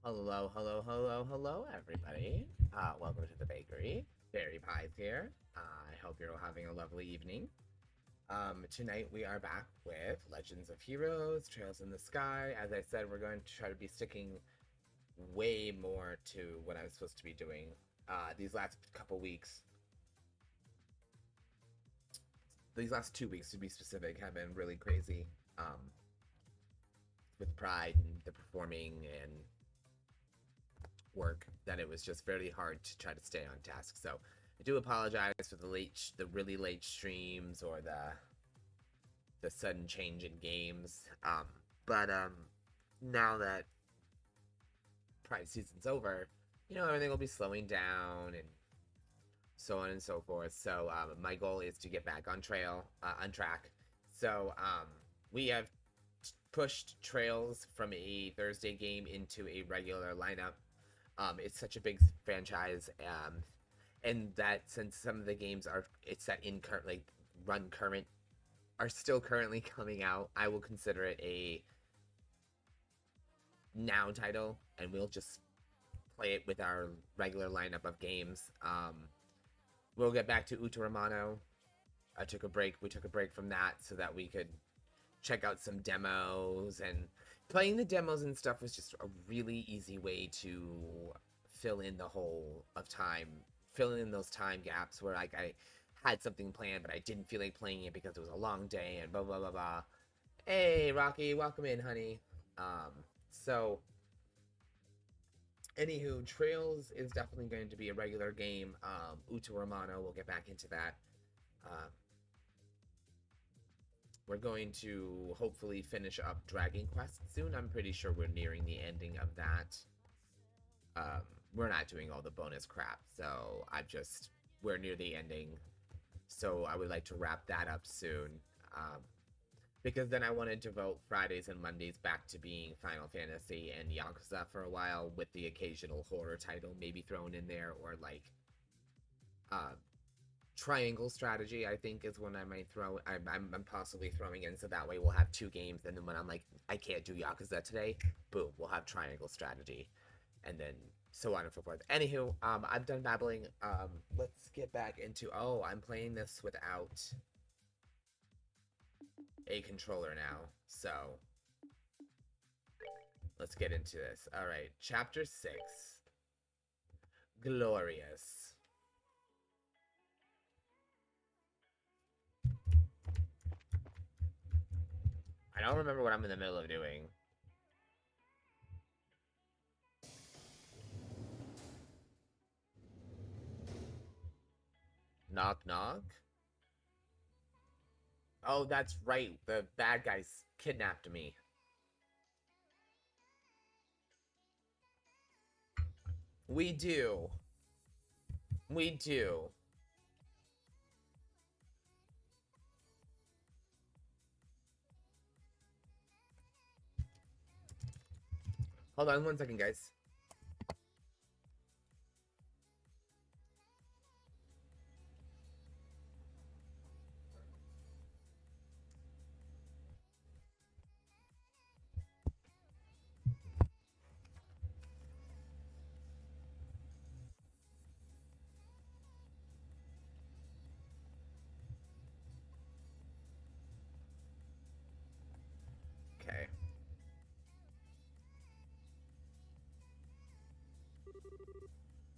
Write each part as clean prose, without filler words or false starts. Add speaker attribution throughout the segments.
Speaker 1: Hello, hello, hello, hello, everybody. Welcome to the bakery. Fairy Pies here. I hope you're all having a lovely evening. Tonight we are back with Legends of Heroes, Trails in the Sky. As I said, we're going to try to be sticking way more to what I was supposed to be doing. These last couple weeks, these last 2 weeks to be specific, have been really crazy. With Pride and the performing and work, that it was just very hard to try to stay on task. So I do apologize for the really late streams or the sudden change in games. But now that Pride season's over, everything will be slowing down and so on and so forth. So my goal is to get back on track. So we have pushed Trails from a Thursday game into a regular lineup. It's such a big franchise, and that since some of the games are it's set in current are still currently coming out, I will consider it a now title, and we'll just play it with our regular lineup of games. We'll get back to Ouroboros. I took a break. We took a break from that so that we could check out some demos, and playing the demos and stuff was just a really easy way to fill in the hole of time, filling in those time gaps where like I had something planned but I didn't feel like playing it because it was a long day and blah blah blah blah. Hey Rocky, welcome in, honey. So anywho, Trails is definitely going to be a regular game. Uta Romano, we'll get back into that. We're going to hopefully finish up Dragon Quest soon. I'm pretty sure we're nearing the ending of that. We're not doing all the bonus crap, so we're near the ending. So I would like to wrap that up soon. Because then I want to devote Fridays and Mondays back to being Final Fantasy and Yakuza for a while, with the occasional horror title maybe thrown in there, or like Triangle Strategy, I think, is one I might throw. I'm possibly throwing in, so that way we'll have two games, and then when I'm like, I can't do Yakuza today, boom, we'll have Triangle Strategy, and then so on and so forth. Anywho, I'm done babbling. Let's get back into, I'm playing this without a controller now, so let's get into this. Alright, Chapter 6. Glorious. I don't remember what I'm in the middle of doing. Knock knock? Oh, that's right. The bad guys kidnapped me. We do. We do. Hold on 1 second, guys. Okay.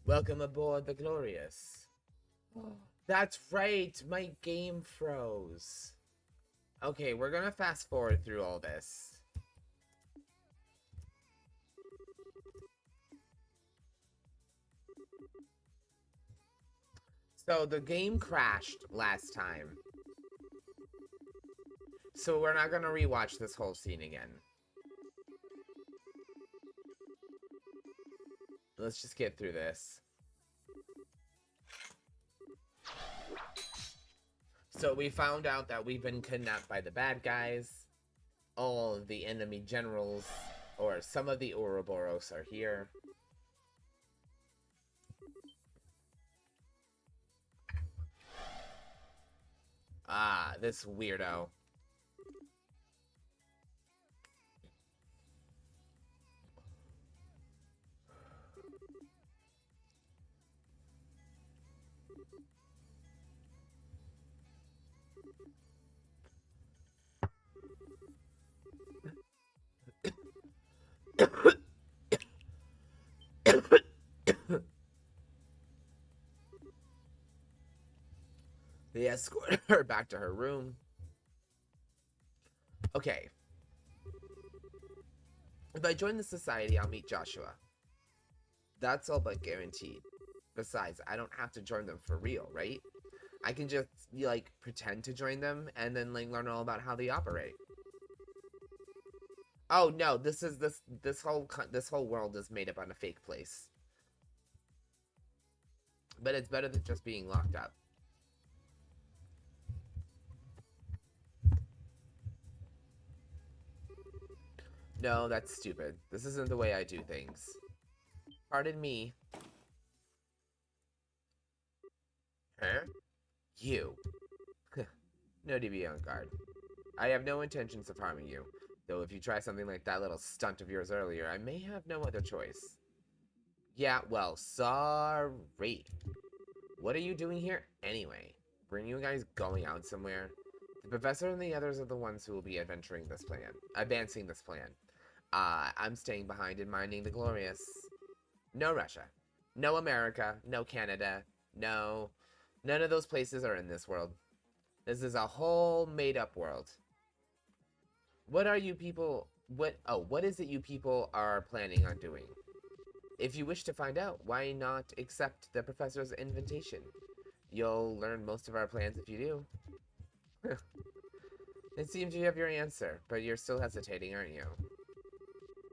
Speaker 1: Welcome aboard the Glorious. That's right, my game froze. Okay, we're gonna fast forward through all this. So the game crashed last time. So we're not gonna rewatch this whole scene again. Let's just get through this. So we found out that we've been kidnapped by the bad guys. All of the enemy generals, or some of the Ouroboros, are here. Ah, this weirdo. They escort her back to her room. Okay. If I join the society, I'll meet Joshua. That's all but guaranteed. Besides, I don't have to join them for real, right? I can just, like, pretend to join them and then, like, learn all about how they operate. Oh no, this whole world is made up on a fake place. But it's better than just being locked up. No, that's stupid. This isn't the way I do things. Pardon me. Huh? You. No to be on guard. I have no intentions of harming you. Though if you try something like that little stunt of yours earlier, I may have no other choice. Yeah, well, sorry. What are you doing here anyway? Were you guys going out somewhere? The professor and the others are the ones who will be advancing this plan. I'm staying behind and minding the glorious. No Russia. No America. No Canada. No. None of those places are in this world. This is a whole made-up world. What are you people... what is it you people are planning on doing? If you wish to find out, why not accept the professor's invitation? You'll learn most of our plans if you do. It seems you have your answer, but you're still hesitating, aren't you?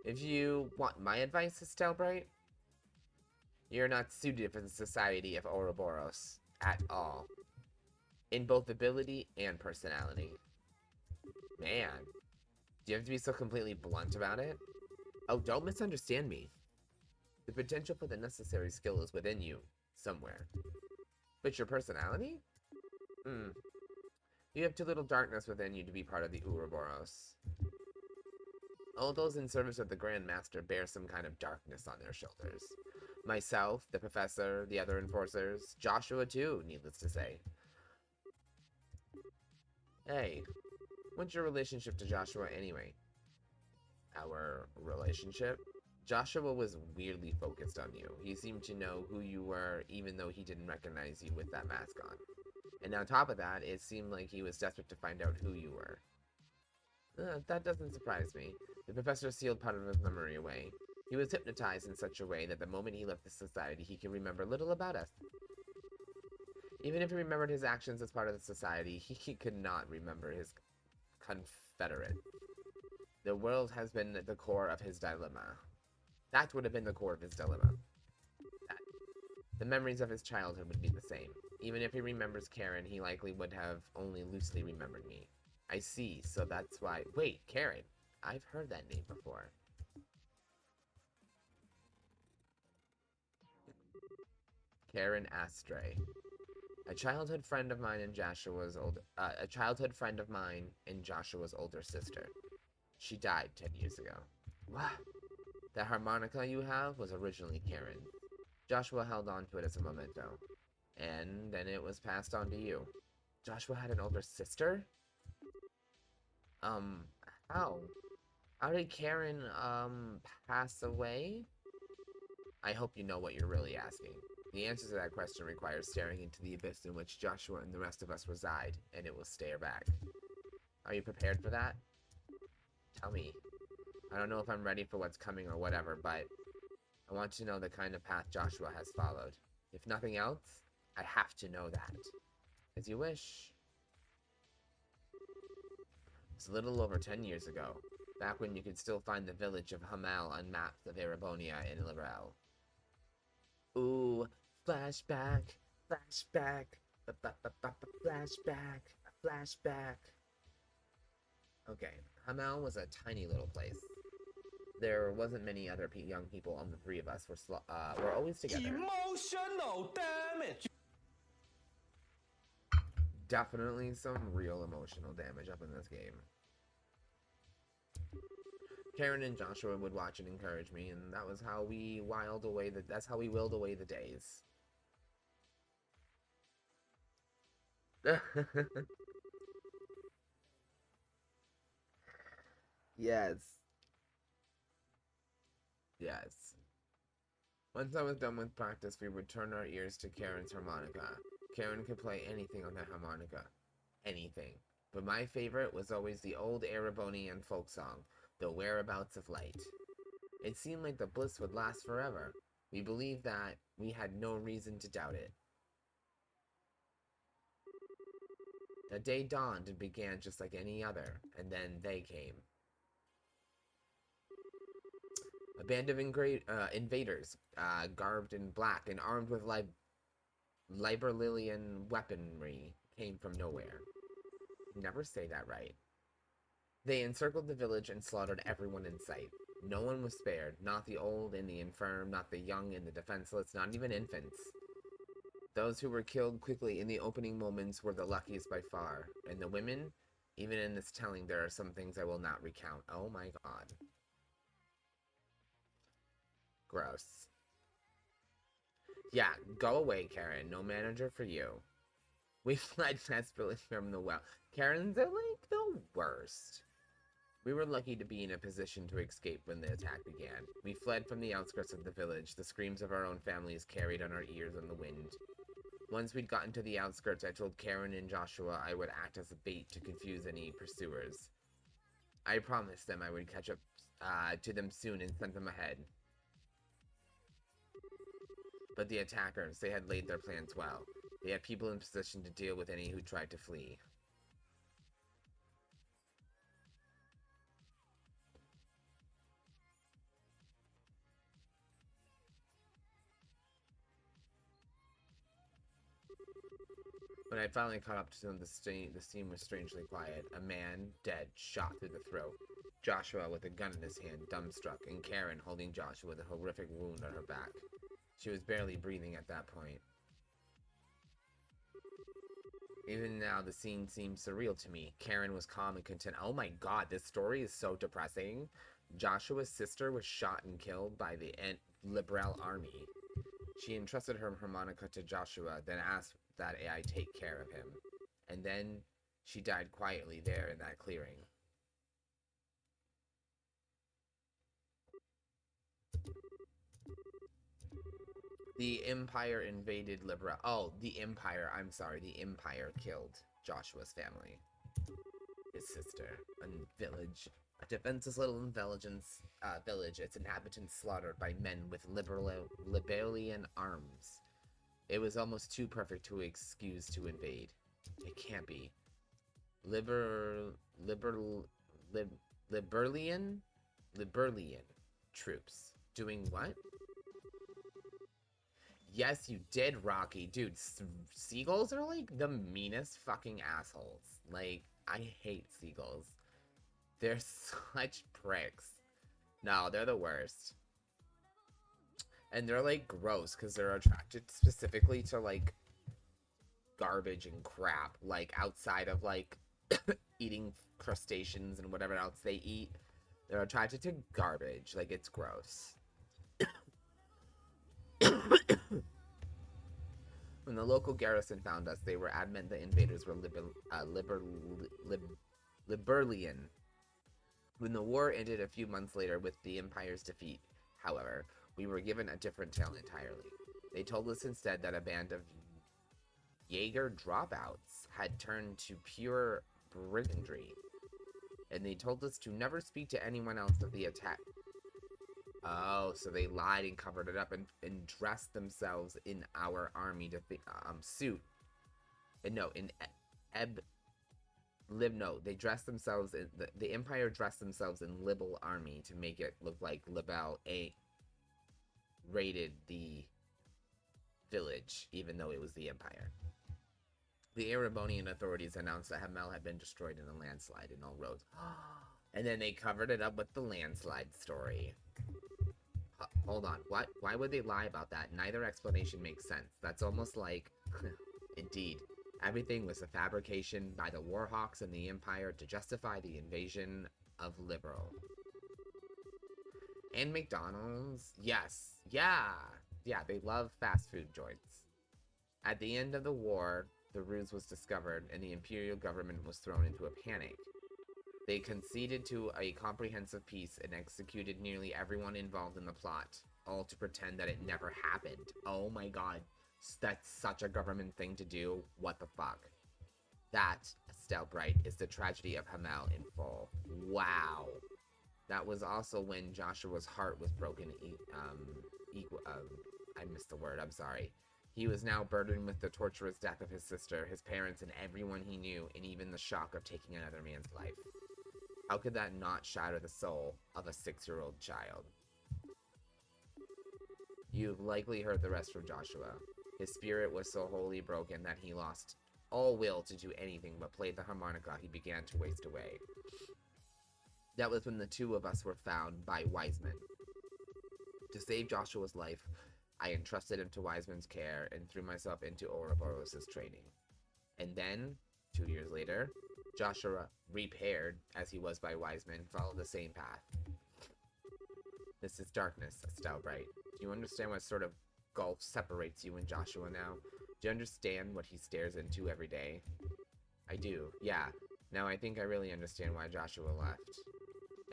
Speaker 1: If you want my advice, Estelle Bright, you're not suited for the society of Ouroboros at all. In both ability and personality. Man, do you have to be so completely blunt about it? Oh, don't misunderstand me. The potential for the necessary skill is within you, somewhere. But your personality? You have too little darkness within you to be part of the Ouroboros. All those in service of the Grand Master bear some kind of darkness on their shoulders. Myself, the Professor, the other enforcers, Joshua too, needless to say. Hey, what's your relationship to Joshua anyway? Our relationship? Joshua was weirdly focused on you. He seemed to know who you were, even though he didn't recognize you with that mask on. And on top of that, it seemed like he was desperate to find out who you were. That doesn't surprise me. The professor sealed part of his memory away. He was hypnotized in such a way that the moment he left the society, he could remember little about us. Even if he remembered his actions as part of the society, he could not remember his confederate. The world has been the core of his dilemma. That would have been the core of his dilemma. The memories of his childhood would be the same. Even if he remembers Karen, he likely would have only loosely remembered me. I see, so that's why... Wait, Karen. I've heard that name before. Karen Astray. A childhood friend of mine and Joshua's older sister. She died 10 years ago. What? That harmonica you have was originally Karen. Joshua held on to it as a memento. And then it was passed on to you. Joshua had an older sister? How? How did Karen, pass away? I hope you know what you're really asking. The answer to that question requires staring into the abyss in which Joshua and the rest of us reside, and it will stare back. Are you prepared for that? Tell me. I don't know if I'm ready for what's coming or whatever, but I want to know the kind of path Joshua has followed. If nothing else, I have to know that. As you wish. It's a little over 10 years ago, back when you could still find the village of Hamal on maps of Erabonia in Lorel. Ooh, flashback, flashback, flashback, flashback. Okay, Hamal was a tiny little place. There wasn't many other young people, and the three of us were always together.
Speaker 2: Emotional damage.
Speaker 1: Definitely some real emotional damage up in this game. Karen and Joshua would watch and encourage me, and that was how we willed away the days. Yes. Yes. Once I was done with practice, we would turn our ears to Karen's harmonica. Karen could play anything on that harmonica. Anything. But my favorite was always the old Erebonian folk song, The Whereabouts of Light. It seemed like the bliss would last forever. We believed that. We had no reason to doubt it. The day dawned and began just like any other, and then they came. A band of invaders, garbed in black and armed with Liberlilian weaponry, came from nowhere. Never say that right. They encircled the village and slaughtered everyone in sight. No one was spared, not the old and the infirm, not the young and the defenseless, not even infants. Those who were killed quickly in the opening moments were the luckiest by far, and the women, even in this telling, there are some things I will not recount. Oh my god. Gross. Yeah, go away, Karen. No manager for you. We fled desperately from the well. Karens are like the worst. We were lucky to be in a position to escape when the attack began. We fled from the outskirts of the village, the screams of our own families carried on our ears on the wind. Once we'd gotten to the outskirts, I told Karen and Joshua I would act as a bait to confuse any pursuers. I promised them I would catch up to them soon and send them ahead. But the attackers, they had laid their plans well. They had people in position to deal with any who tried to flee. When I finally caught up to them, the scene was strangely quiet. A man, dead, shot through the throat. Joshua with a gun in his hand, dumbstruck, and Karen holding Joshua with a horrific wound on her back. She was barely breathing at that point. Even now, the scene seemed surreal to me. Karen was calm and content. Oh my god, this story is so depressing. Joshua's sister was shot and killed by the Liberal army. She entrusted her harmonica to Joshua, then asked that I take care of him. And then she died quietly there in that clearing. The Empire invaded Libra. Oh, the Empire. I'm sorry. The Empire killed Joshua's family. His sister. A village. A defenseless little village. Its inhabitants slaughtered by men with Liberian arms. It was almost too perfect to excuse to invade. It can't be. Liberlian troops. Doing what? Yes, you did, Rocky. Dude, seagulls are like the meanest fucking assholes. Like, I hate seagulls. They're such pricks. No, they're the worst. And they're like gross because they're attracted specifically to like garbage and crap. Like outside of like eating crustaceans and whatever else they eat. They're attracted to garbage. Like, it's gross. When the local garrison found us, they were adamant the invaders were Liberlian. When the war ended a few months later with the Empire's defeat, however, we were given a different tale entirely. They told us instead that a band of Jaeger dropouts had turned to pure brigandry, and they told us to never speak to anyone else of the attack. Oh, so they lied and covered it up and dressed themselves in our army to suit. And no, they dressed themselves in the Empire dressed themselves in Libel army to make it look like Libel raided the village, even though it was the Empire. The Erebonian authorities announced that Hamel had been destroyed in a landslide in all roads. And then they covered it up with the landslide story. Hold on, what? Why would they lie about that? Neither explanation makes sense. That's almost like, indeed, everything was a fabrication by the Warhawks and the Empire to justify the invasion of Liberal. And McDonald's? Yes. Yeah, they love fast food joints. At the end of the war, the ruse was discovered, and the imperial government was thrown into a panic. They conceded to a comprehensive peace and executed nearly everyone involved in the plot, all to pretend that it never happened. Oh my god, that's such a government thing to do. What the fuck? That, Estelle Bright, is the tragedy of Hamel in full. Wow. That was also when Joshua's heart was broken. I missed the word, I'm sorry. He was now burdened with the torturous death of his sister, his parents, and everyone he knew, and even the shock of taking another man's life. How could that not shatter the soul of a 6-year-old child? You've likely heard the rest from Joshua. His spirit was so wholly broken that he lost all will to do anything but play the harmonica. He began to waste away. That was when the two of us were found by Wiseman. To save Joshua's life, I entrusted him to Wiseman's care and threw myself into Ouroboros' training. And then, 2 years later, Joshua, repaired as he was by Wiseman, followed the same path. This is darkness, Estelle Bright. Do you understand what sort of gulf separates you and Joshua now? Do you understand what he stares into every day? I do, yeah. Now I think I really understand why Joshua left.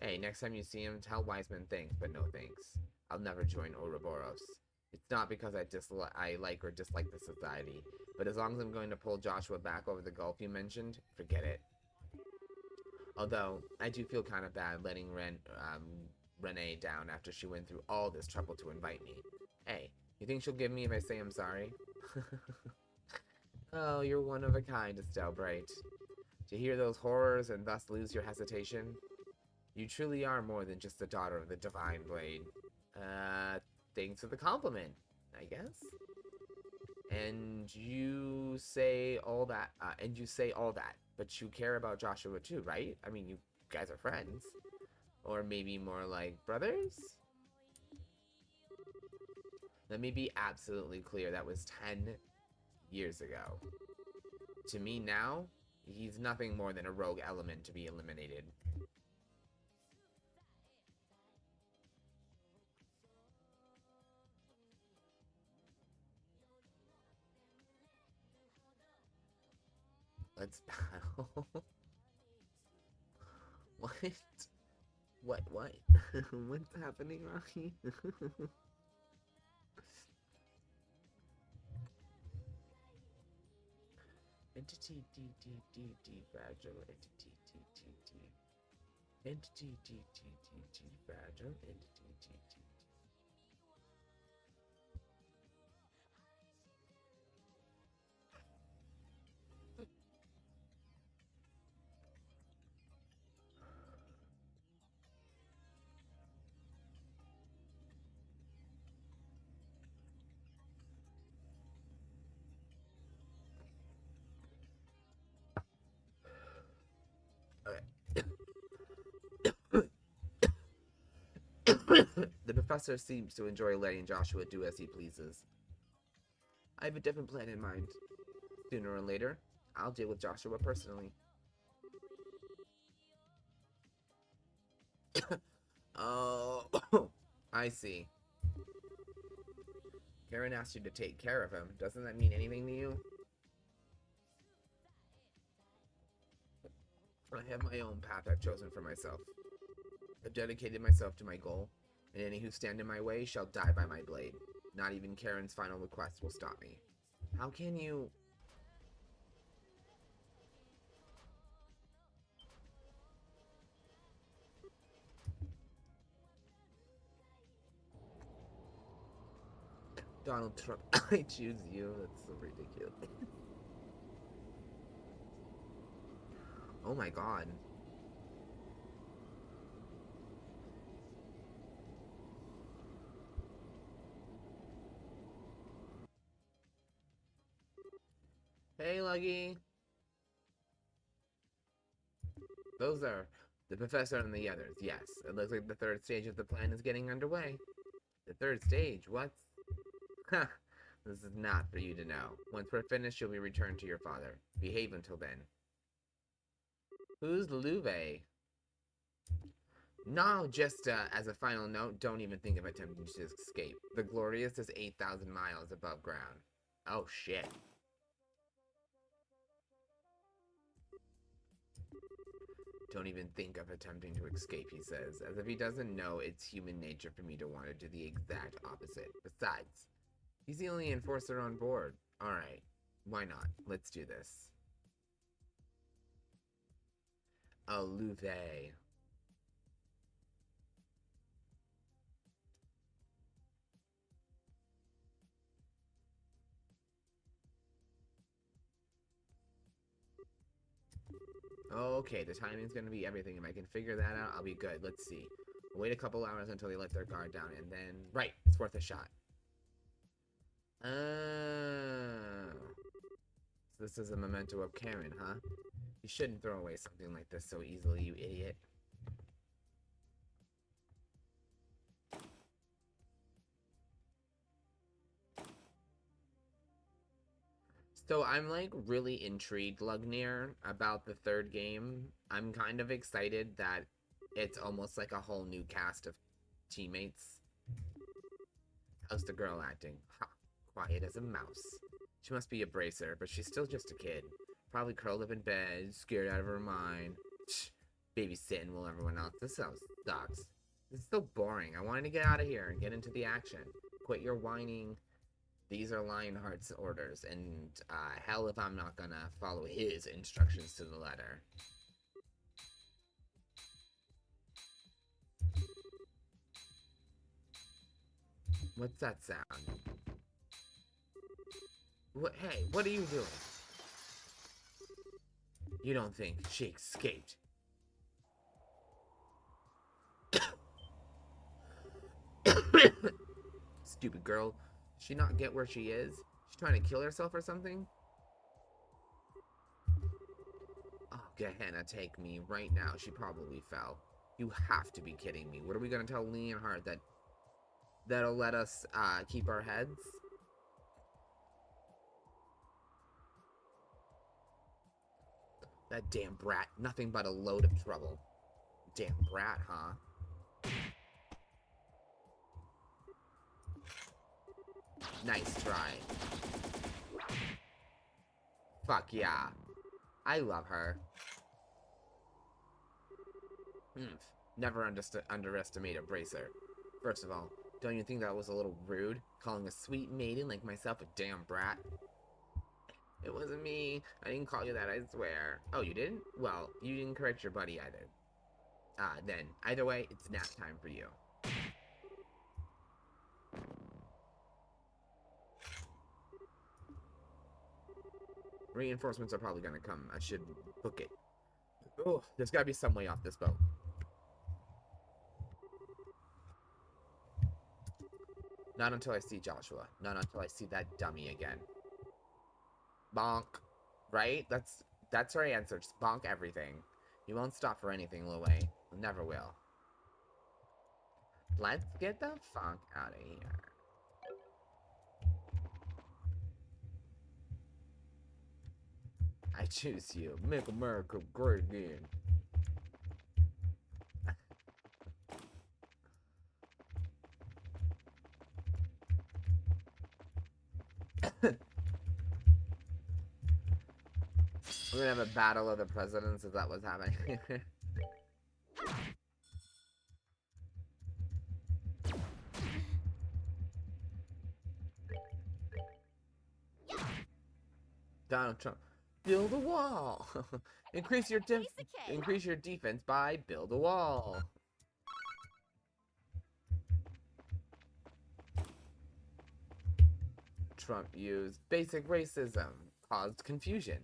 Speaker 1: Hey, next time you see him, tell Wiseman thanks, but no thanks. I'll never join Ouroboros. It's not because I like or dislike the society, but as long as I'm going to pull Joshua back over the gulf you mentioned, forget it. Although, I do feel kind of bad letting Renee down after she went through all this trouble to invite me. Hey, you think she'll give me if I say I'm sorry? Oh, you're one of a kind, Estelle Bright. To hear those horrors and thus lose your hesitation? You truly are more than just the daughter of the Divine Blade. Thanks for the compliment, I guess. And you say all that, but you care about Joshua too, right? I mean, you guys are friends. Or maybe more like brothers? Let me be absolutely clear, that was 10 years ago. To me now, he's nothing more than a rogue element to be eliminated. Let's battle. What? What? What's happening, Rocky? Entity D fragile entity T. Entity T fragile entity T. The professor seems to enjoy letting Joshua do as he pleases. I have a different plan in mind. Sooner or later, I'll deal with Joshua personally. Oh, I see. Karen asked you to take care of him. Doesn't that mean anything to you? I have my own path I've chosen for myself. I've dedicated myself to my goal, and any who stand in my way shall die by my blade. Not even Karen's final request will stop me. How can you... Donald Trump, I choose you. That's so ridiculous. Oh my god. Hey, Luggy. Those are the professor and the others, yes. It looks like the third stage of the plan is getting underway. The third stage? What? Ha! This is not for you to know. Once we're finished, you'll be returned to your father. Behave until then. Who's Louve? No, just as a final note, don't even think of attempting to escape. The Glorious is 8,000 miles above ground. Oh, shit. Don't even think of attempting to escape, he says, as if he doesn't know it's human nature for me to want to do the exact opposite. Besides, he's the only enforcer on board. Alright, why not? Let's do this. Alluve. Okay, the timing's gonna be everything. If I can figure that out, I'll be good. Let's see. Wait a couple hours until they let their guard down, and then... Right, it's worth a shot. Oh. So this is a memento of Karen, huh? You shouldn't throw away something like this so easily, you idiot. So I'm like really intrigued, Lugnir, about the third game. I'm kind of excited that it's almost like a whole new cast of teammates. How's the girl acting? Ha, quiet as a mouse. She must be a bracer, but she's still just a kid. Probably curled up in bed, scared out of her mind. Babysitting while everyone else. This sounds sucks. This is so boring. I wanted to get out of here and get into the action. Quit your whining. These are Lionheart's orders, and hell if I'm not gonna follow his instructions to the letter. What's that sound? What? Hey, what are you doing? You don't think she escaped? Stupid girl. Does she not get where she is? She's trying to kill herself or something? Oh, Gehenna, take me. Right now, she probably fell. You have to be kidding me. What are we gonna tell Leonhardt that'll let us keep our heads? That damn brat. Nothing but a load of trouble. Damn brat, huh? Nice try. Fuck yeah. I love her. Never underestimate a bracer. First of all, don't you think that was a little rude? Calling a sweet maiden like myself a damn brat? It wasn't me. I didn't call you that, I swear. Oh, you didn't? Well, you didn't correct your buddy either. Then, either way, it's nap time for you. Reinforcements are probably gonna come. I should book it. Oh, there's gotta be some way off this boat. Not until I see Joshua. Not until I see that dummy again. Bonk. Right? That's our answer. Just bonk everything. You won't stop for anything, Lil Wei. Never will. Let's get the funk out of here. I choose you. Make America great again. We're gonna have a battle of the presidents. Is that what's happening? Donald Trump. Build a wall. Increase your defense by build a wall. Trump used basic racism, caused confusion.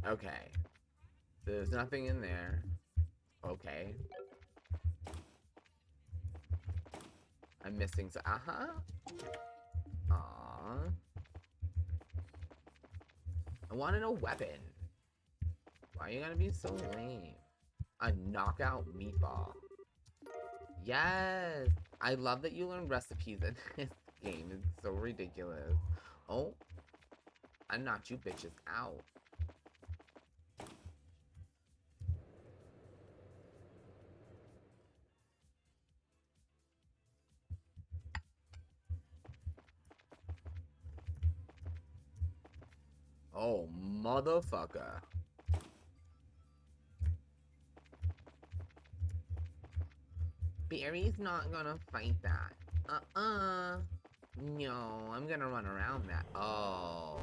Speaker 1: Okay. There's nothing in there. Okay. I'm missing some. Aww. I wanted a weapon. Why are you gonna be so lame? A knockout meatball. Yes! I love that you learn recipes in this game. It's so ridiculous. Oh, I knocked you bitches out. Oh, motherfucker. Barry's not gonna fight that. No, I'm gonna run around that. Oh.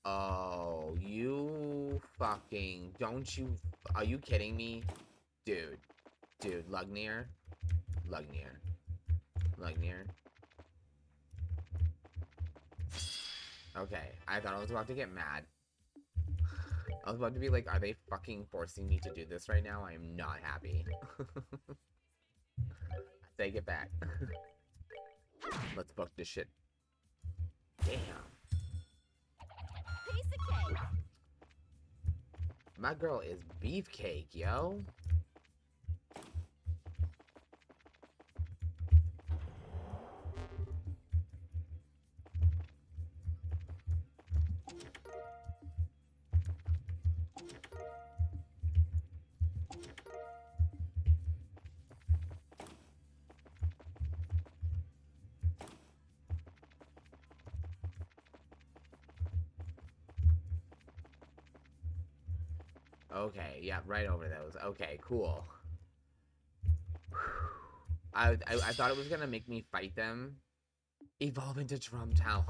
Speaker 1: Oh, you fucking... Don't you... Are you kidding me? Dude. Dude, Lugnir. Lugnir. Lugnir. Okay, I thought I was about to get mad. I was about to be like, are they fucking forcing me to do this right now? I am not happy. Take it back. Let's book this shit. Damn.
Speaker 3: Piece of cake.
Speaker 1: My girl is beefcake, yo. Okay, yeah, right over those. Okay, cool. I thought it was gonna make me fight them. Evolve into Drum Tower.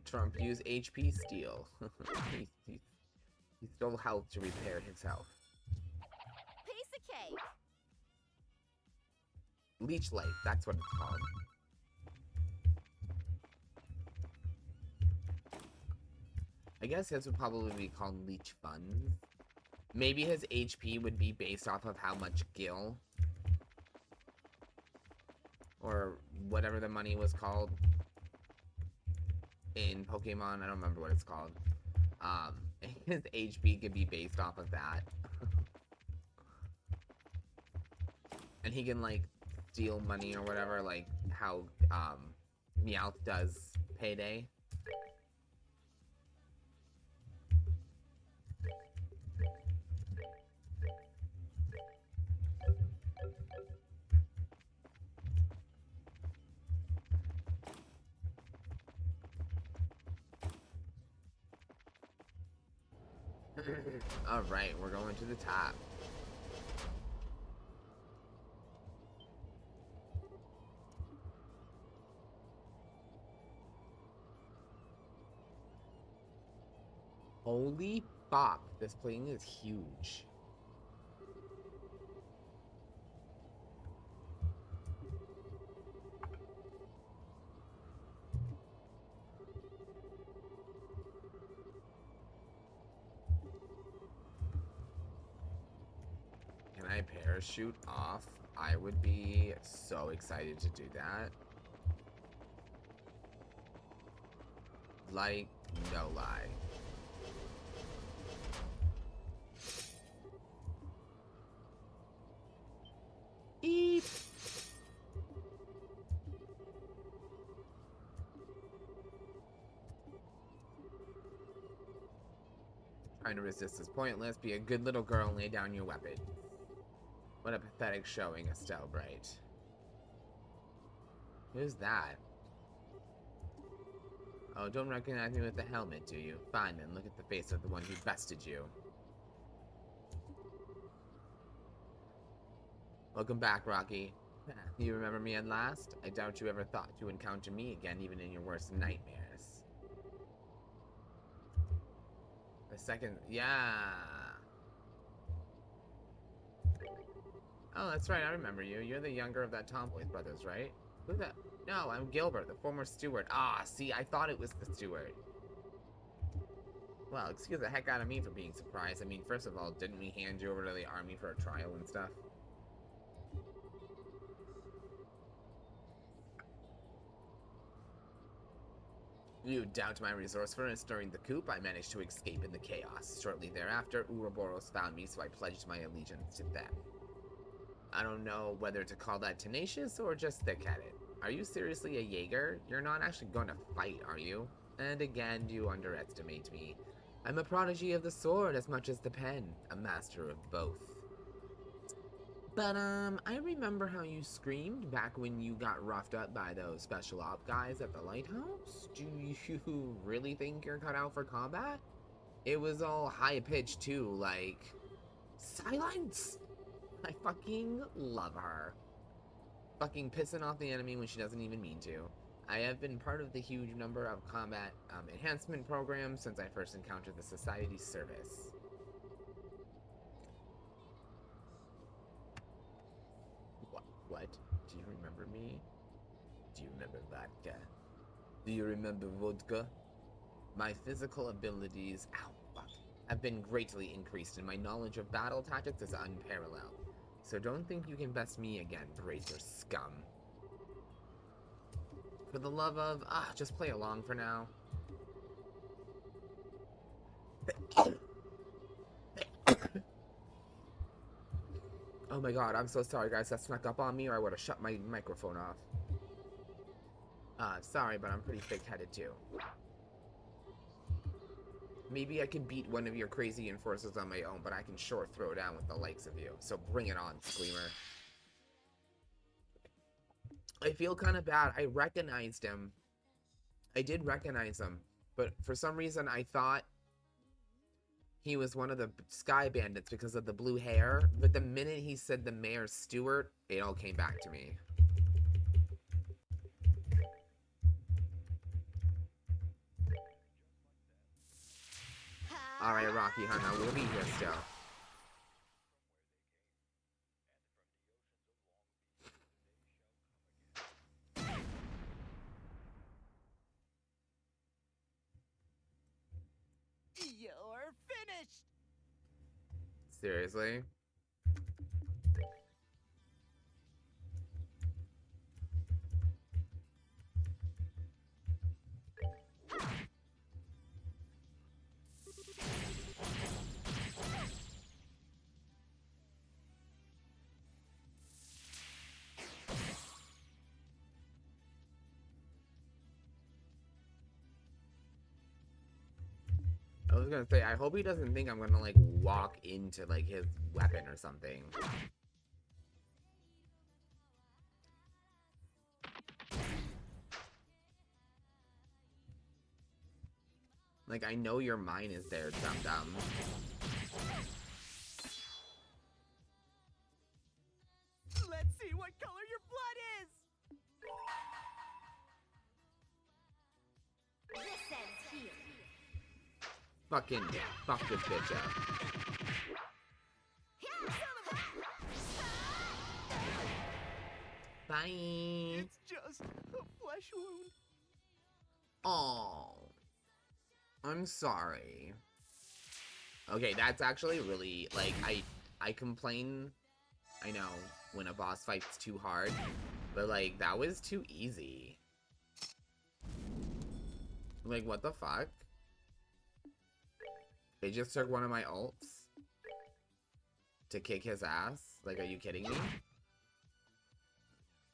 Speaker 1: Trump used HP steal. he stole health to repair his health.
Speaker 3: Piece of cake.
Speaker 1: Leech life, that's what it's called. I guess his would probably be called leech funds. Maybe his HP would be based off of how much gil. Or whatever the money was called. In Pokemon, I don't remember what it's called. His HP could be based off of that. And he can, like, steal money or whatever, like how, Meowth does Payday. Alright, we're going to the top. Holy fuck, this plane is huge. Can I parachute off? I would be so excited to do that. Like, no lie. Eep. Trying to resist is pointless. Be a good little girl and lay down your weapon. What a pathetic showing, Estelle Bright. Who's that? Oh, don't recognize me with the helmet, do you? Fine then, look at the face of the one who bested you. Welcome back, Rocky. You remember me at last? I doubt you ever thought to encounter me again, even in your worst nightmares. The second... Yeah! Oh, that's right, I remember you. You're the younger of that Tomboy brothers, right? Who's that? No, I'm Gilbert, the former steward. Ah, see, I thought it was the steward. Well, excuse the heck out of me for being surprised. I mean, first of all, didn't we hand you over to the army for a trial and stuff? You doubt my resourcefulness during the coup. I managed to escape in the chaos. Shortly thereafter, Ouroboros found me, so I pledged my allegiance to them. I don't know whether to call that tenacious or just thick-headed. Are you seriously a Jaeger? You're not actually going to fight, are you? And again, you underestimate me. I'm a prodigy of the sword as much as the pen, a master of both. But, I remember how you screamed back when you got roughed up by those special op guys at the lighthouse. Do you really think you're cut out for combat? It was all high-pitched, too, like... Silence! I fucking love her. Fucking pissing off the enemy when she doesn't even mean to. I have been part of the huge number of combat enhancement programs since I first encountered the Society's service. What? Do you remember me? Do you remember vodka? Do you remember vodka? My physical abilities, have been greatly increased, and my knowledge of battle tactics is unparalleled. So don't think you can best me again, bracer scum. For the love of, just play along for now. Oh my god, I'm so sorry guys, that snuck up on me or I would have shut my microphone off. Sorry, but I'm pretty thick-headed too. Maybe I can beat one of your crazy enforcers on my own, but I can sure throw down with the likes of you. So bring it on, Screamer. I feel kind of bad. I recognized him. I did recognize him, but for some reason I thought he was one of the Sky Bandits because of the blue hair, but the minute he said the Mayor Stewart, it all came back to me. Alright, Rocky Hunter, we'll be here still.
Speaker 4: You're finished!
Speaker 1: Seriously? I was gonna say, I hope he doesn't think I'm gonna, like, walk into, like, his weapon or something. Like, I know your mine is there, dum-dum.
Speaker 4: Let's see what color your blood is!
Speaker 3: This ends here.
Speaker 1: Fucking fuck this bitch up. Bye.
Speaker 4: It's just a flesh wound.
Speaker 1: Oh, I'm sorry. Okay, that's actually really, like, I complain, I know, when a boss fight's too hard, but, like, that was too easy. Like, what the fuck? They just took one of my ults to kick his ass? Like, are you kidding me?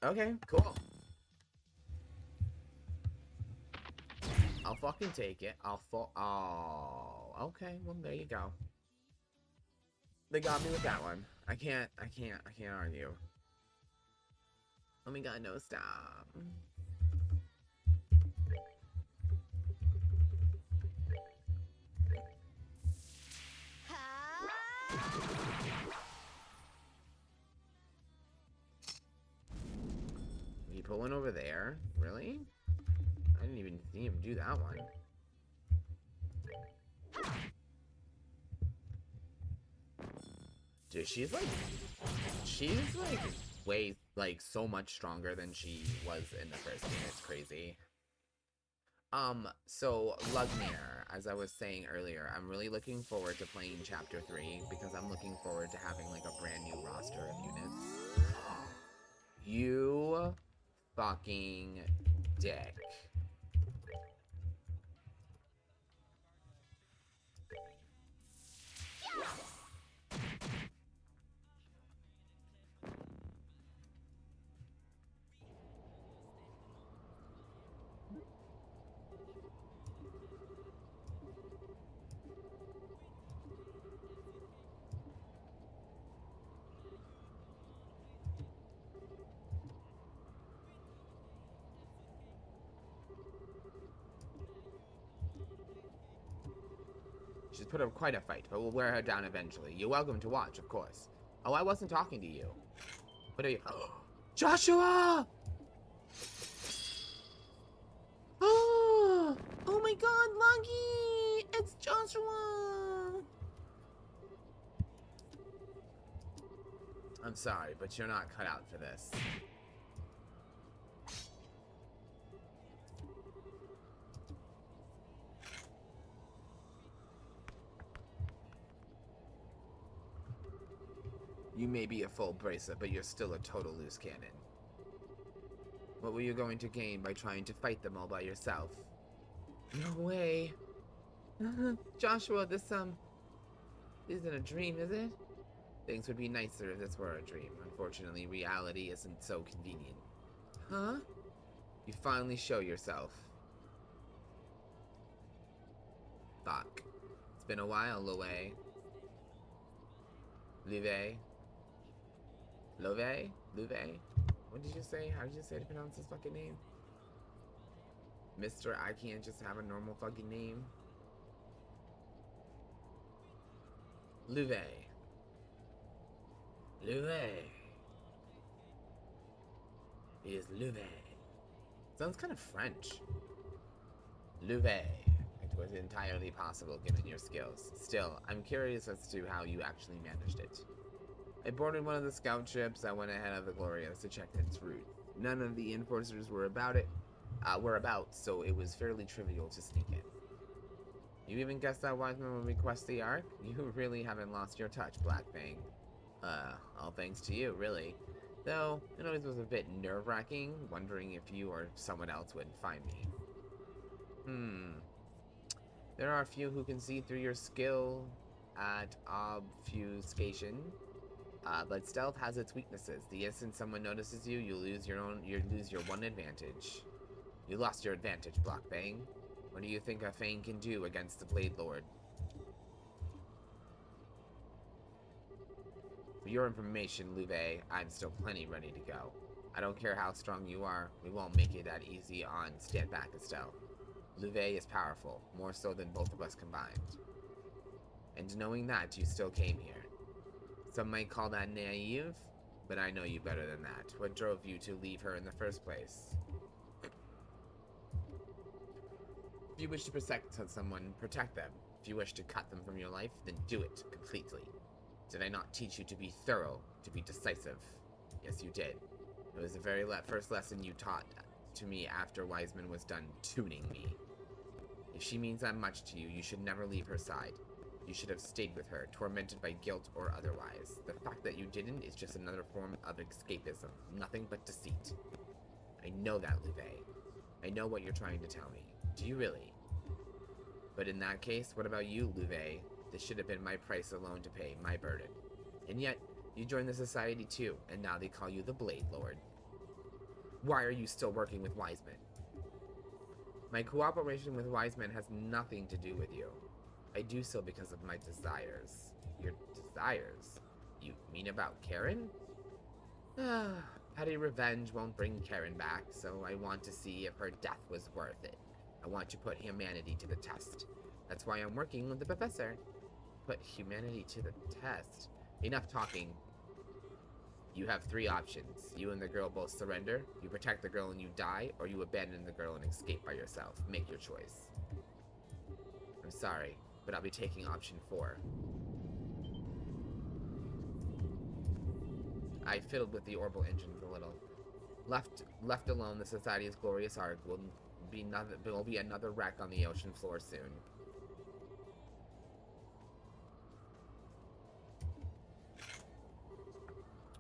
Speaker 1: Okay, cool. I'll fucking take it. Oh, okay. Well, there you go. They got me with that one. I can't argue. Oh my god, no, stop. He put one over there? Really? I didn't even see him do that one. Dude, she's like way, like, so much stronger than she was in the first game. It's crazy. So, Lugnir, as I was saying earlier, I'm really looking forward to playing Chapter 3 because I'm looking forward to having like a brand new roster of units. You fucking dick. She's put up quite a fight, but we'll wear her down eventually. You're welcome to watch, of course. Oh, I wasn't talking to you. What are you? Joshua! Oh! Oh my god, Lucky! It's Joshua! I'm sorry, but you're not cut out for this. You may be a full bracelet, but you're still a total loose cannon. What were you going to gain by trying to fight them all by yourself? No way. Joshua, this isn't a dream, is it? Things would be nicer if this were a dream. Unfortunately, reality isn't so convenient. Huh? You finally show yourself. Fuck. It's been a while, Loe. Luve? Love? Luve? What did you say? How did you say to pronounce his fucking name? Mr. I can't just have a normal fucking name. Luve. Luve. He is Luve. Sounds kind of French. Luve. It was entirely possible given your skills. Still, I'm curious as to how you actually managed it. I boarded one of the scout ships. I went ahead of the Glorious to check its route. None of the enforcers were about, so it was fairly trivial to sneak in. You even guessed that Wiseman would request the Ark? You really haven't lost your touch, Blackfang. All thanks to you, really. Though, it always was a bit nerve-wracking, wondering if you or someone else would find me. There are a few who can see through your skill at obfuscation. But stealth has its weaknesses. The instant someone notices you, you lose your one advantage. You lost your advantage, Blackfang. What do you think a Fang can do against the Blade Lord? For your information, Luve, I'm still plenty ready to go. I don't care how strong you are, we won't make it that easy on Stand Back Estelle. Luve is powerful, more so than both of us combined. And knowing that, you still came here. Some might call that naive, but I know you better than that. What drove you to leave her in the first place? If you wish to protect someone, protect them. If you wish to cut them from your life, then do it completely. Did I not teach you to be thorough, to be decisive? Yes, you did. It was the very first lesson you taught to me after Wiseman was done tuning me. If she means that much to you, you should never leave her side. You should have stayed with her, tormented by guilt or otherwise. The fact that you didn't is just another form of escapism, nothing but deceit. I know that, Luve. I know what you're trying to tell me. Do you really? But in that case, what about you, Luve? This should have been my price alone to pay, my burden. And yet, you joined the society too, and now they call you the Blade Lord. Why are you still working with Wiseman? My cooperation with Wiseman has nothing to do with you. I do so because of my desires. Your desires? You mean about Karen? Petty revenge won't bring Karen back, so I want to see if her death was worth it. I want to put humanity to the test. That's why I'm working with the professor. Put humanity to the test. Enough talking. You have three options. You and the girl both surrender, you protect the girl and you die, or you abandon the girl and escape by yourself. Make your choice. I'm sorry, but I'll be taking option 4. I fiddled with the orbital engines a little. Left alone, the Society's glorious ark will be another wreck on the ocean floor soon.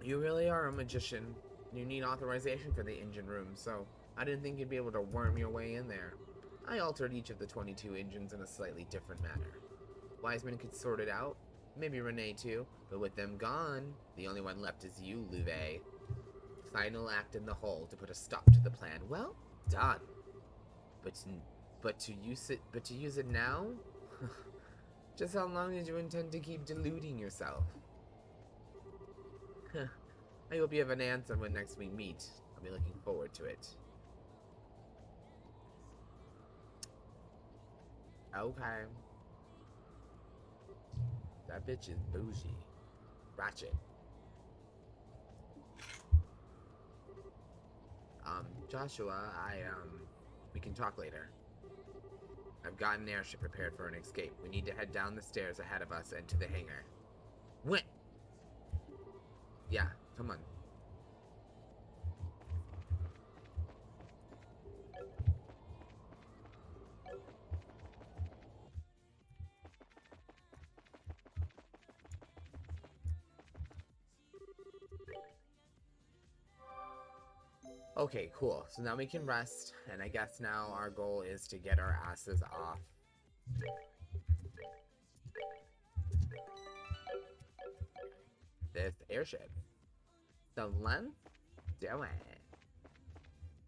Speaker 1: You really are a magician. You need authorization for the engine room, so I didn't think you'd be able to worm your way in there. I altered each of the 22 engines in a slightly different manner. Wiseman could sort it out, maybe Renee too, but with them gone, the only one left is you, Louvet. Final act in the hole to put a stop to the plan. Well done. But to use it now? Just how long did you intend to keep deluding yourself? I hope you have an answer when next we meet. I'll be looking forward to it. Okay. That bitch is bougie. Ratchet. Joshua, we can talk later. I've got an airship prepared for an escape. We need to head down the stairs ahead of us and to the hangar. When? Yeah, come on. Okay, cool. So now we can rest, and I guess now our goal is to get our asses off. This airship. So let's do it.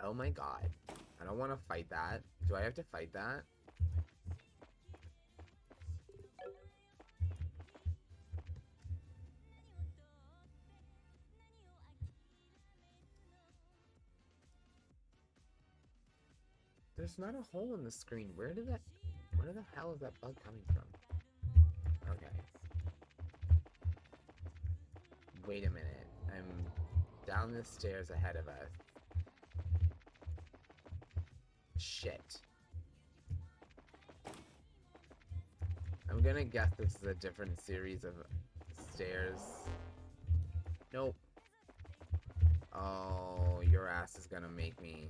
Speaker 1: Oh my god. I don't want to fight that. Do I have to fight that? There's not a hole in the screen. Where the hell is that bug coming from? Okay. Wait a minute. I'm down the stairs ahead of us. Shit. I'm gonna guess this is a different series of stairs. Nope. Oh, your ass is gonna make me.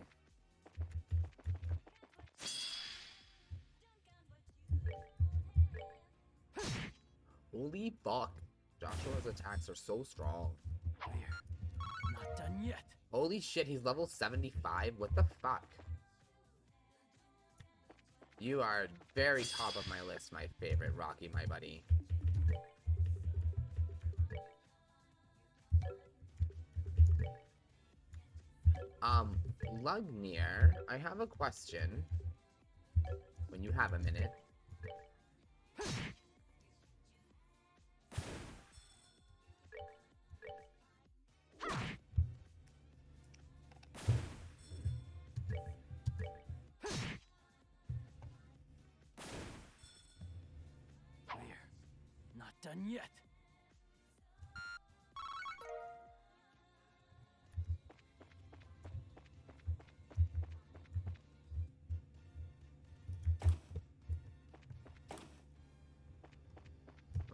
Speaker 1: Holy fuck. Joshua's attacks are so strong.
Speaker 2: We're not done yet.
Speaker 1: Holy shit, he's level 75? What the fuck? You are very top of my list, my favorite, Rocky, my buddy. Lugnir, I have a question. When you have a minute.
Speaker 2: We're not done yet.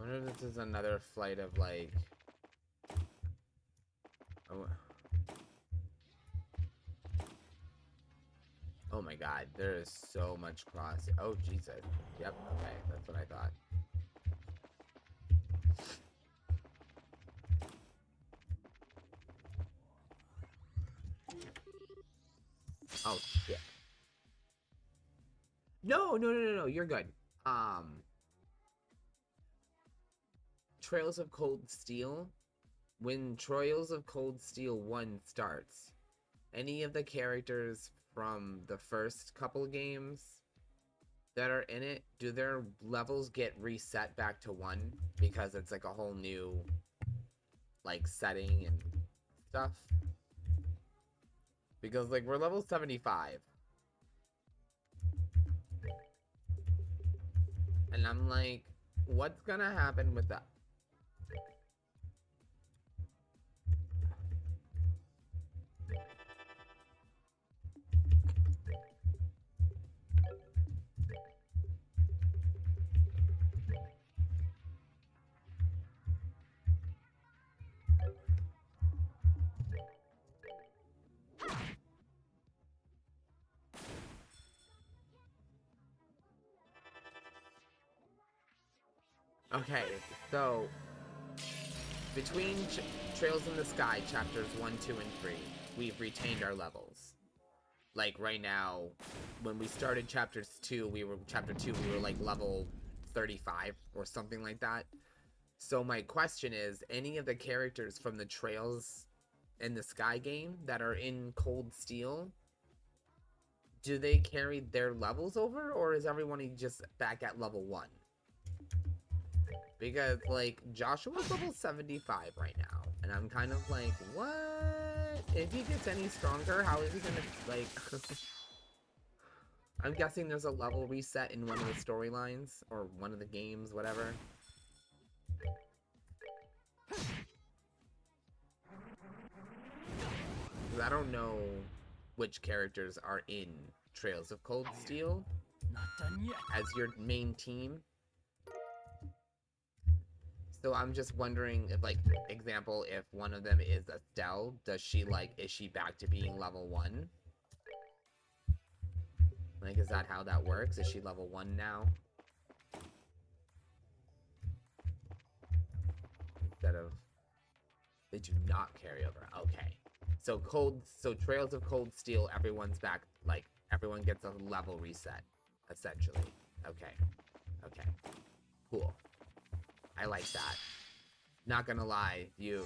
Speaker 1: I wonder if this is another flight of like. Oh my god, there is so much cross. Oh Jesus. Yep, okay, that's what I thought. Oh shit. No, you're good. Trails of Cold Steel. When Trails of Cold Steel 1 starts, any of the characters from the first couple games that are in it, do their levels get reset back to 1? Because it's like a whole new, like, setting and stuff? Because, like, we're level 75. And I'm like, what's gonna happen with that? Okay, so between Trails in the Sky chapters 1, 2, and 3, we've retained our levels. Like right now, when we started chapter 2, we were like level 35 or something like that. So my question is, any of the characters from the Trails in the Sky game that are in Cold Steel, do they carry their levels over, or is everyone just back at level 1? Because, like, Joshua's level 75 right now, and I'm kind of like, what? If he gets any stronger, how is he gonna, like... I'm guessing there's a level reset in one of the storylines, or one of the games, whatever. I don't know which characters are in Trails of Cold Steel
Speaker 2: Not done yet.
Speaker 1: as your main team. So I'm just wondering if, like, example, if one of them is Estelle, is she back to being level 1? Like, is that how that works? Is she level 1 now? Instead of... They do not carry over. Okay. So Trails of Cold Steel, everyone's back, like, everyone gets a level reset, essentially. Okay. Okay. Cool. I like that. Not gonna lie, you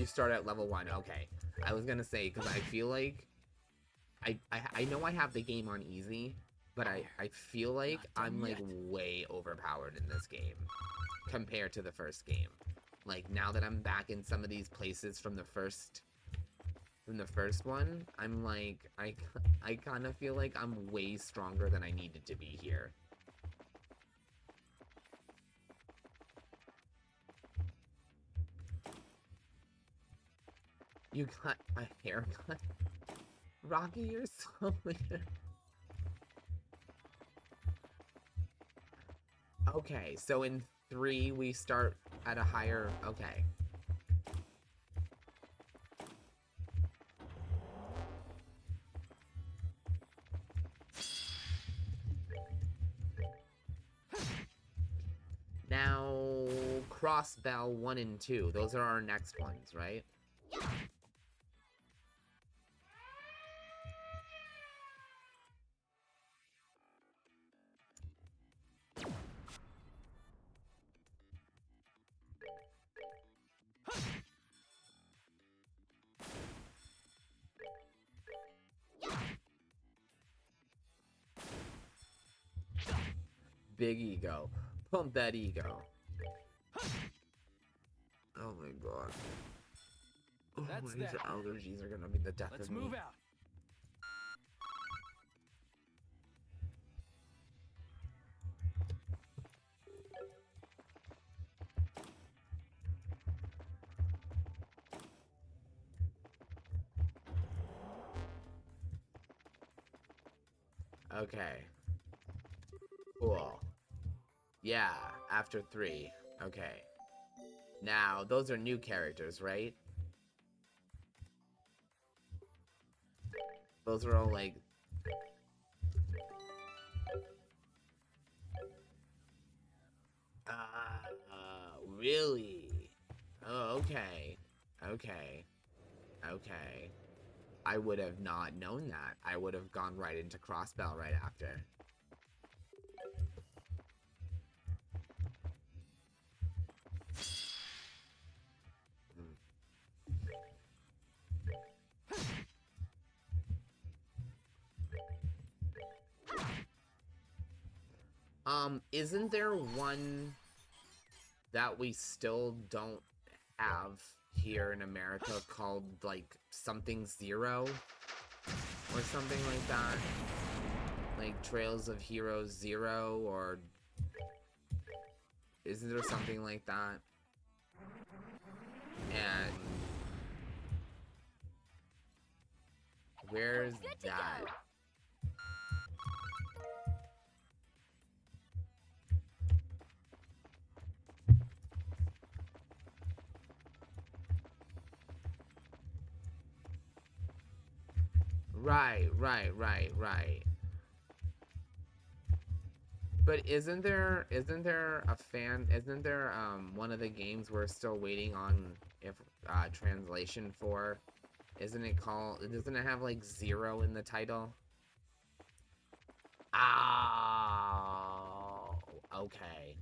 Speaker 1: start at level 1. Okay. I was gonna say, because I feel like I know I have the game on easy, but I feel like I'm like way overpowered in this game compared to the first game. Like, now that I'm back in some of these places from the first one, I'm like, I kind of feel like I'm way stronger than I needed to be here. You got a haircut? Rocky, you're so weird. Okay, so in 3, we start at a higher... Okay. Now, Crossbell 1 and 2. Those are our next ones, right?
Speaker 3: Yeah.
Speaker 1: Big ego. Pump that ego. Oh my god. Oh,
Speaker 2: That's
Speaker 1: these
Speaker 2: that.
Speaker 1: allergies are gonna be the death
Speaker 2: Let's
Speaker 1: of me.
Speaker 2: move out.
Speaker 1: Okay. Cool. Yeah, after 3. Okay. Now, those are new characters, right? Those are all like... Really? Oh, okay. Okay. Okay. I would have not known that. I would have gone right into Crossbell right after. Isn't there one that we still don't have here in America called, like, something Zero? Or something like that? Like, Trails of Heroes Zero, or... Isn't there something like that? And... Where's that? Right. But isn't there one of the games we're still waiting on if translation for? Doesn't it have like 0 in the title? Oh, okay.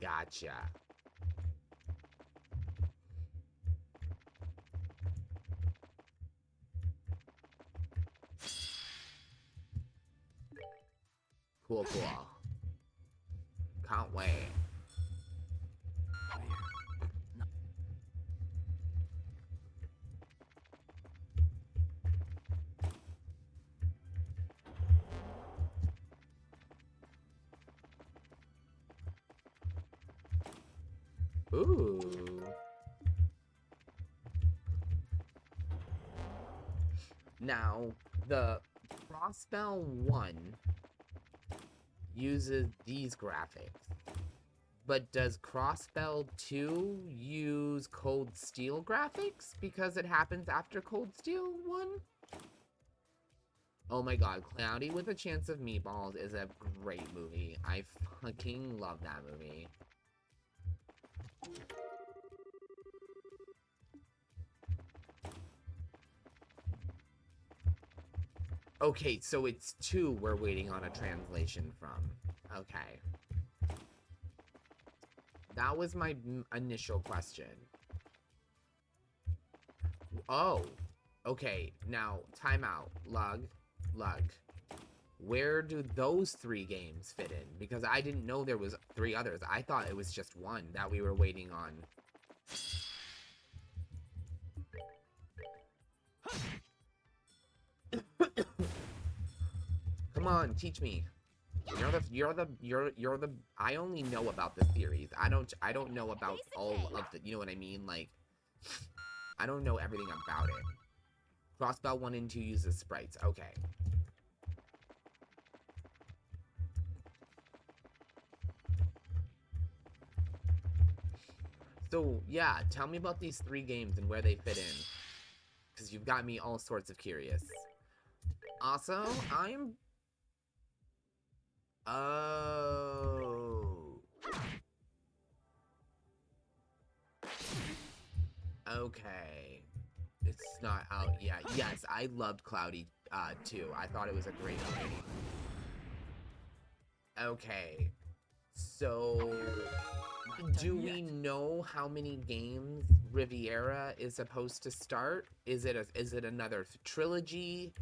Speaker 1: Gotcha. Cool. Can't wait. Ooh. Now, the Crossbell 1 uses these graphics. But does Crossbell 2 use Cold Steel graphics because it happens after Cold Steel 1? Oh my god, Cloudy with a Chance of Meatballs is a great movie. I fucking love that movie. Okay, so it's 2 we're waiting on a translation from. Okay. That was my initial question. Oh. Okay, now, timeout. Lug. Where do those 3 games fit in? Because I didn't know there was 3 others. I thought it was just 1 that we were waiting on. Come on, teach me. You're the I only know about the series. I don't know about all of the, you know what I mean? Like, I don't know everything about it. Crossbell 1 and 2 uses sprites. Okay. So, yeah, tell me about these 3 games and where they fit in. Because you've got me all sorts of curious. Also, Oh. Okay. It's not out yet. Yes, I loved Cloudy, too. I thought it was a great movie. Okay. So, do we know how many games Riviera is supposed to start? Is it another trilogy?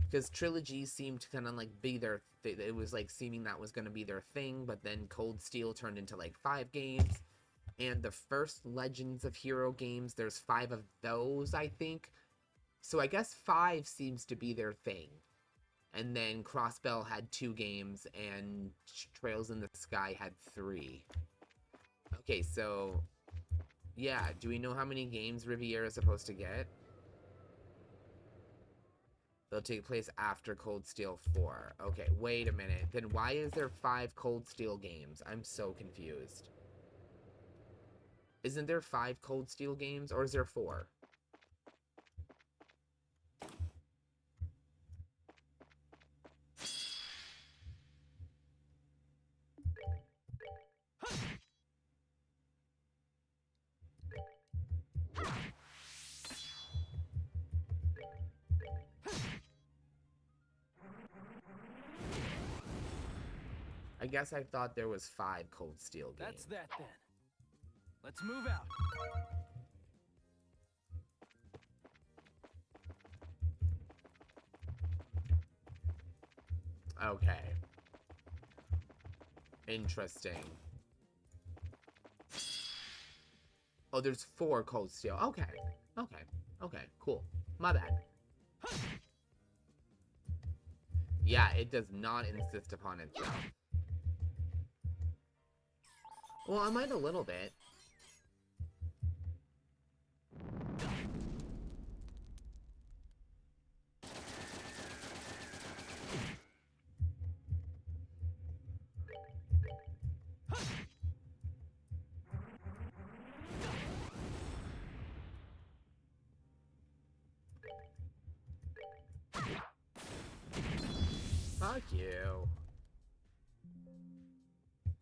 Speaker 1: Because trilogies seemed to kind of like be their it was like seeming that was going to be their thing, but then Cold Steel turned into like 5 games. And the first Legends of Hero games, there's 5 of those, I think. So I guess 5 seems to be their thing. And then Crossbell had 2 games, and Trails in the Sky had 3. Okay, so yeah, do we know how many games Riviera is supposed to get? They'll take place after Cold Steel 4. Okay, wait a minute. Then why is there 5 Cold Steel games? I'm so confused. Isn't there 5 Cold Steel games, or is there 4? I guess I thought there was 5 Cold Steel games.
Speaker 2: That's that then. Let's move out.
Speaker 1: Okay. Interesting. Oh, there's 4 Cold Steel. Okay. Cool. My bad. Yeah, it does not insist upon itself. Well, I might a little bit.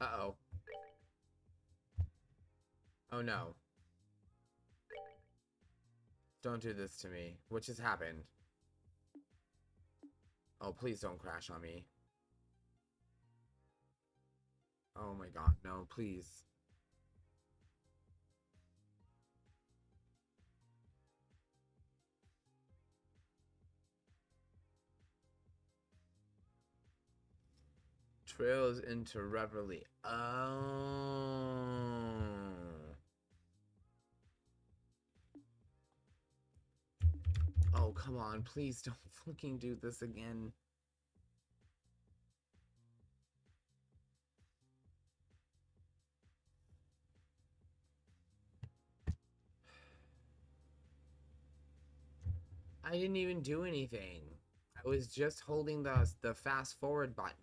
Speaker 1: Uh-oh. Oh no. Don't do this to me. What just happened? Oh, please don't crash on me. Oh my god, no, please. Trails into reverie. Oh. Oh, come on. Please don't fucking do this again. I didn't even do anything. I was just holding the fast forward button.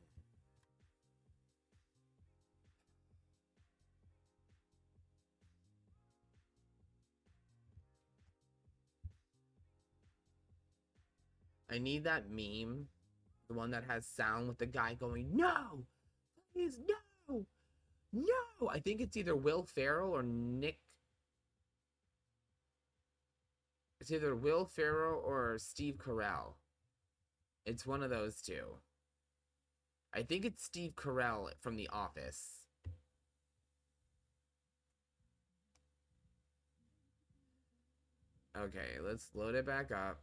Speaker 1: I need that meme, the one that has sound with the guy going, "No, please, no, no." I think it's either Will Ferrell or Nick. It's either Will Ferrell or Steve Carell. It's one of those two. I think it's Steve Carell from The Office. Okay, let's load it back up.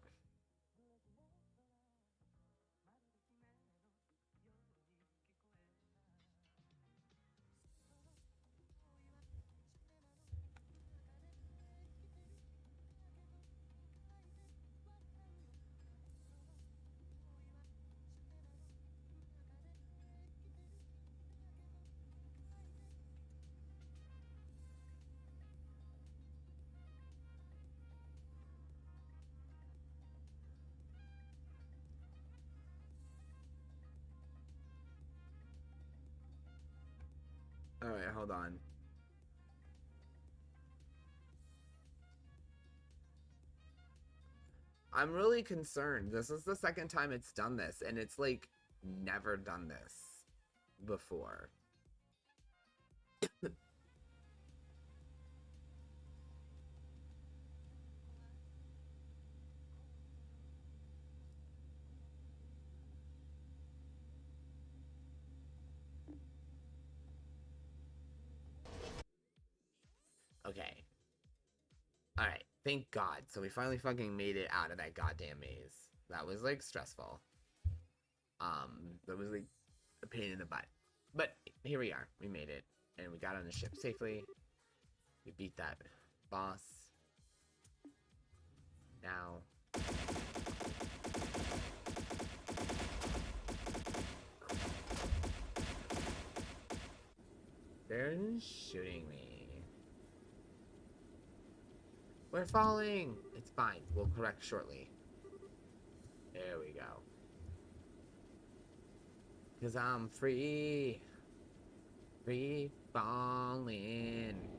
Speaker 1: Alright, hold on. I'm really concerned. This is the second time it's done this, and it's like never done this before. Okay. Alright, thank God. So we finally fucking made it out of that goddamn maze. That was like stressful. That was like a pain in the butt. But here we are. We made it. And we got on the ship safely. We beat that boss. Now. They're shooting me. We're falling! It's fine. We'll correct shortly. There we go. 'Cause I'm free. Free falling.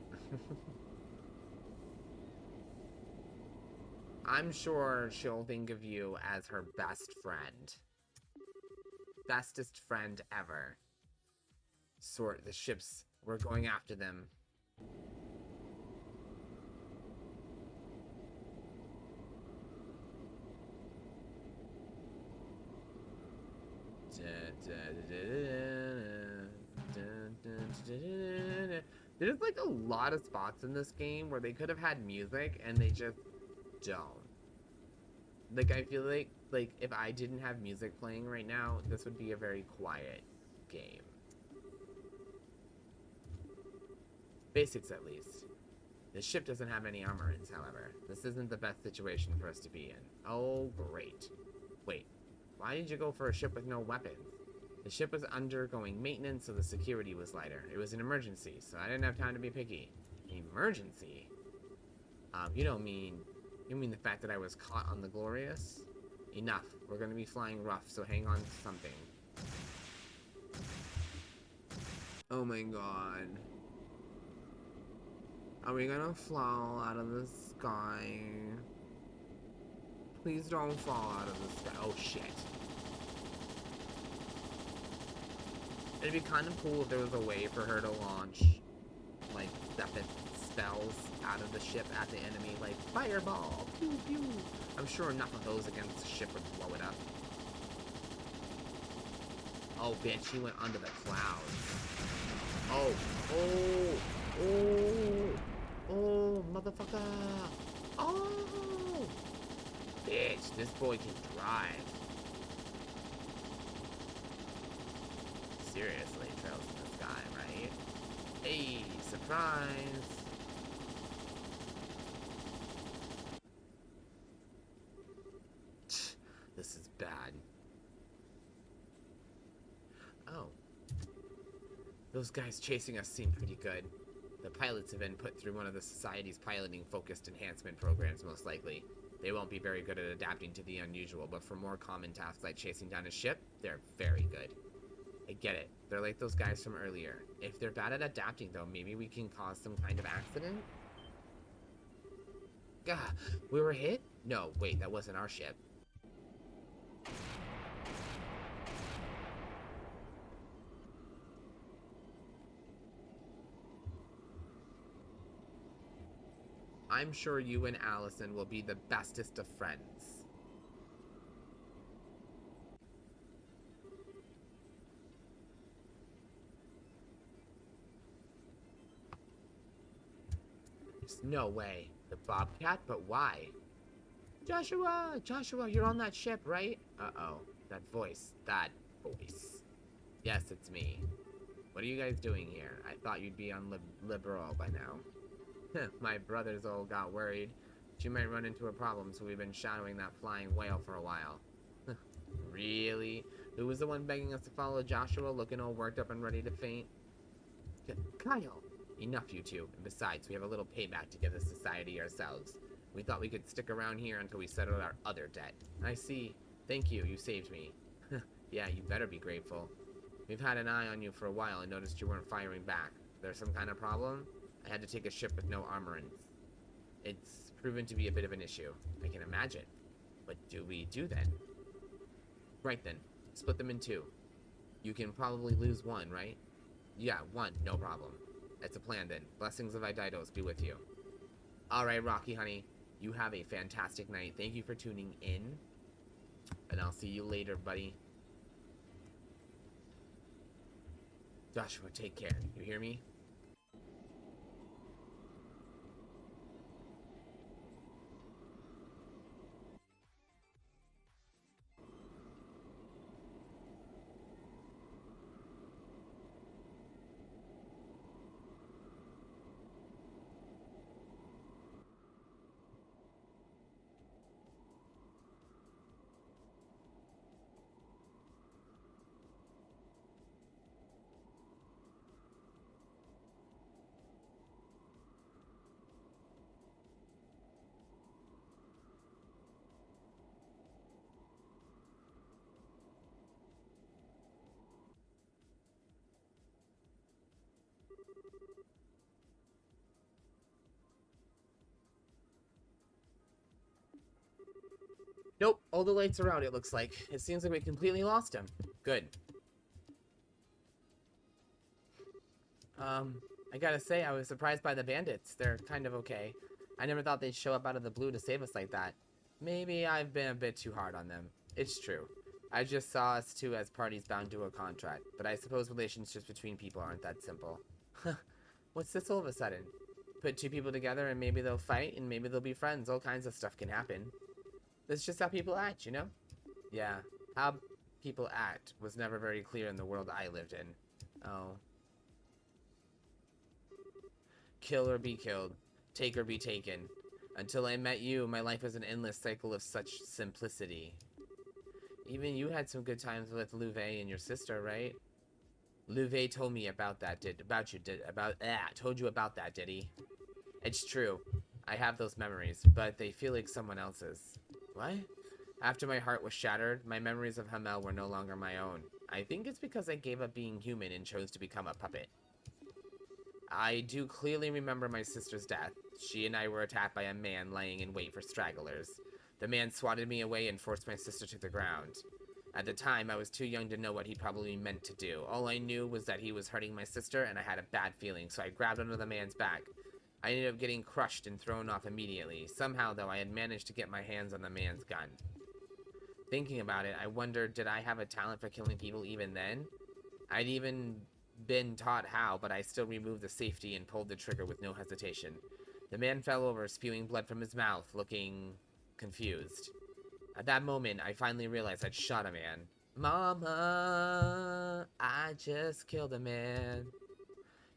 Speaker 1: I'm sure she'll think of you as her best friend. Bestest friend ever. Sort the ships. We're going after them. There's like a lot of spots in this game where they could have had music and they just don't. Like, I feel like if I didn't have music playing right now, this would be a very quiet game. Basics, at least. The ship doesn't have any armorants, however. This isn't the best situation for us to be in. Oh, great. Wait, why did you go for a ship with no weapons? The ship was undergoing maintenance, so the security was lighter. It was an emergency, so I didn't have time to be picky. Emergency? You mean the fact that I was caught on the Glorious? Enough. We're gonna be flying rough, so hang on to something. Oh my god. Are we gonna fall out of the sky? Please don't fall out of the sky. Oh shit. It'd be kind of cool if there was a way for her to launch, like, weapon spells out of the ship at the enemy, like, fireball, pew pew. I'm sure enough of those against the ship would blow it up. Oh, bitch, he went under the clouds. Oh, oh, oh, oh, motherfucker. Oh, bitch, this boy can drive. Seriously, trails in the sky, right? Hey, surprise. This is bad. Oh. Those guys chasing us seem pretty good. The pilots have been put through one of the Society's piloting-focused enhancement programs, most likely. They won't be very good at adapting to the unusual, but for more common tasks like chasing down a ship, they're very good. I get it. They're like those guys from earlier. If they're bad at adapting, though, maybe we can cause some kind of accident? Gah, we were hit? No, wait, that wasn't our ship. I'm sure you and Allison will be the bestest of friends. There's no way. The Bobcat? But why? Joshua! Joshua, you're on that ship, right? Uh-oh. That voice. That voice. Yes, it's me. What are you guys doing here? I thought you'd be on Liberal by now. My brothers all got worried. She might run into a problem, so we've been shadowing that flying whale for a while. Really? Who was the one begging us to follow Joshua, looking all worked up and ready to faint? Kyle! Enough, you two. And besides, we have a little payback to give the Society ourselves. We thought we could stick around here until we settled our other debt. I see. Thank you, you saved me. Yeah, you better be grateful. We've had an eye on you for a while and noticed you weren't firing back. There's some kind of problem? I had to take a ship with no armorants. It's proven to be a bit of an issue. I can imagine. What do we do then? Right then. Split them in two. You can probably lose one, right? Yeah, one. No problem. It's a plan then. Blessings of Ididos be with you. Alright, Rocky, honey. You have a fantastic night. Thank you for tuning in. And I'll see you later, buddy. Joshua, take care. You hear me? Nope, all the lights are out, it looks like. It seems like we completely lost him. Good. I gotta say, I was surprised by the bandits. They're kind of okay. I never thought they'd show up out of the blue to save us like that. Maybe I've been a bit too hard on them. It's true. I just saw us two as parties bound to a contract, but I suppose relationships between people aren't that simple. What's this all of a sudden? Put two people together and maybe they'll fight and maybe they'll be friends. All kinds of stuff can happen. That's just how people act, you know? Yeah, how people act was never very clear in the world I lived in. Oh. Kill or be killed. Take or be taken. Until I met you, my life was an endless cycle of such simplicity. Even you had some good times with Louvet and your sister, right? Louvet told me about that, told you about that, did he? It's true. I have those memories, but they feel like someone else's. What? After my heart was shattered, my memories of Hamel were no longer my own. I think it's because I gave up being human and chose to become a puppet. I do clearly remember my sister's death. She and I were attacked by a man lying in wait for stragglers. The man swatted me away and forced my sister to the ground. At the time, I was too young to know what he probably meant to do. All I knew was that he was hurting my sister, and I had a bad feeling, so I grabbed onto the man's back. I ended up getting crushed and thrown off immediately. Somehow, though, I had managed to get my hands on the man's gun. Thinking about it, I wondered, did I have a talent for killing people even then? I'd even been taught how, but I still removed the safety and pulled the trigger with no hesitation. The man fell over, spewing blood from his mouth, looking confused. At that moment, I finally realized I'd shot a man. Mama, I just killed a man.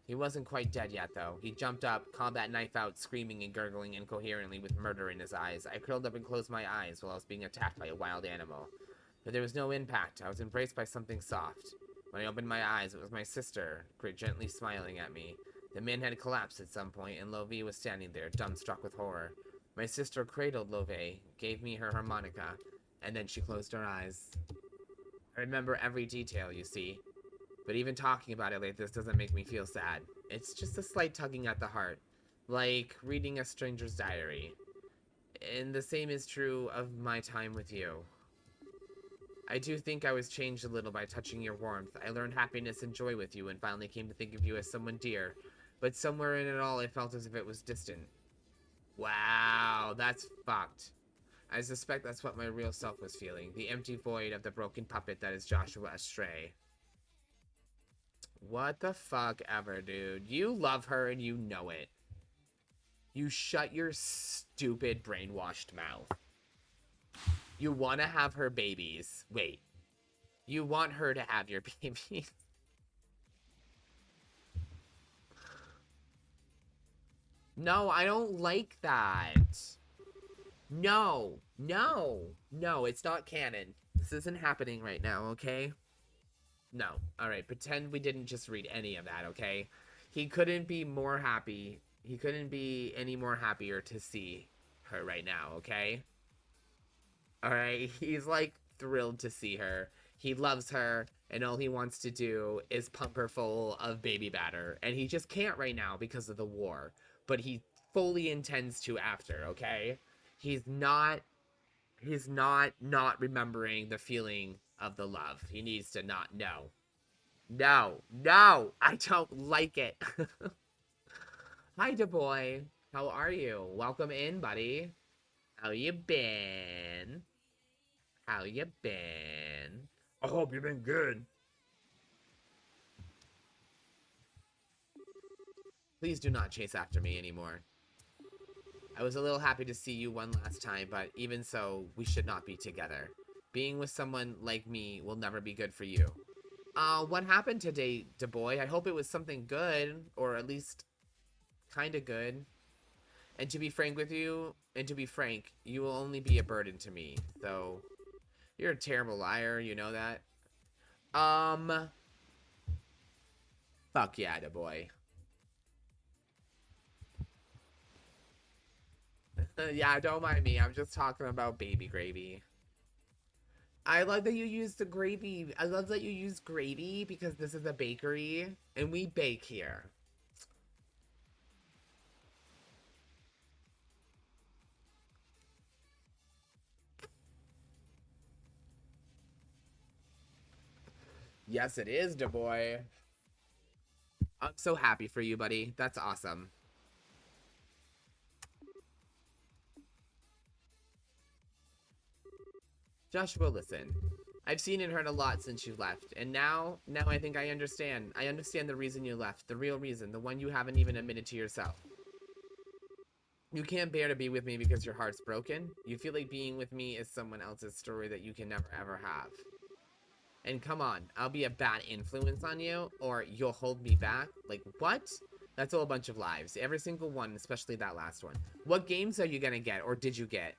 Speaker 1: He wasn't quite dead yet, though. He jumped up, combat knife out, screaming and gurgling incoherently with murder in his eyes. I curled up and closed my eyes while I was being attacked by a wild animal. But there was no impact. I was embraced by something soft. When I opened my eyes, it was my sister, gently smiling at me. The man had collapsed at some point, and Lovie was standing there, dumbstruck with horror. My sister cradled Lovie, gave me her harmonica, and then she closed her eyes. I remember every detail, you see. But even talking about it like this doesn't make me feel sad. It's just a slight tugging at the heart, like reading a stranger's diary. And the same is true of my time with you. I do think I was changed a little by touching your warmth. I learned happiness and joy with you and finally came to think of you as someone dear. But somewhere in it all, I felt as if it was distant. Wow, that's fucked. I suspect that's what my real self was feeling. The empty void of the broken puppet that is Joshua Astray. What the fuck ever, dude. You love her and you know it. You shut your stupid brainwashed mouth. You want to have her babies. Wait. You want her to have your babies. No, I don't like that. No, it's not canon. This isn't happening right now, okay? No. Alright, pretend we didn't just read any of that, okay? He couldn't be more happy. He couldn't be any more happier to see her right now, okay? Alright, he's like thrilled to see her. He loves her, and all he wants to do is pump her full of baby batter. And he just can't right now because of the war. But he fully intends to after, okay? He's not remembering the feeling of the love. He needs to not know. No, I don't like it. Hi, DeBoy. How are you? Welcome in, buddy. How you been? How you been? I hope you've been good. Please do not chase after me anymore. I was a little happy to see you one last time, but even so, we should not be together. Being with someone like me will never be good for you. What happened today, DeBoy? I hope it was something good, or at least kinda good. And to be frank with you, you will only be a burden to me, so you're a terrible liar, you know that? Fuck yeah, DeBoy. Yeah, don't mind me. I'm just talking about baby gravy. I love that you use the gravy. I love that you use gravy because this is a bakery and we bake here. Yes, it is, DeBoy. I'm so happy for you, buddy. That's awesome. Joshua, listen. I've seen and heard a lot since you left, and now I think I understand. I understand the reason you left, the real reason, the one you haven't even admitted to yourself. You can't bear to be with me because your heart's broken. You feel like being with me is someone else's story that you can never ever have. And come on, I'll be a bad influence on you, or you'll hold me back. Like, what? That's all a bunch of lies. Every single one, especially that last one. What games are you gonna get, or did you get?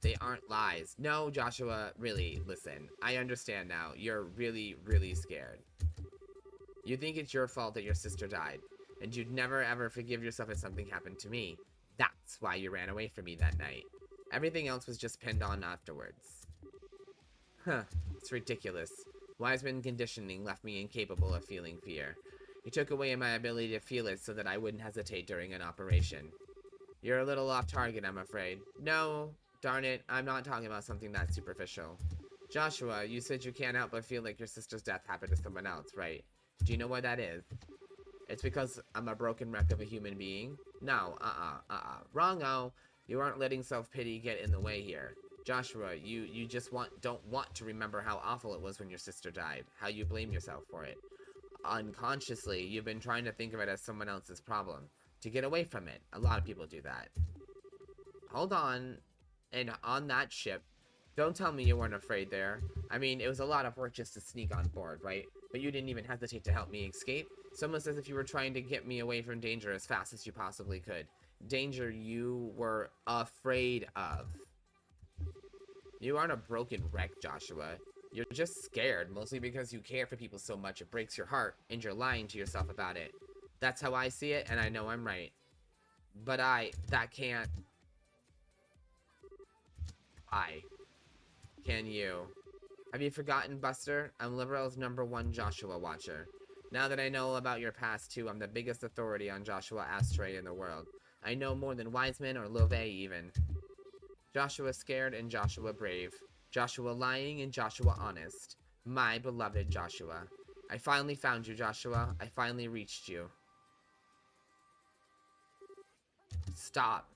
Speaker 1: They aren't lies. No, Joshua, really, listen. I understand now. You're really, really scared. You think it's your fault that your sister died, and you'd never ever forgive yourself if something happened to me. That's why you ran away from me that night. Everything else was just pinned on afterwards. Huh, it's ridiculous. Wiseman conditioning left me incapable of feeling fear. He took away my ability to feel it so that I wouldn't hesitate during an operation. You're a little off target, I'm afraid. No, darn it, I'm not talking about something that superficial. Joshua, you said you can't help but feel like your sister's death happened to someone else, right? Do you know why that is? It's because I'm a broken wreck of a human being? No, wrong-o. You aren't letting self-pity get in the way here. Joshua, you just don't want to remember how awful it was when your sister died, how you blame yourself for it. Unconsciously, you've been trying to think of it as someone else's problem. To get away from it. A lot of people do that. Hold on. And on that ship, don't tell me you weren't afraid there. I mean, it was a lot of work just to sneak on board, right? But you didn't even hesitate to help me escape. It's almost as if you were trying to get me away from danger as fast as you possibly could. Danger you were afraid of. You aren't a broken wreck, Joshua. You're just scared, mostly because you care for people so much it breaks your heart, and you're lying to yourself about it. That's how I see it, and I know I'm right. But that can't... Can you? Have you forgotten, Buster? I'm Liberal's #1 Joshua watcher. Now that I know about your past, too, I'm the biggest authority on Joshua Astray in the world. I know more than Wiseman or Love, even. Joshua scared and Joshua brave. Joshua lying and Joshua honest. My beloved Joshua. I finally found you, Joshua. I finally reached you. Stop.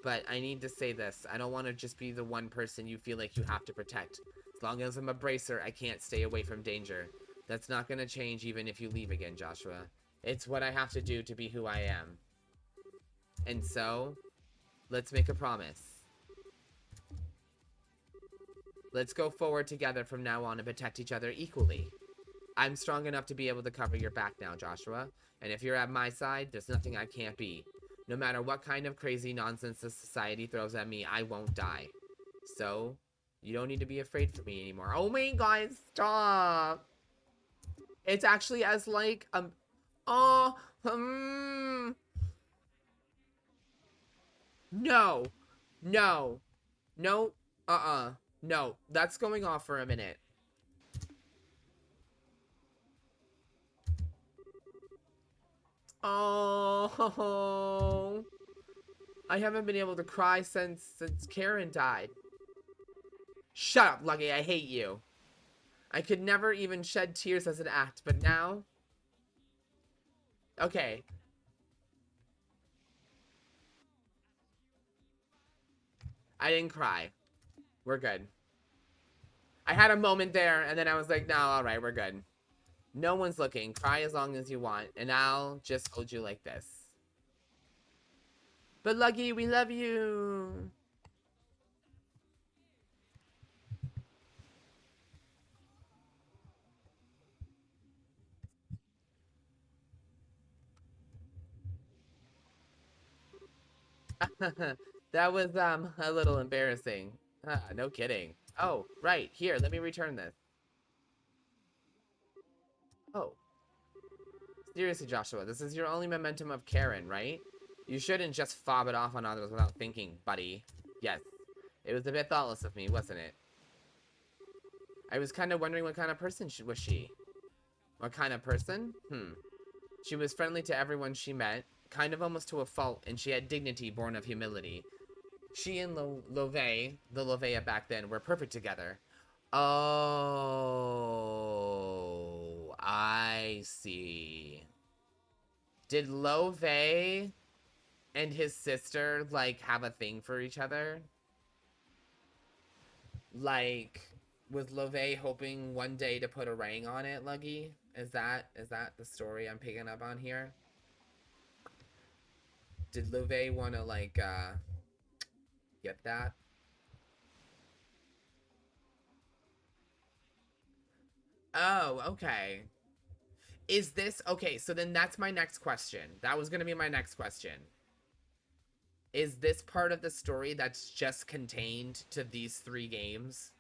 Speaker 1: But I need to say this. I don't want to just be the one person you feel like you have to protect. As long as I'm a bracer, I can't stay away from danger. That's not going to change even if you leave again, Joshua. It's what I have to do to be who I am. And so, let's make a promise. Let's go forward together from now on and protect each other equally. I'm strong enough to be able to cover your back now, Joshua. And if you're at my side, there's nothing I can't be. No matter what kind of crazy nonsense this society throws at me, I won't die. So, you don't need to be afraid for me anymore. Oh my god, stop! It's actually as like, no! No! No! No, that's going off for a minute. Oh, I haven't been able to cry since Karen died. Shut up, Lucky, I hate you. I could never even shed tears as an act, but now... Okay. I didn't cry. We're good. I had a moment there, and then I was like, no, alright, we're good. No one's looking. Cry as long as you want, and I'll just hold you like this. But Lucky, we love you. That was, a little embarrassing. No kidding. Oh, right. Here, let me return this. Oh. Seriously, Joshua, this is your only momentum of Karen, right? You shouldn't just fob it off on others without thinking, buddy. Yes. It was a bit thoughtless of me, wasn't it? I was kind of wondering what kind of person was she? What kind of person? She was friendly to everyone she met, kind of almost to a fault, and she had dignity born of humility. She and Love, the Lovea back then, were perfect together. Oh, I see. Did Love and his sister, like, have a thing for each other? Like, was Love hoping one day to put a ring on it, Luggy? Is that the story I'm picking up on here? Did Love want to, like, get that? Oh, okay. Is this... Okay, so then that's my next question. That was going to be my next question. Is this part of the story that's just contained to these 3 games?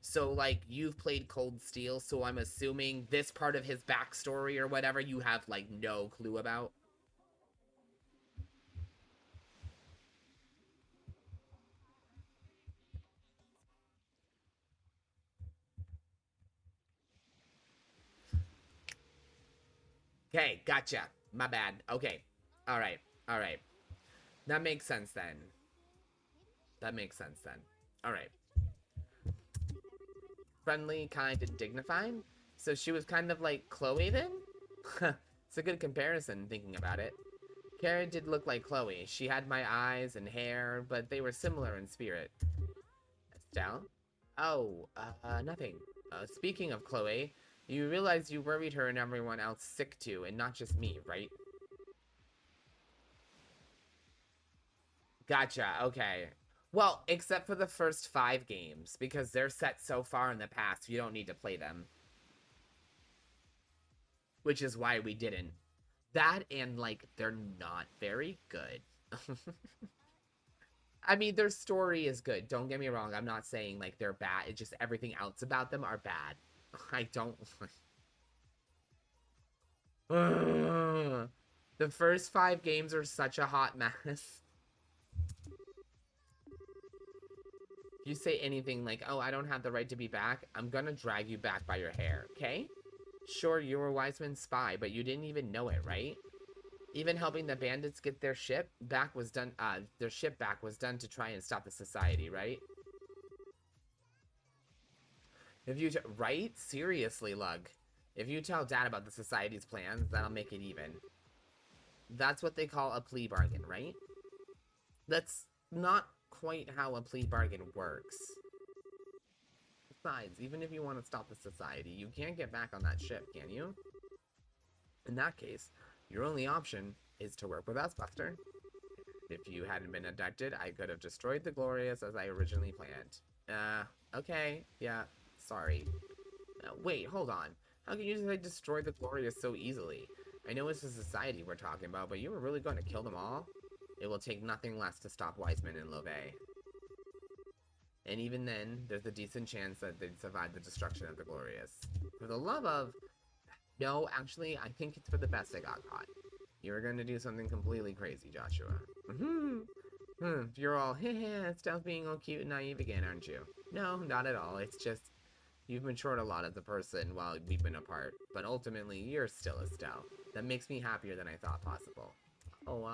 Speaker 1: So, like, you've played Cold Steel, so I'm assuming this part of his backstory or whatever you have, like, no clue about? Okay, gotcha. My bad. Okay. Alright. Alright. That makes sense then. That makes sense then. Alright. Friendly, kind, and dignified? So she was kind of like Chloe then? It's a good comparison, thinking about it. Kara did look like Chloe. She had my eyes and hair, but they were similar in spirit. Estelle? Oh, nothing. Speaking of Chloe, you realize you worried her and everyone else sick too, and not just me, right? Gotcha, okay. Well, except for the first 5 games, because they're set so far in the past, you don't need to play them. Which is why we didn't. That and, like, they're not very good. I mean, their story is good. Don't get me wrong. I'm not saying, like, they're bad. It's just everything else about them are bad. I don't... The first 5 games are such a hot mess. If you say anything like, oh, I don't have the right to be back, I'm gonna drag you back by your hair, okay? Sure, you were Wiseman's spy, but you didn't even know it, right? Even helping the bandits get their ship back was done, to try and stop the society, right? If you, right? Seriously, Lug. If you tell Dad about the society's plans, that'll make it even. That's what they call a plea bargain, right? That's not quite how a plea bargain works. Besides, even if you want to stop the society, you can't get back on that ship, can you? In that case, your only option is to work with us, Buster. If you hadn't been abducted, I could have destroyed the Glorious as I originally planned. Okay, yeah, sorry. Wait, hold on. How can you just, like, destroy the Glorious so easily? I know it's a society we're talking about, but you were really going to kill them all? It will take nothing less to stop Wiseman and Lovey. And even then, there's a decent chance that they'd survive the destruction of the Glorious. For the love of... No, actually, I think it's for the best I got caught. You were going to do something completely crazy, Joshua. You're all, heh, Stealth being all cute and naive again, aren't you? No, not at all. It's just, you've matured a lot as a person while we've been apart. But ultimately, you're still Estelle. That makes me happier than I thought possible. Oh,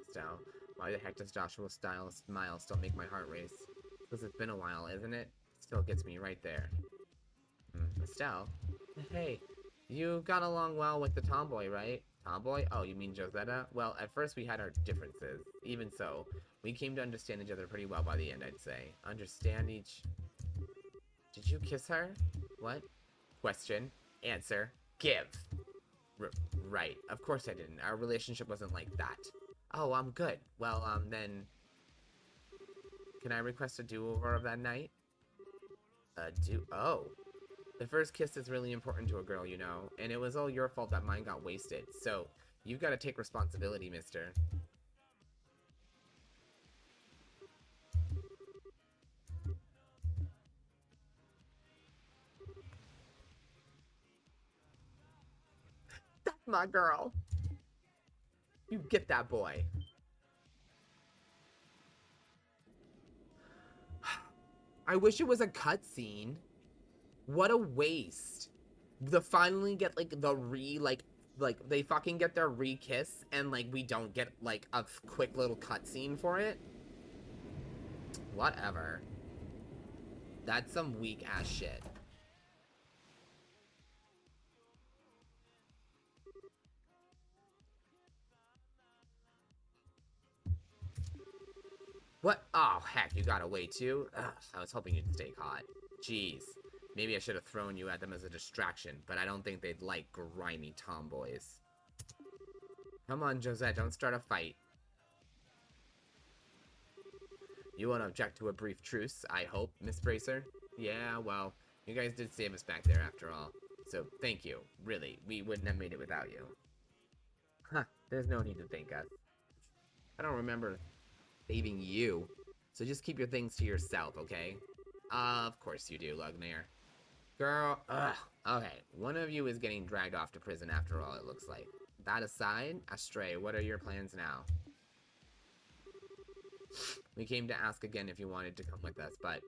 Speaker 1: Estelle, why the heck does Joshua's smile still make my heart race? Because it's been a while, isn't it? Still gets me right there. Estelle? Hey, you got along well with the tomboy, right? Tomboy? Oh, you mean Josetta? Well, at first we had our differences. Even so, we came to understand each other pretty well by the end, I'd say. Understand each... Did you kiss her? What? Question. Answer. Give. Right. Of course I didn't. Our relationship wasn't like that. Oh, I'm good. Well, then... Can I request a do-over of that night? Oh. The first kiss is really important to a girl, you know, and it was all your fault that mine got wasted, so you've got to take responsibility, mister. That's my girl. You get that boy. I wish it was a cutscene. What a waste. To finally get, like, the they fucking get their re-kiss, and, like, we don't get, like, a quick little cutscene for it. Whatever. That's some weak-ass shit. What? Oh, heck, you got away too? Ugh, I was hoping you'd stay caught. Jeez. Maybe I should have thrown you at them as a distraction, but I don't think they'd like grimy tomboys. Come on, Josette, don't start a fight. You won't object to a brief truce, I hope, Miss Bracer? Yeah, well, you guys did save us back there after all. So, thank you. Really, we wouldn't have made it without you. Huh, there's no need to thank us. I don't remember saving you. So just keep your things to yourself, okay? Of course you do, Lugnair. Girl, ugh. Okay, one of you is getting dragged off to prison after all, it looks like. That aside, Astray, what are your plans now? We came to ask again if you wanted to come with us, but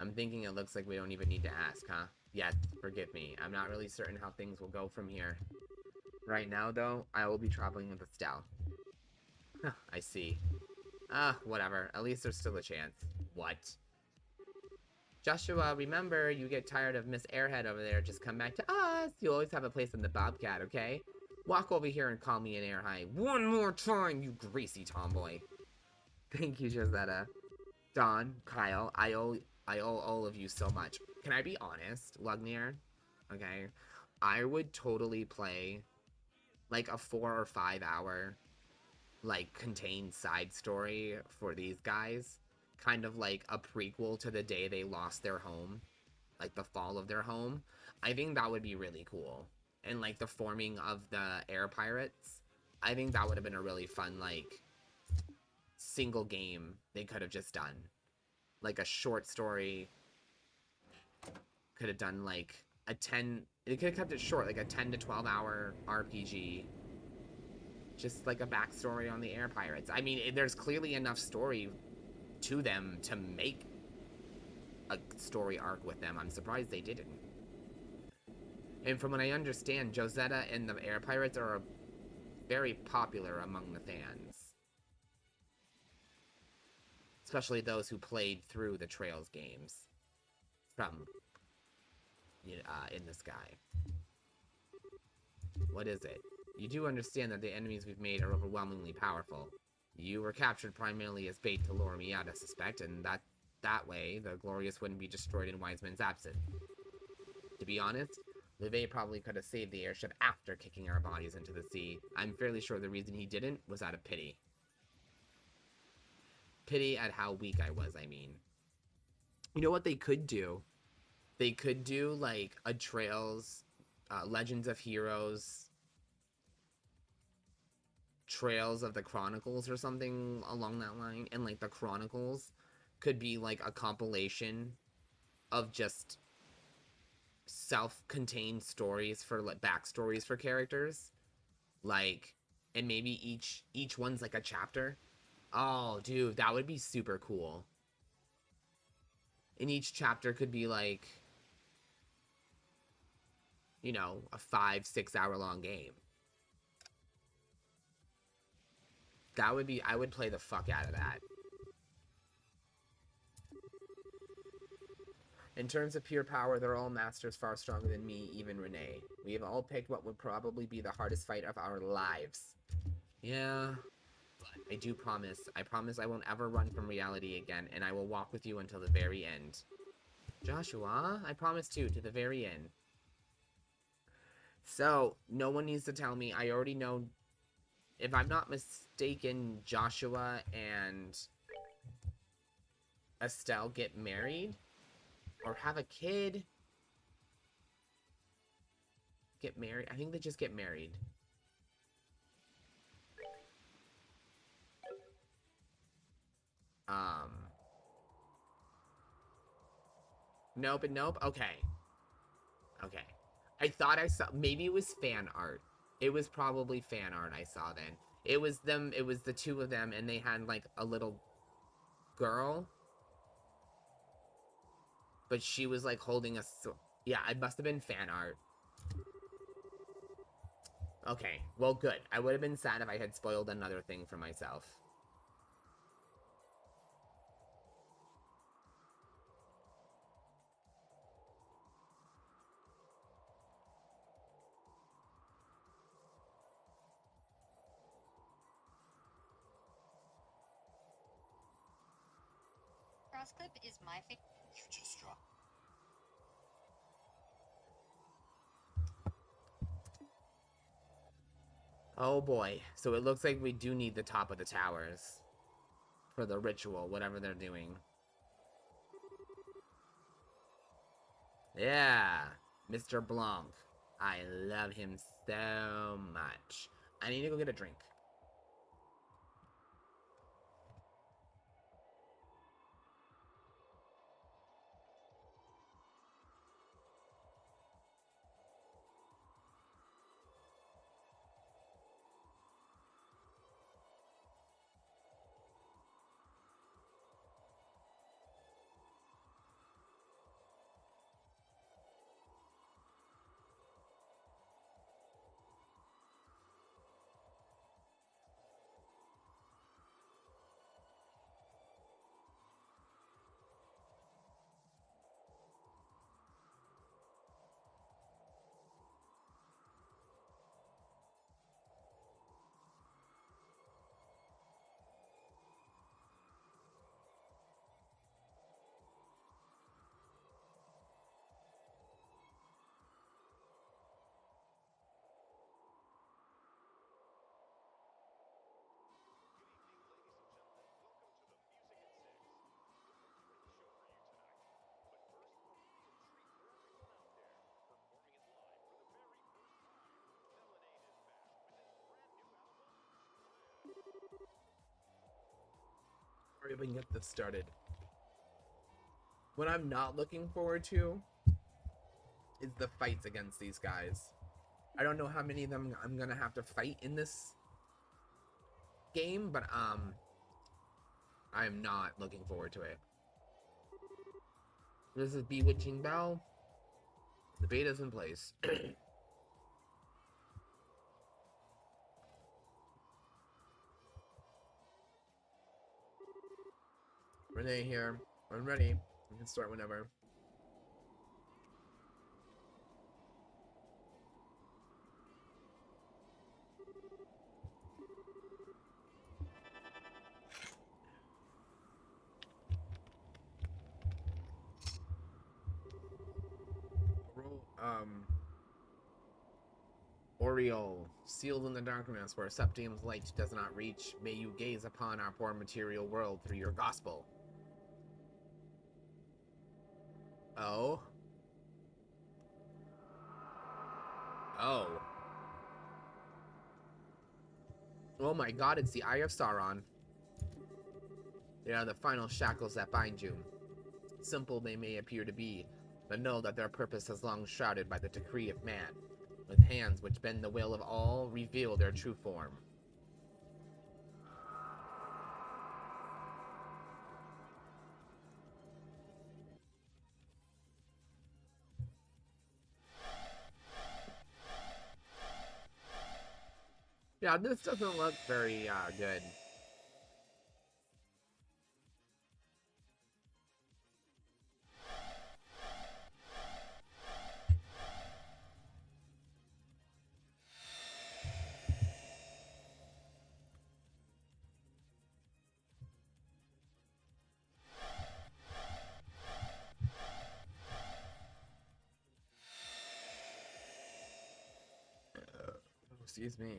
Speaker 1: I'm thinking it looks like we don't even need to ask, huh? Yes, forgive me. I'm not really certain how things will go from here. Right now, though, I will be traveling with Estelle. Huh, I see. Whatever. At least there's still a chance. What? Joshua, remember, you get tired of Miss Airhead over there, just come back to us. You always have a place in the Bobcat, okay? Walk over here and call me an air high. One more time, you greasy tomboy. Thank you, Josetta. Don, Kyle, I owe all of you so much. Can I be honest, Lugnir? Okay. I would totally play like a 4 or 5 hour like contained side story for these guys. Kind of like a prequel to the day they lost their home. Like the fall of their home. I think that would be really cool. And like the forming of the air pirates. I think that would have been a really fun like single game they could have just done. Like a short story. Could have done like a 10... They could have kept it short, like a 10 to 12 hour RPG. Just like a backstory on the air pirates. I mean, there's clearly enough story to them to make a story arc with them. I'm surprised they didn't. And from what I understand, Josetta and the air pirates are very popular among the fans. Especially those who played through the Trails games from In the Sky. What is it? You do understand that the enemies we've made are overwhelmingly powerful. You were captured primarily as bait to lure me out, I suspect, and that way, the Glorious wouldn't be destroyed in Wiseman's absence. To be honest, Levay probably could have saved the airship after kicking our bodies into the sea. I'm fairly sure the reason he didn't was out of pity. Pity at how weak I was, I mean. You know what they could do? They could do, like, a Trails, Legends of Heroes, Trails of the Chronicles or something along that line. And, like, the Chronicles could be, like, a compilation of just self-contained stories for, like, backstories for characters. Like, and maybe each one's, like, a chapter. Oh, dude, that would be super cool. And each chapter could be, like, you know, a 5-6 hour long game. That would be, I would play the fuck out of that. In terms of pure power, they're all masters far stronger than me, even Renee. We have all picked what would probably be the hardest fight of our lives. Yeah, I do promise. I promise I won't ever run from reality again, and I will walk with you until the very end. Joshua, I promise too, to the very end. So, no one needs to tell me. I already know. If I'm not mistaken, Joshua and Estelle get married or have a kid. Get married? I think they just get married. Nope and nope. Okay. Okay. I thought I saw, maybe it was fan art. It was probably fan art I saw then. It was them, it was the two of them, and they had like a little girl. But she was like holding a, yeah, it must have been fan art. Okay, well good. I would have been sad if I had spoiled another thing for myself.
Speaker 5: Crossclip is my favorite.
Speaker 6: You just dropped.
Speaker 1: Oh boy. So it looks like we do need the top of the towers for the ritual, whatever they're doing. Yeah, Mr. Blanc. I love him so much. I need to go get a drink. Hurry up and get this started. What I'm not looking forward to is the fights against these guys. I don't know how many of them I'm gonna have to fight in this game, but I am not looking forward to it. This is Bewitching Bell. The beta's in place. Renee here. I'm ready. We can start whenever. Oriole, sealed in the darkness where Septium's light does not reach, may you gaze upon our poor material world through your gospel. Oh? Oh. Oh my god, it's the Eye of Sauron. They are the final shackles that bind you. Simple they may appear to be, but know that their purpose is long shrouded by the decree of man. With hands which bend the will of all, reveal their true form. Yeah, this doesn't look very good. Excuse me.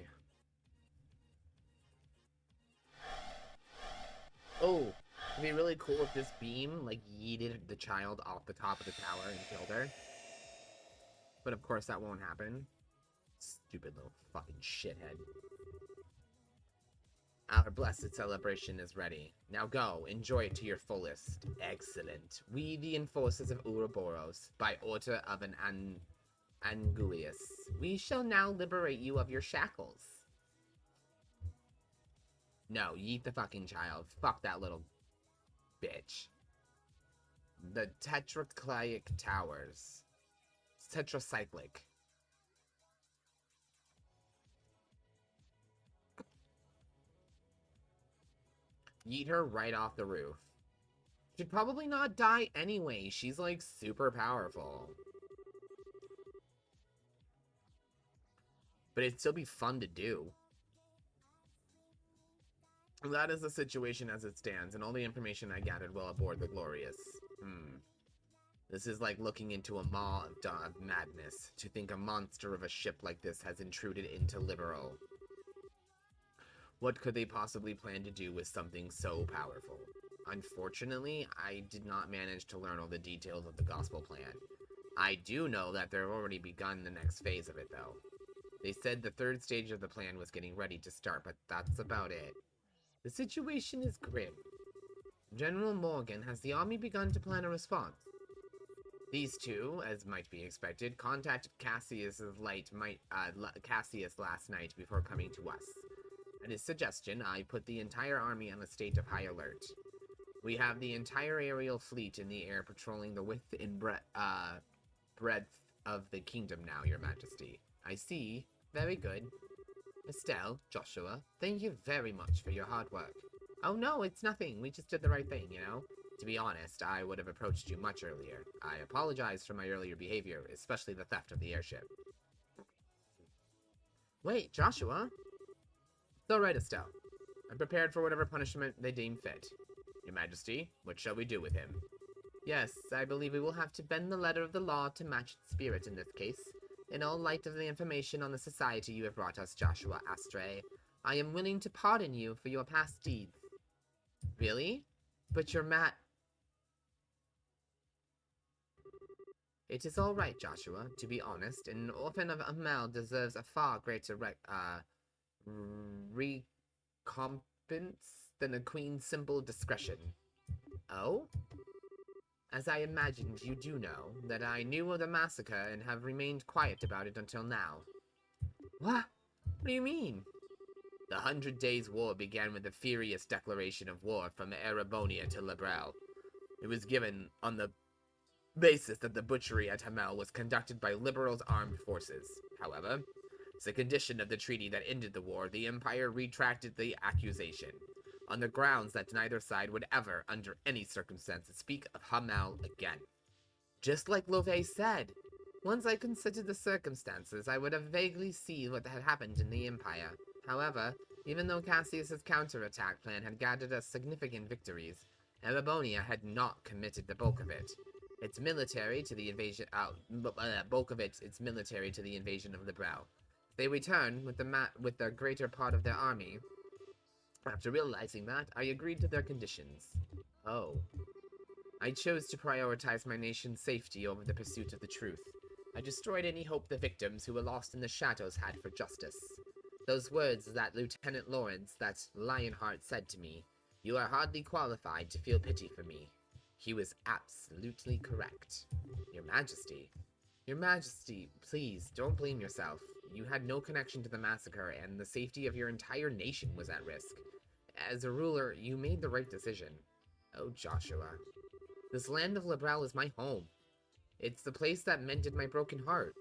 Speaker 1: Oh, it'd be really cool if this beam, like, yeeted the child off the top of the tower and killed her. But of course that won't happen. Stupid little fucking shithead. Our blessed celebration is ready. Now go, enjoy it to your fullest. Excellent. We, the enforcers of Ouroboros, by order of an Anguius, we shall now liberate you of your shackles. No, yeet the fucking child. Fuck that little bitch. The tetracleic towers. It's tetracyclic. Yeet her right off the roof. She'd probably not die anyway. She's like super powerful. But it'd still be fun to do. That is the situation as it stands, and all the information I gathered while aboard the Glorious. This is like looking into a maw of madness, to think a monster of a ship like this has intruded into Liberal. What could they possibly plan to do with something so powerful? Unfortunately, I did not manage to learn all the details of the gospel plan. I do know that they've already begun the next phase of it, though. They said the third stage of the plan was getting ready to start, but that's about it. The situation is grim. General Morgan has the army begun to plan a response. These two, as might be expected, contacted Cassius last night before coming to us. At his suggestion, I put the entire army on a state of high alert. We have the entire aerial fleet in the air patrolling the width and breadth of the kingdom now, Your Majesty. I see. Very good. Estelle, Joshua, thank you very much for your hard work. Oh no, it's nothing. We just did the right thing, you know? To be honest, I would have approached you much earlier. I apologize for my earlier behavior, especially the theft of the airship. Wait, Joshua? It's alright, Estelle. I'm prepared for whatever punishment they deem fit. Your Majesty, what shall we do with him? Yes, I believe we will have to bend the letter of the law to match its spirit in this case. In all light of the information on the society you have brought us, Joshua Astray, I am willing to pardon you for your past deeds. Really? But you're It is all right, Joshua. To be honest, an orphan of Amal deserves a far greater recompense than a queen's simple discretion. Oh? As I imagined, you do know that I knew of the massacre and have remained quiet about it until now. What? What do you mean? The 100 Days' War began with a furious declaration of war from Erebonia to Lebrel. It was given on the basis that the butchery at Hamel was conducted by Liberals' armed forces. However, as a condition of the treaty that ended the war, the Empire retracted the accusation, on the grounds that neither side would ever, under any circumstances, speak of Hamel again. Just like Lovey said, once I considered the circumstances, I would have vaguely seen what had happened in the Empire. However, even though Cassius's counterattack plan had gathered us significant victories, Erebonia had not committed the bulk of it. Its military to the invasion, its military to the invasion of Lebrel. They returned with the greater part of their army. After realizing that, I agreed to their conditions. Oh. I chose to prioritize my nation's safety over the pursuit of the truth. I destroyed any hope the victims who were lost in the shadows had for justice. Those words that Lieutenant Lawrence, that Lionheart, said to me, "You are hardly qualified to feel pity for me." He was absolutely correct. Your Majesty. Your Majesty, please, don't blame yourself. You had no connection to the massacre, and the safety of your entire nation was at risk. As a ruler, you made the right decision. Oh, Joshua. This land of Lebrel is my home. It's the place that mended my broken heart.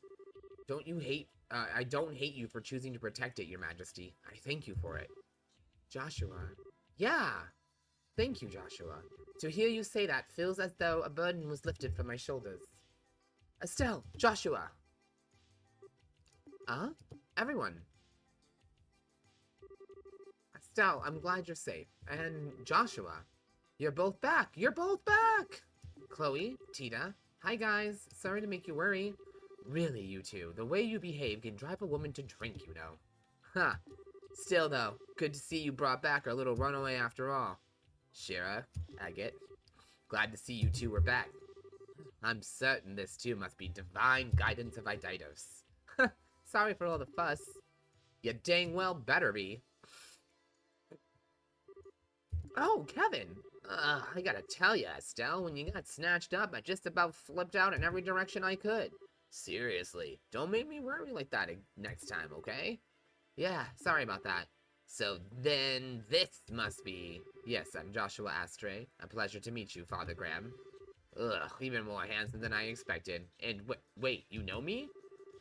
Speaker 1: I don't hate you for choosing to protect it, Your Majesty. I thank you for it. Joshua. Yeah! Thank you, Joshua. To hear you say that feels as though a burden was lifted from my shoulders. Estelle! Joshua! Everyone. Estelle, I'm glad you're safe. And Joshua, you're both back! You're both back! Chloe, Tita, hi guys. Sorry to make you worry. Really, you two, the way you behave can drive a woman to drink, you know. Huh. Still, though, good to see you brought back our little runaway after all. Shira, Agate, glad to see you two were back. I'm certain this too must be divine guidance of Iditos. Sorry for all the fuss. You dang well better be. Oh, Kevin! I gotta tell ya, Estelle, when you got snatched up, I just about flipped out in every direction I could. Seriously, don't make me worry like that next time, okay? Yeah, sorry about that. So then this must be... Yes, I'm Joshua Astray. A pleasure to meet you, Father Graham. Ugh, even more handsome than I expected. And wait, you know me?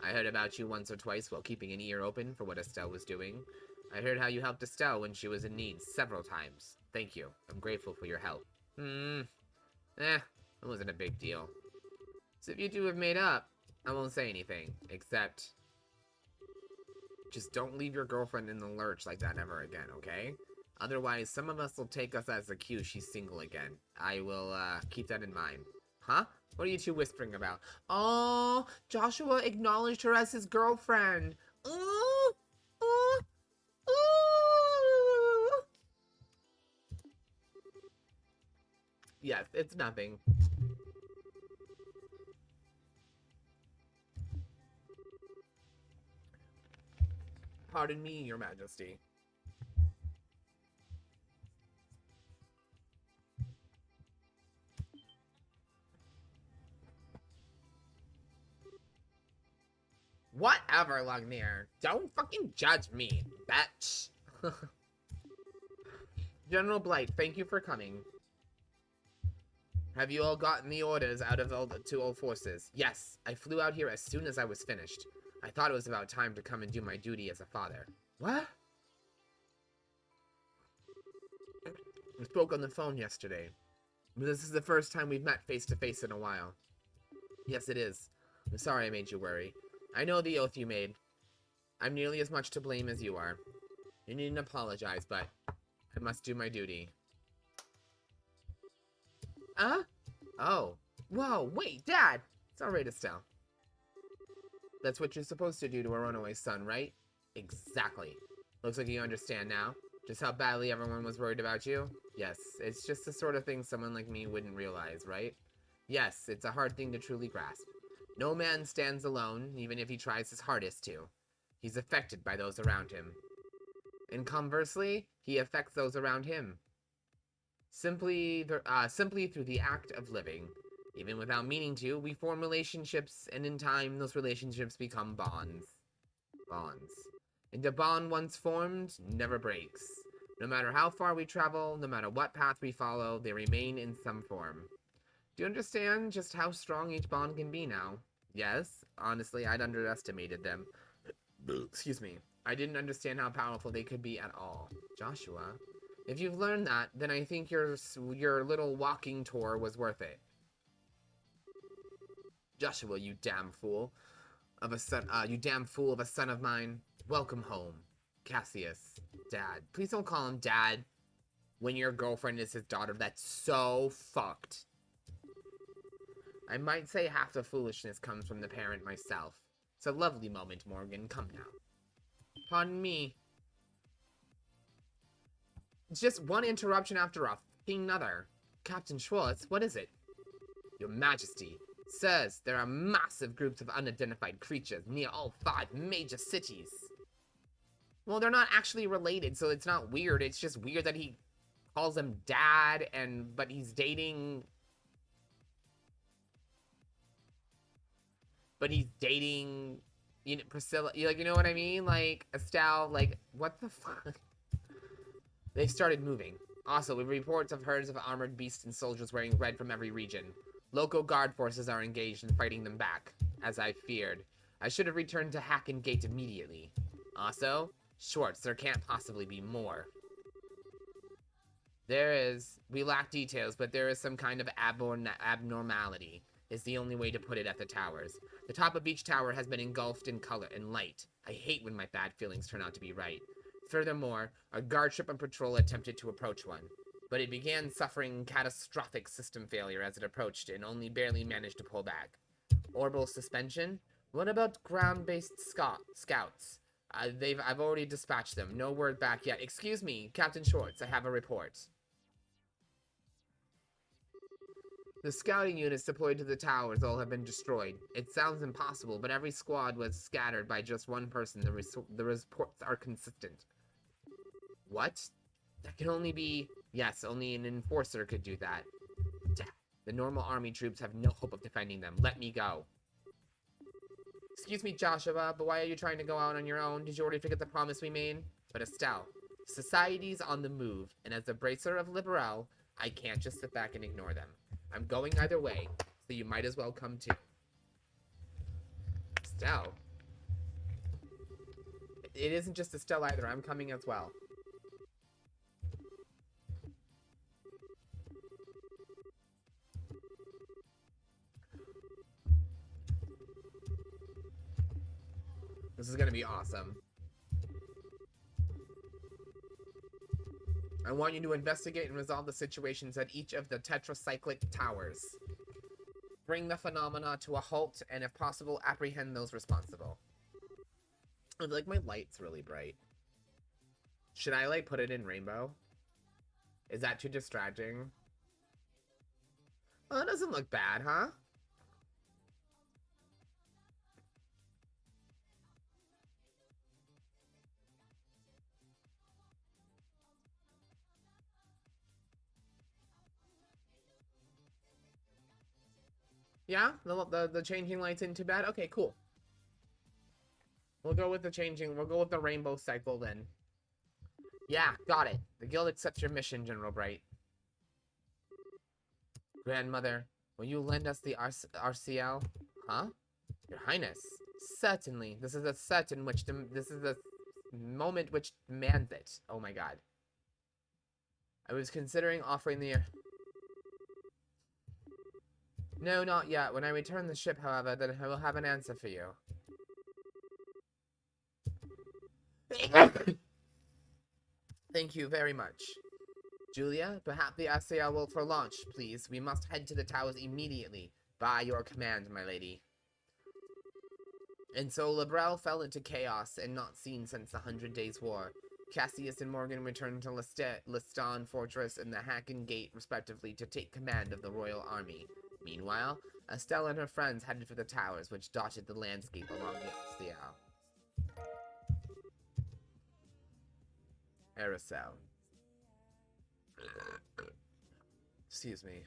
Speaker 1: I heard about you once or twice while keeping an ear open for what Estelle was doing. I heard how you helped Estelle when she was in need several times. Thank you. I'm grateful for your help. It wasn't a big deal. So if you two have made up, I won't say anything, except... Just don't leave your girlfriend in the lurch like that ever again, okay? Otherwise, some of us will take us as a cue she's single again. I will, keep that in mind. Huh? What are you two whispering about? Oh, Joshua acknowledged her as his girlfriend. Ooh, ooh, ooh. Yes, it's nothing. Pardon me, Your Majesty. Whatever, Lugnir. Don't fucking judge me, bitch. General Blight, thank you for coming. Have you all gotten the orders out of to all forces? Yes, I flew out here as soon as I was finished. I thought it was about time to come and do my duty as a father. What? We spoke on the phone yesterday. This is the first time we've met face to face in a while. Yes, it is. I'm sorry I made you worry. I know the oath you made. I'm nearly as much to blame as you are. You needn't apologize, but I must do my duty. Oh. Whoa, wait, Dad! It's alright, Estelle. That's what you're supposed to do to a runaway son, right? Exactly. Looks like you understand now. Just how badly everyone was worried about you? Yes, it's just the sort of thing someone like me wouldn't realize, right? Yes, it's a hard thing to truly grasp. No man stands alone, even if he tries his hardest to. He's affected by those around him. And conversely, he affects those around him. simply through the act of living. Even without meaning to, we form relationships, and in time, those relationships become bonds. Bonds. And a bond once formed never breaks. No matter how far we travel, no matter what path we follow, they remain in some form. Do you understand just how strong each bond can be now? Yes, honestly, I'd underestimated them. Excuse me. I didn't understand how powerful they could be at all. Joshua, if you've learned that, then I think your little walking tour was worth it. Joshua, you damn fool of a son of mine. Welcome home. Cassius. Dad. Please don't call him Dad when your girlfriend is his daughter. That's so fucked. I might say half the foolishness comes from the parent myself. It's a lovely moment, Morgan. Come now. Pardon me. It's just one interruption after a fucking another. Captain Schwartz, what is it? Your Majesty. Sirs, there are massive groups of unidentified creatures near all 5 major cities. Well, they're not actually related, so it's not weird. It's just weird that he calls him Dad, but he's dating... Priscilla, you know what I mean? Like, Estelle, like, what the fuck? They've started moving. Also, with reports of herds of armored beasts and soldiers wearing red from every region. Local guard forces are engaged in fighting them back, as I feared. I should have returned to Hacken Gate immediately. Also, Schwartz, there can't possibly be more. We lack details, but there is some kind of abnormality, is the only way to put it at the towers. The top of each tower has been engulfed in color and light. I hate when my bad feelings turn out to be right. Furthermore, a guard ship on patrol attempted to approach one, but it began suffering catastrophic system failure as it approached and only barely managed to pull back. Orbital suspension? What about ground-based scouts? I've already dispatched them. No word back yet. Excuse me, Captain Schwartz, I have a report. The scouting units deployed to the towers all have been destroyed. It sounds impossible, but every squad was scattered by just one person. The reports are consistent. What? That can only be... Yes, only an enforcer could do that. The normal army troops have no hope of defending them. Let me go. Excuse me, Joshua, but why are you trying to go out on your own? Did you already forget the promise we made? But Estelle, society's on the move, and as the bracer of Liberal, I can't just sit back and ignore them. I'm going either way, so you might as well come too. Estelle? It isn't just Estelle either, I'm coming as well. This is gonna be awesome. I want you to investigate and resolve the situations at each of the tetracyclic towers. Bring the phenomena to a halt, and if possible, apprehend those responsible. Like, my light's really bright. Should I, like, put it in rainbow? Is that too distracting? Oh, that doesn't look bad, huh? Yeah? The changing lights isn't too bad? Okay, cool. We'll go with the rainbow cycle then. Yeah, got it. The guild accepts your mission, General Bright. Grandmother, will you lend us the RCL? Huh? Your Highness. Certainly. This is the moment which demands it. Oh my god. I was considering offering the... No, not yet. When I return the ship, however, then I will have an answer for you. Thank you very much. Julia, perhaps the SAL will for launch, please. We must head to the towers immediately. By your command, my lady. And so Labrel fell into chaos and not seen since the 100 Days War. Cassius and Morgan returned to Liston Fortress and the Hacken Gate, respectively, to take command of the Royal Army. Meanwhile, Estelle and her friends headed for the towers, which dotted the landscape along the RCL. Aerosol. Excuse me.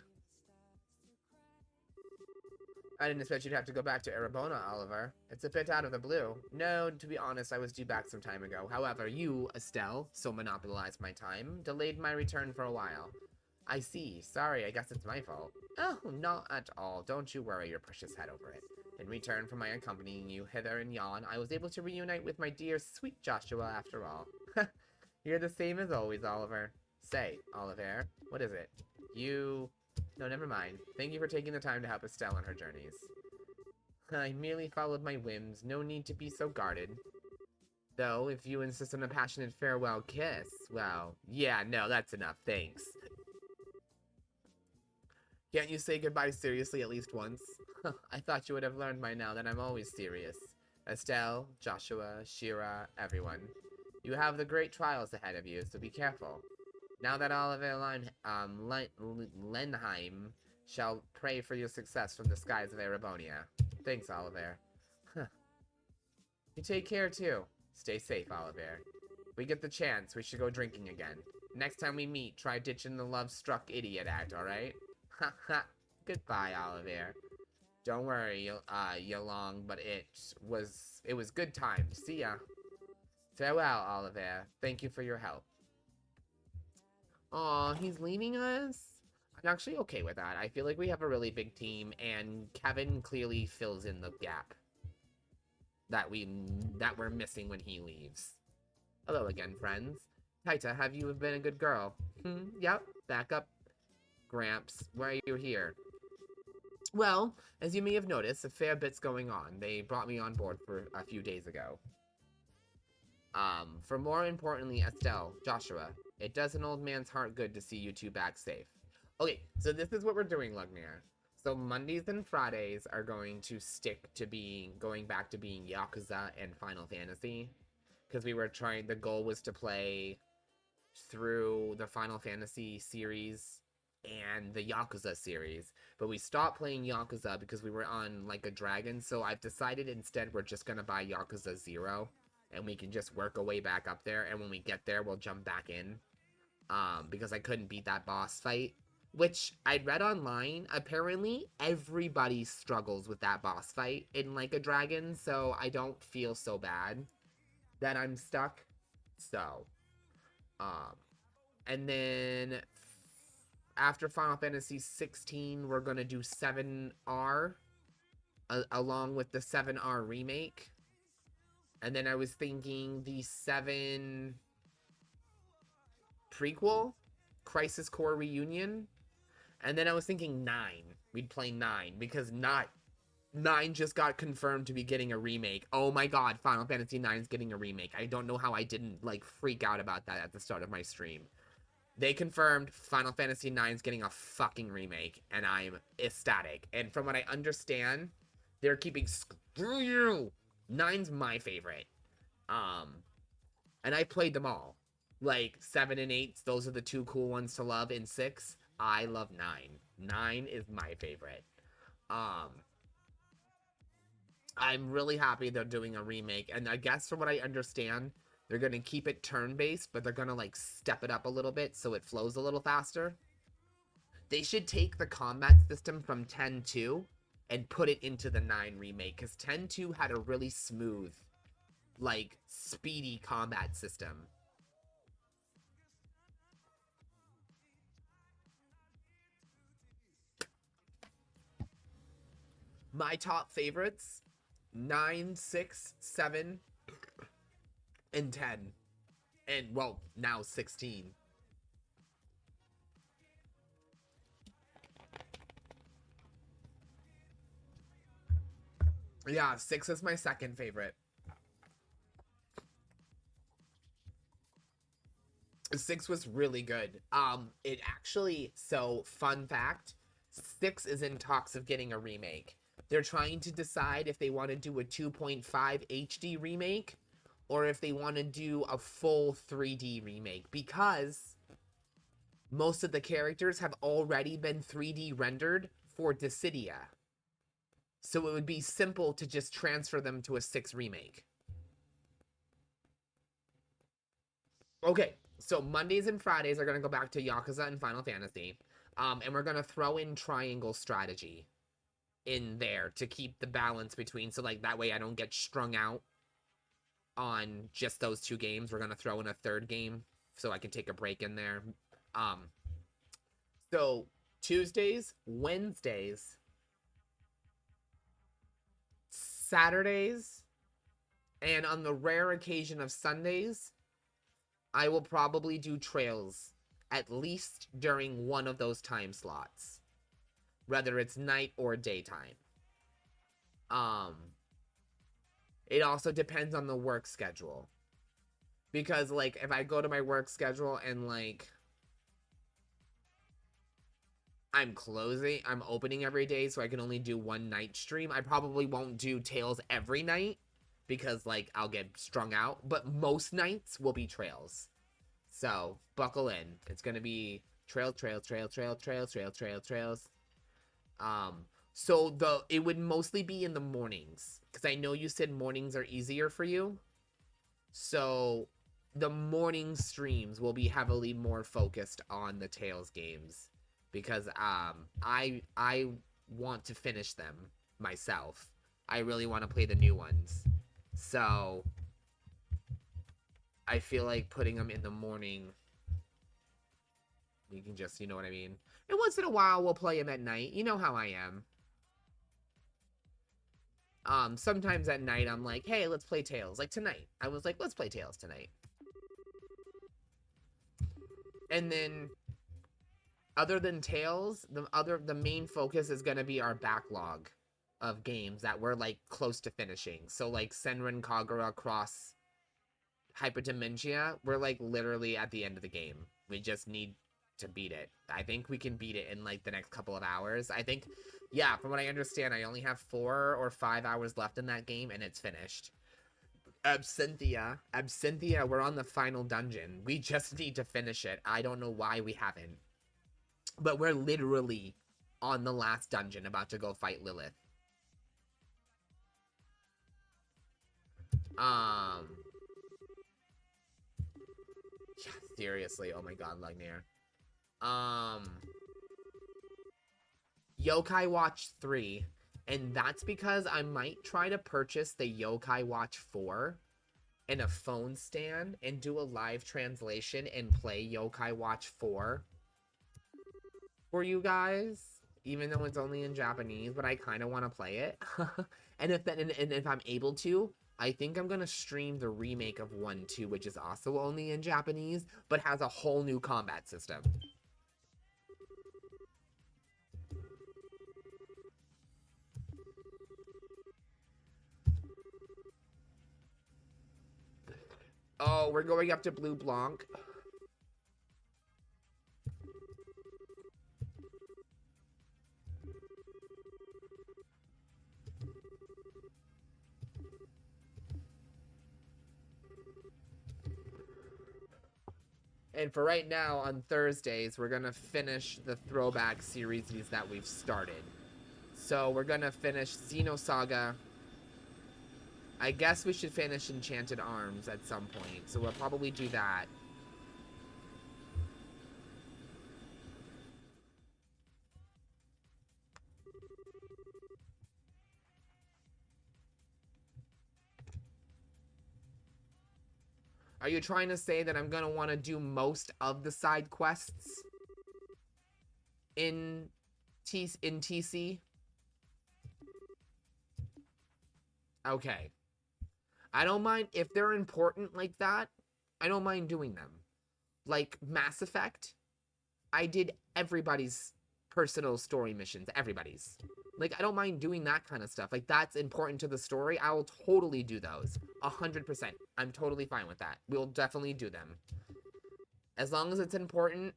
Speaker 1: I didn't expect you'd have to go back to Erebona, Oliver. It's a bit out of the blue. No, to be honest, I was due back some time ago. However, you, Estelle, so monopolized my time, delayed my return for a while. I see. Sorry, I guess it's my fault. Oh, not at all. Don't you worry your precious head over it. In return for my accompanying you hither in Yon, I was able to reunite with my dear, sweet Joshua after all. You're the same as always, Oliver. Say, Oliver, what is it? No, never mind. Thank you for taking the time to help Estelle on her journeys. I merely followed my whims. No need to be so guarded. Though, if you insist on a passionate farewell kiss, well, yeah, no, that's enough. Thanks. Can't you say goodbye seriously at least once? I thought you would have learned by now that I'm always serious. Estelle, Joshua, Shira, everyone. You have the great trials ahead of you, so be careful. Now that Oliver Lenheim shall pray for your success from the skies of Erebonia. Thanks, Oliver. Huh. You take care, too. Stay safe, Oliver. If we get the chance, we should go drinking again. Next time we meet, try ditching the love-struck idiot act, alright? Ha ha. Goodbye, Oliver. Don't worry, Yalong, but it was good times. See ya. Farewell, Oliver. Thank you for your help. Aw, he's leaving us? I'm actually okay with that. I feel like we have a really big team, and Kevin clearly fills in the gap that we're missing when he leaves. Hello again, friends. Taita, have you been a good girl? Yep. Back up, Gramps. Why are you here? Well, as you may have noticed, a fair bit's going on. They brought me on board for a few days ago. For more importantly, Estelle, Joshua, it does an old man's heart good to see you two back safe. Okay, so this is what we're doing, Lugnir. So Mondays and Fridays are going to stick to going back to being Yakuza and Final Fantasy. Because the goal was to play through the Final Fantasy series and the Yakuza series. But we stopped playing Yakuza because we were on, like, a dragon. So I've decided instead we're just going to buy Yakuza 0. And we can just work our way back up there. And when we get there, we'll jump back in. Because I couldn't beat that boss fight. Which, I read online, apparently everybody struggles with that boss fight in Like a Dragon. So I don't feel so bad that I'm stuck. So, and then after Final Fantasy 16, we're going to do 7R. Along with the 7R remake. And then I was thinking the 7 prequel, Crisis Core Reunion. And then I was thinking 9. We'd play 9 because 9 just got confirmed to be getting a remake. Oh my god, Final Fantasy 9 is getting a remake. I don't know how I didn't, like, freak out about that at the start of my stream. They confirmed Final Fantasy 9 is getting a fucking remake, and I'm ecstatic. And from what I understand, they're keeping screw you. 9's my favorite. And I played them all. Like, 7 and 8, those are the two cool ones to love. And 6, I love 9. 9 is my favorite. I'm really happy they're doing a remake. And I guess from what I understand, they're going to keep it turn-based, but they're going to, like, step it up a little bit so it flows a little faster. They should take the combat system from 10-2 and put it into the 9 remake, because 10-2 had a really smooth, like, speedy combat system. My top favorites, 9, 6, 7, and 10. And, well, now 16. Yeah, 6 is my second favorite. 6 was really good. It actually, so, fun fact, 6 is in talks of getting a remake. They're trying to decide if they want to do a 2.5 HD remake or if they want to do a full 3D remake, because most of the characters have already been 3D rendered for Dissidia. So it would be simple to just transfer them to a 6 remake. Okay, so Mondays and Fridays are going to go back to Yakuza and Final Fantasy. And we're gonna throw in triangle strategy in there to keep the balance between, so like that way I don't get strung out on just those 2 games. We're gonna throw in a 3rd game so I can take a break in there. So Tuesdays, Wednesdays, Saturdays, and on the rare occasion of Sundays, I will probably do trails at least during one of those time slots, whether it's night or daytime. It also depends on the work schedule, because like if I go to my work schedule and like I'm opening every day, so I can only do one night stream, I probably won't do Tales every night because like I'll get strung out, but most nights will be trails. So buckle in. It's gonna be trails. So it would mostly be in the mornings, because I know you said mornings are easier for you. So the morning streams will be heavily more focused on the Tales games, because I want to finish them myself. I really want to play the new ones. So I feel like putting them in the morning, you can just, you know what I mean? And once in a while we'll play them at night. You know how I am. Sometimes at night I'm like, hey, let's play Tales. Like tonight, I was like, let's play Tales tonight. And then, other than Tales, the main focus is gonna be our backlog of games that we're like close to finishing. So like Senran Kagura Cross Hyperdementia, we're like literally at the end of the game. We just need to beat it. I think we can beat it in like the next couple of hours. I think, yeah, from what I understand, I only have 4 or 5 hours left in that game and it's finished. Absenthia, we're on the final dungeon. We just need to finish it. I don't know why we haven't. But we're literally on the last dungeon, about to go fight Lilith. Yeah, seriously, oh my god, Lugnair. Yokai Watch 3, and that's because I might try to purchase the Yokai Watch 4 and a phone stand and do a live translation and play Yokai Watch 4 for you guys, even though it's only in Japanese, but I kind of want to play it. And if I'm able to, I think I'm gonna stream the remake of 1-2, which is also only in Japanese, but has a whole new combat system. Oh, we're going up to Blue Blanc. And for right now, on Thursdays, we're going to finish the throwback series that we've started. So we're going to finish Xenosaga. I guess we should finish Enchanted Arms at some point. So we'll probably do that. Are you trying to say that I'm going to want to do most of the side quests in TC? Okay. I don't mind if they're important like that. I don't mind doing them. Like Mass Effect, I did everybody's personal story missions. Everybody's. Like, I don't mind doing that kind of stuff. Like, that's important to the story. I will totally do those. 100%. I'm totally fine with that. We'll definitely do them. As long as it's important,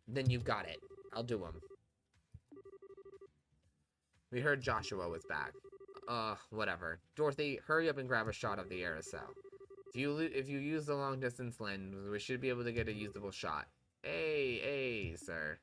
Speaker 1: then you've got it. I'll do them. We heard Joshua was back. Whatever. Dorothy, hurry up and grab a shot of the aerosol. If you use the long distance lens, we should be able to get a usable shot. Hey, sir.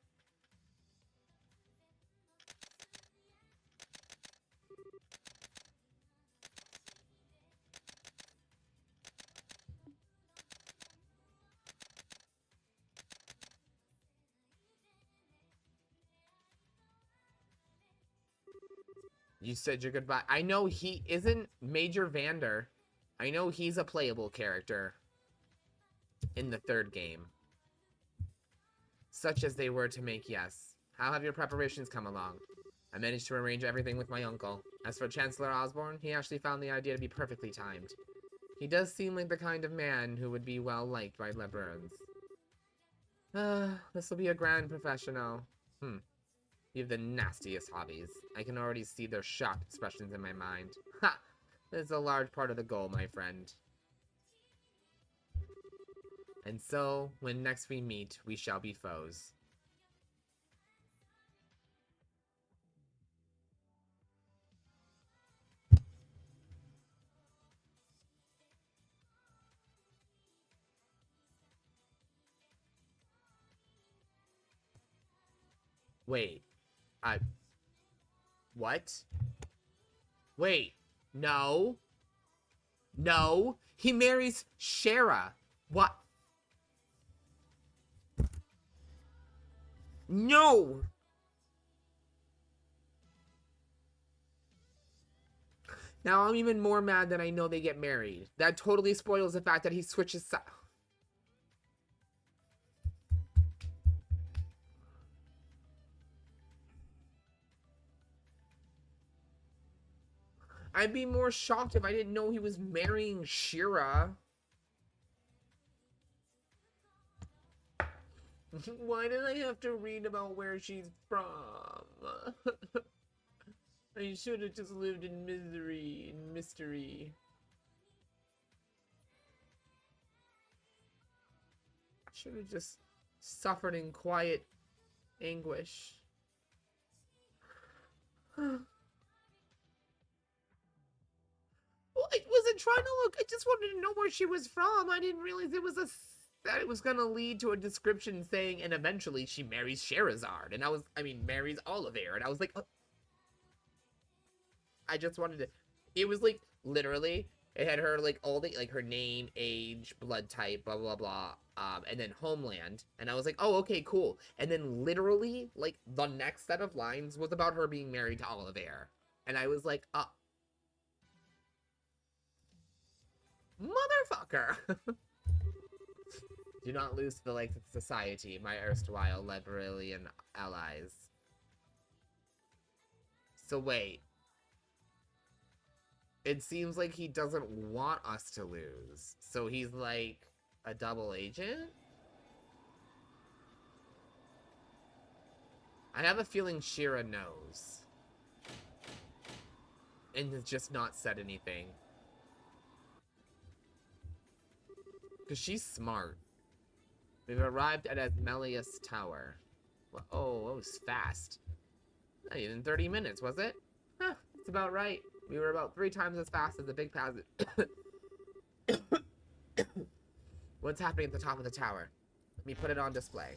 Speaker 1: You said your goodbye. I know he isn't Major Vander. I know he's a playable character in the third game. Such as they were to make, yes. How have your preparations come along? I managed to arrange everything with my uncle. As for Chancellor Osborne, he actually found the idea to be perfectly timed. He does seem like the kind of man who would be well liked by Lebrons. This will be a grand professional. You have the nastiest hobbies. I can already see their shocked expressions in my mind. Ha! This is a large part of the goal, my friend. And so, when next we meet, we shall be foes. Wait. What? Wait. No. No. He marries Shara. What? No! Now I'm even more mad that I know they get married. That totally spoils the fact that he switches sides. I'd be more shocked if I didn't know he was marrying Shira. Why did I have to read about where she's from? I should have just lived in misery and mystery. Should have just suffered in quiet anguish. Well, I wasn't trying to look. I just wanted to know where she was from. I didn't realize that it was gonna lead to a description saying, and eventually she marries Sherazard. And marries Oliver. And I was like, oh. I just wanted to. It was like literally. It had her like all the like her name, age, blood type, blah blah blah, and then homeland. And I was like, oh okay, cool. And then literally like the next set of lines was about her being married to Oliver. And I was like, motherfucker. Do not lose to the likes of society, my erstwhile Lebrilian allies. So wait. It seems like he doesn't want us to lose. So he's like a double agent? I have a feeling Shira knows. And has just not said anything. Because she's smart. We've arrived at Asmelius Tower. Well, oh, it was fast. Not even 30 minutes, was it? Huh, it's about right. We were about 3 times as fast as the big passage. What's happening at the top of the tower? Let me put it on display.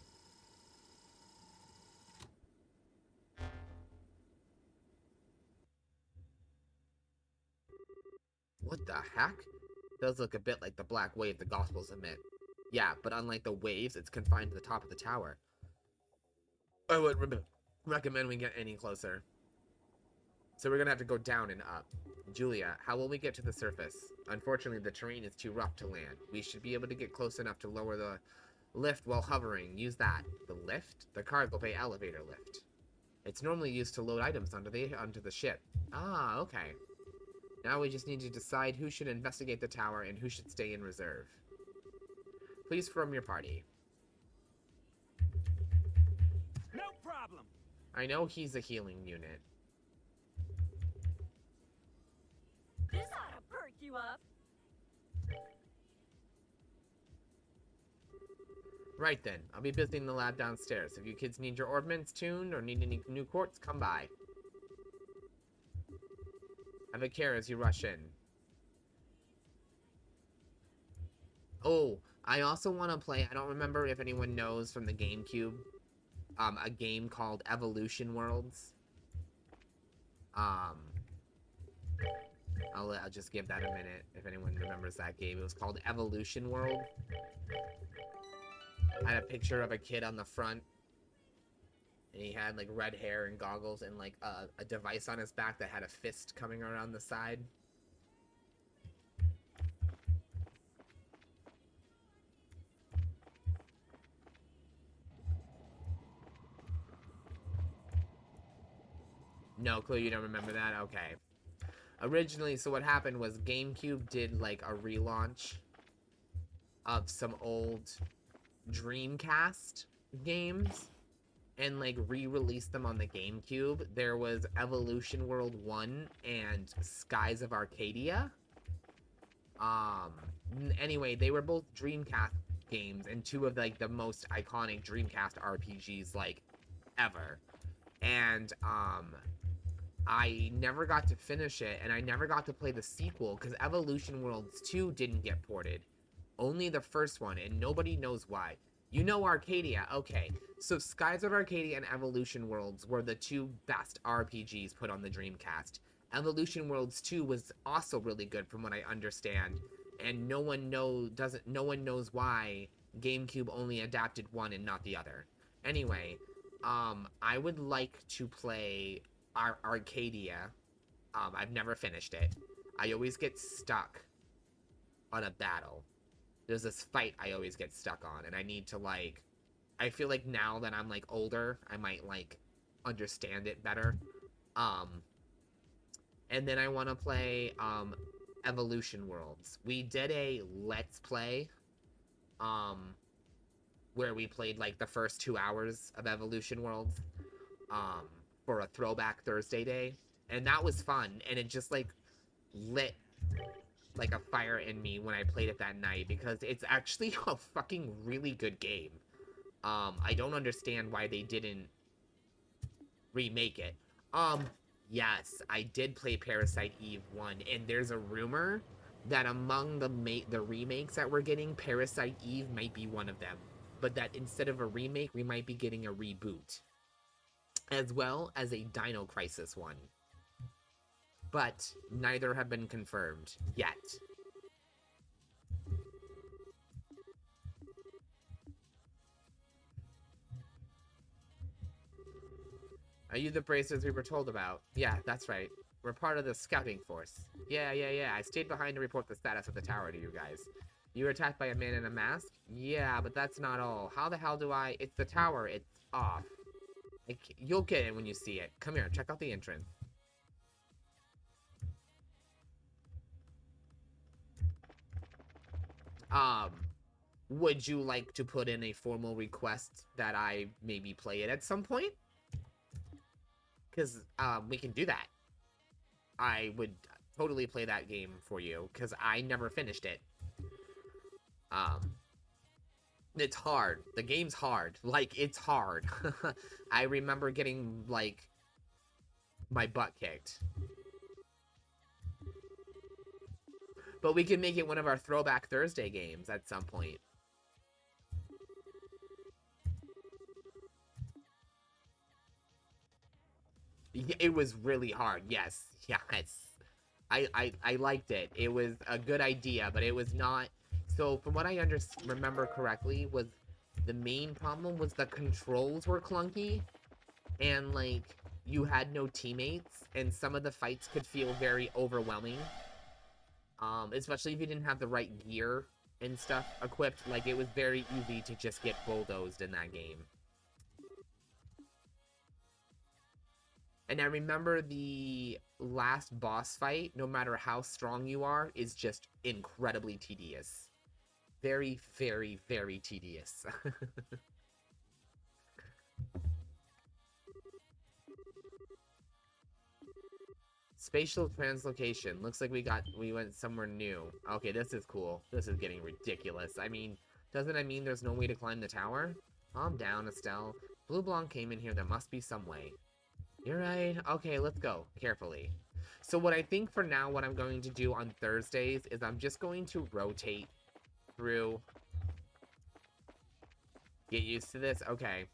Speaker 1: What the heck? Does look a bit like the black wave the Gospels emit. Yeah, but unlike the waves, it's confined to the top of the tower. I would recommend we get any closer. So we're gonna have to go down and up. Julia, how will we get to the surface? Unfortunately, the terrain is too rough to land. We should be able to get close enough to lower the lift while hovering. Use that. The lift? The cargo bay elevator lift. It's normally used to load items onto the ship. Ah, okay. Now we just need to decide who should investigate the tower and who should stay in reserve. Please form your party.
Speaker 2: No problem.
Speaker 1: I know he's a healing unit.
Speaker 3: This ought to perk you up.
Speaker 1: Right then, I'll be visiting the lab downstairs. If you kids need your orbments tuned or need any new quartz, come by. Have a care as you rush in. Oh, I also want to play, I don't remember if anyone knows from the GameCube, a game called Evolution Worlds. I'll just give that a minute if anyone remembers that game. It was called Evolution World. I had a picture of a kid on the front. And he had like red hair and goggles and like a device on his back that had a fist coming around the side. No clue, you don't remember that? Okay. Originally, so what happened was GameCube did like a relaunch of some old Dreamcast games and like re-released them on the GameCube. There was Evolution World 1 and Skies of Arcadia. Anyway, they were both Dreamcast games and two of like the most iconic Dreamcast RPGs like ever. And I never got to finish it, and I never got to play the sequel because Evolution Worlds 2 didn't get ported. Only the first one, and nobody knows why. You know Arcadia, okay. So Skies of Arcadia and Evolution Worlds were the two best RPGs put on the Dreamcast. Evolution Worlds 2 was also really good from what I understand, and no one knows why GameCube only adapted one and not the other. Anyway, I would like to play Arcadia. I've never finished it. I always get stuck on a battle. There's this fight I always get stuck on, and I need to like, I feel like now that I'm like older, I might like understand it better. And then I want to play Evolution Worlds. We did a Let's Play where we played like the first 2 hours of Evolution Worlds for a Throwback Thursday day, and that was fun, and it just like lit like a fire in me when I played it that night because it's actually a fucking really good game. I don't understand why they didn't remake it. Yes, I did play Parasite Eve 1, and there's a rumor that among the remakes that we're getting, Parasite Eve might be one of them. But that instead of a remake, we might be getting a reboot. As well as a Dino Crisis one. But neither have been confirmed yet. Are you the bracers we were told about? Yeah, that's right. We're part of the scouting force. Yeah. I stayed behind to report the status of the tower to you guys. You were attacked by a man in a mask? Yeah, but that's not all. How the hell do I... It's the tower. It's off. You'll get it when you see it. Come here, check out the entrance. Would you like to put in a formal request that I maybe play it at some point? Because, we can do that. I would totally play that game for you, because I never finished it. It's hard. The game's hard. Like, it's hard. I remember getting, like, my butt kicked. But we can make it one of our Throwback Thursday games at some point. It was really hard. Yes. I liked it. It was a good idea, but it was not... So, from what I remember correctly, was the main problem was the controls were clunky, and, like, you had no teammates, and some of the fights could feel very overwhelming. Especially if you didn't have the right gear and stuff equipped. Like, it was very easy to just get bulldozed in that game. And I remember the last boss fight, no matter how strong you are, is just incredibly tedious. Very, very, very tedious. Spatial translocation. Looks like we went somewhere new. Okay, this is cool. This is getting ridiculous. I mean, doesn't that mean there's no way to climb the tower? Calm down, Estelle. Blue Blanc came in here. There must be some way. You're right. Okay, let's go. Carefully. So what I think for now, what I'm going to do on Thursdays is I'm just going to rotate through. Get used to this? Okay.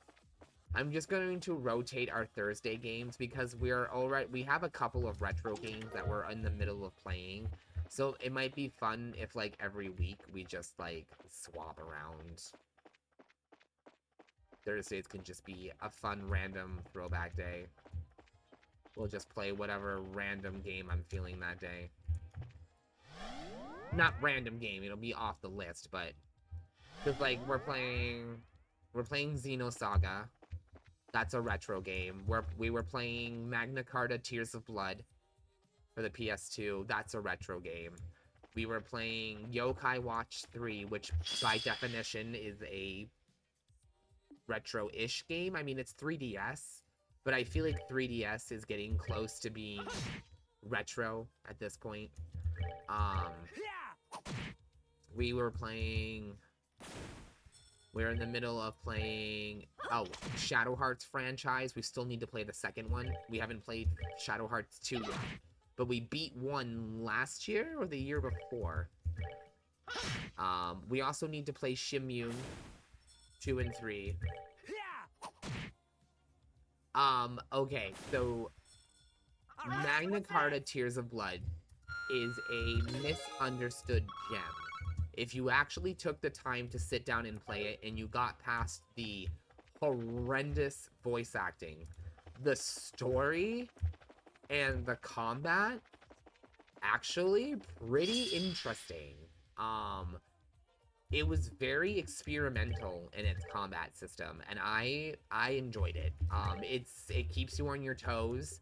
Speaker 1: I'm just going to rotate our Thursday games because we have a couple of retro games that we're in the middle of playing. So it might be fun if, like, every week we just, like, swap around. Thursdays can just be a fun random throwback day. We'll just play whatever random game I'm feeling that day. Not random game, it'll be off the list, but just like we're playing Xenosaga. That's a retro game. We were playing Magna Carta Tears of Blood for the PS2. That's a retro game. We were playing Yokai Watch 3, which by definition is a retro-ish game. I mean, it's 3DS, but I feel like 3DS is getting close to being retro at this point. We were in the middle of playing, Shadow Hearts franchise. We still need to play the second one. We haven't played Shadow Hearts 2 yet, but we beat 1 last year or the year before. We also need to play Shimmune 2 and 3. Okay, so Magna Carta Tears of Blood is a misunderstood gem. If you actually took the time to sit down and play it and you got past the horrendous voice acting, the story and the combat actually pretty interesting. It was very experimental in its combat system, and I enjoyed it. It keeps you on your toes.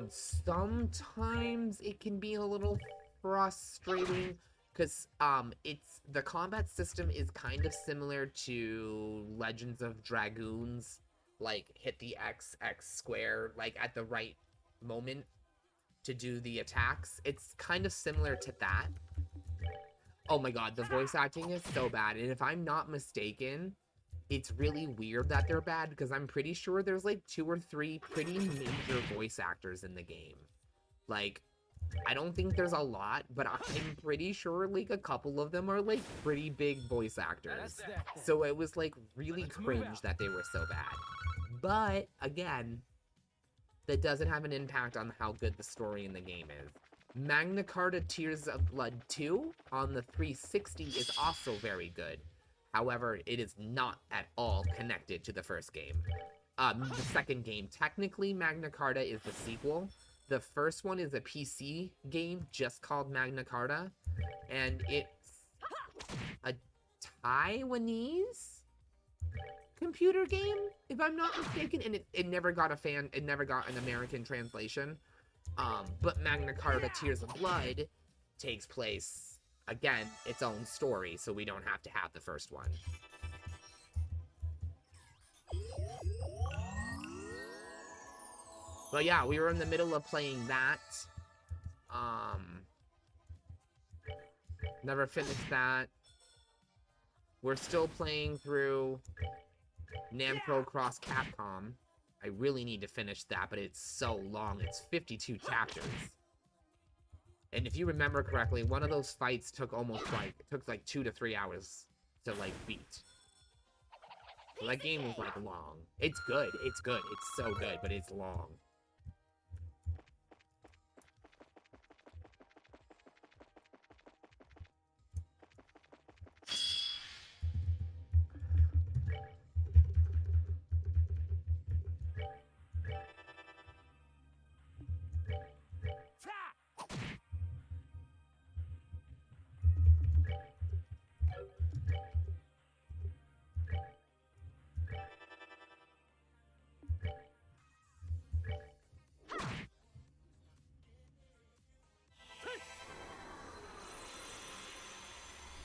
Speaker 1: Sometimes it can be a little frustrating because the combat system is kind of similar to Legends of Dragoons, like hit the X square like at the right moment to do the attacks. It's kind of similar to that. Oh my god, the voice acting is so bad, and if I'm not mistaken, it's really weird that they're bad because I'm pretty sure there's like 2 or 3 pretty major voice actors in the game. Like, I don't think there's a lot, but I'm pretty sure like a couple of them are like pretty big voice actors. So it was like really cringe that they were so bad. But again, that doesn't have an impact on how good the story in the game is. Magna Carta Tears of Blood 2 on the 360 is also very good. However, it is not at all connected to the first game. The second game, technically Magna Carta is the sequel. The first one is a PC game just called Magna Carta, and it's a Taiwanese computer game, if I'm not mistaken, and it never got an American translation. But Magna Carta Tears of Blood takes place, again, its own story, so we don't have to have the first one. But yeah, we were in the middle of playing that. Never finished that. We're still playing through Namco Cross Capcom. I really need to finish that, but it's so long. It's 52 chapters. And if you remember correctly, one of those fights took like 2 to 3 hours to like beat. So that game was like long. It's good. It's good. It's so good, but it's long.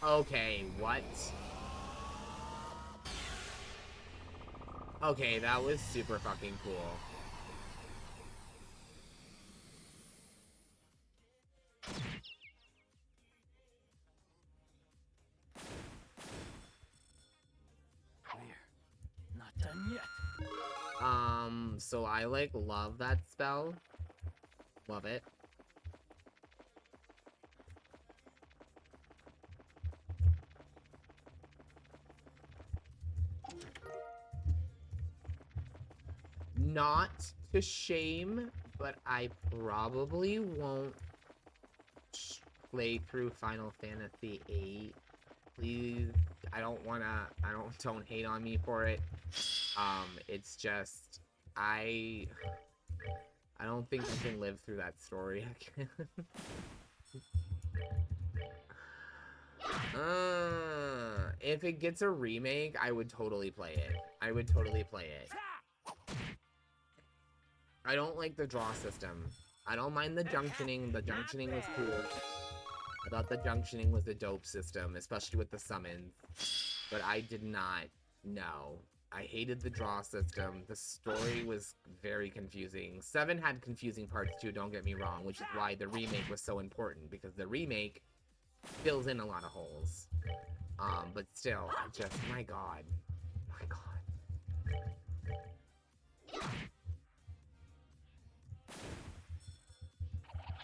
Speaker 1: Okay, what? Okay, that was super fucking cool.
Speaker 2: We're not done yet.
Speaker 1: So I like love that spell. Love it. Not to shame, but I probably won't play through Final Fantasy VIII. Please, don't hate on me for it. It's just I don't think I can live through that story again. If it gets a remake, I would totally play it. I would totally play it. I don't like the draw system. I don't mind the junctioning. The junctioning was cool. I thought the junctioning was a dope system, especially with the summons. But I did not know. I hated the draw system. The story was very confusing. 7 had confusing parts too, don't get me wrong, which is why the remake was so important, because the remake fills in a lot of holes. But still, I just, my god. My god.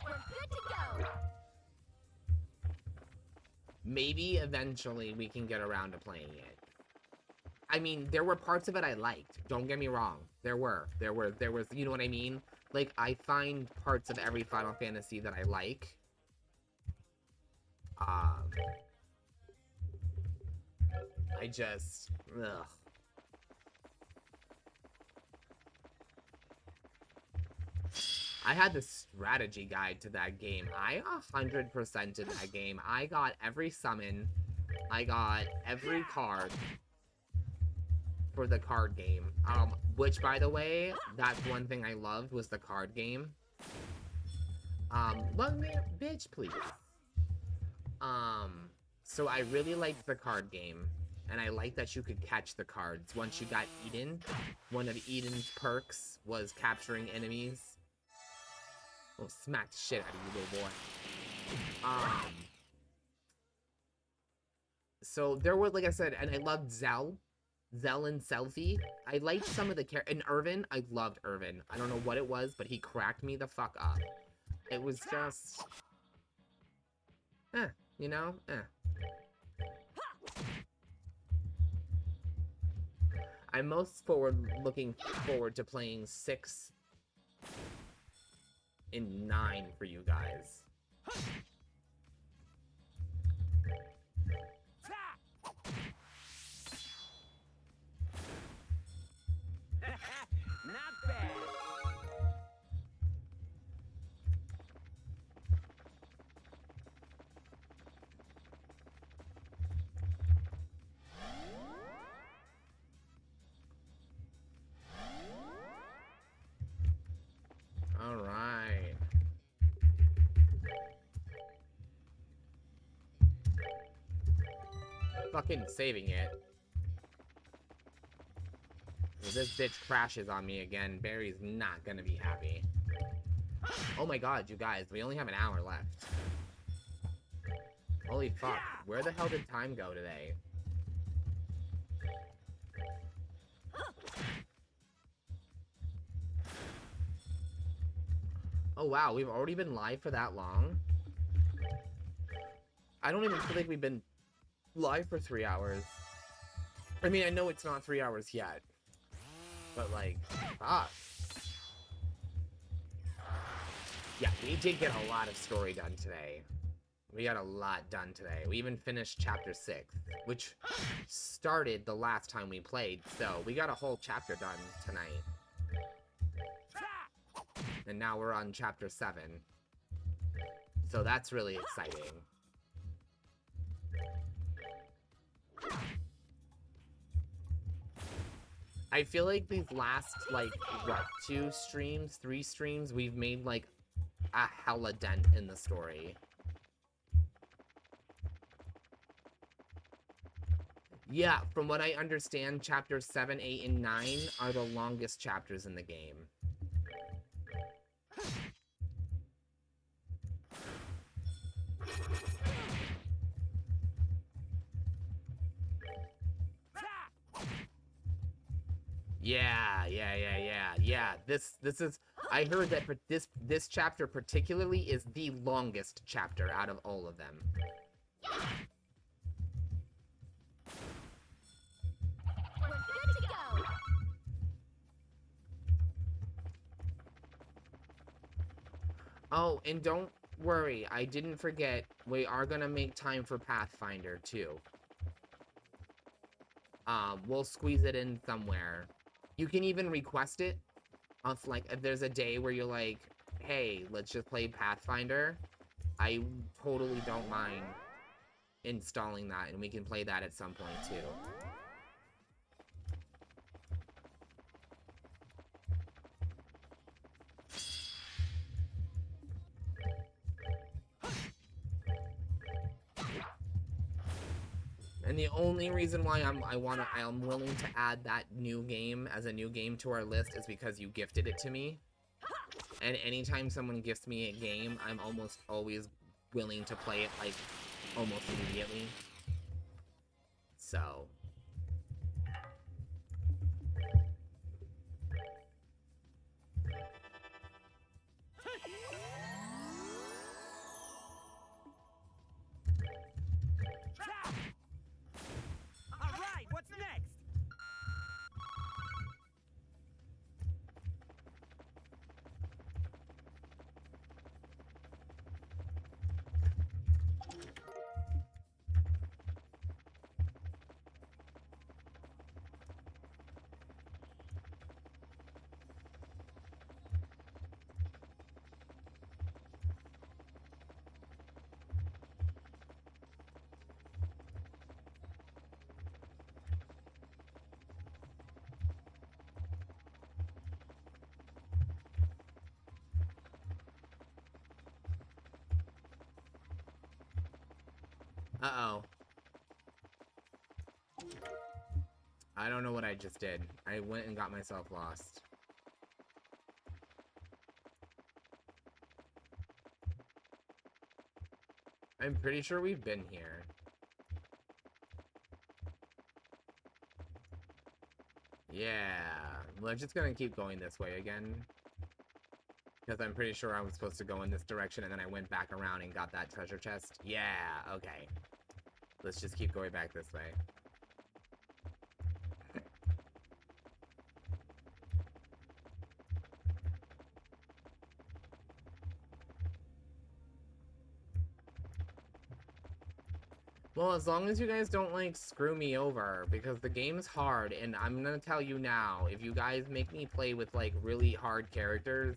Speaker 3: We're good to go.
Speaker 1: Maybe eventually we can get around to playing it. I mean, there were parts of it I liked. Don't get me wrong. There was, you know what I mean? Like, I find parts of every Final Fantasy that I like. I just, ugh. I had the strategy guide to that game. I 100%ed that game. I got every summon. I got every card for the card game. Which, by the way, that's one thing I loved was the card game. Let me, bitch, please. So I really liked the card game. And I liked that you could catch the cards. Once you got Eden, one of Eden's perks was capturing enemies. Oh, smack the shit out of you, little boy. So there were, like I said, and I loved Zell and Selfie. I liked some of the characters. And Irvin, I loved Irvin. I don't know what it was, but he cracked me the fuck up. It was just... you know? I'm most looking forward to playing 6 and 9 for you guys.
Speaker 2: Not bad.
Speaker 1: All right. Fucking saving it. If this bitch crashes on me again, Barry's not gonna be happy. Oh my god, you guys, we only have an hour left. Holy fuck, where the hell did time go today? Oh wow, we've already been live for that long? I don't even feel like we've been live for 3 hours. I mean, I know it's not 3 hours yet. But like, fuck. Yeah, we did get a lot of story done today. We got a lot done today. We even finished chapter 6, which started the last time we played, so we got a whole chapter done tonight. And now we're on chapter 7. So that's really exciting. I feel like these last, like, what, 2 streams, 3 streams, we've made, like, a hella dent in the story. Yeah, from what I understand, chapters 7, 8, and 9 are the longest chapters in the game. Yeah. This is, I heard that this chapter particularly is the longest chapter out of all of them.
Speaker 3: We're good to go.
Speaker 1: Oh, and don't worry, I didn't forget, we are gonna make time for Pathfinder too. We'll squeeze it in somewhere. You can even request it of like if there's a day where you're like, hey, let's just play Pathfinder. I totally don't mind installing that, and we can play that at some point too. And the only reason why I'm willing to add that new game as a new game to our list is because you gifted it to me. And anytime someone gifts me a game, I'm almost always willing to play it like almost immediately. So
Speaker 2: All right, what's next?
Speaker 1: uh-oh. I don't know what I just did. I went and got myself lost. I'm pretty sure we've been here. Yeah, we're just gonna keep going this way again. Because I'm pretty sure I was supposed to go in this direction and then I went back around and got that treasure chest. Yeah, okay. Let's just keep going back this way. Well, as long as you guys don't, like, screw me over, because the game's hard, and I'm gonna tell you now, if you guys make me play with, like, really hard characters,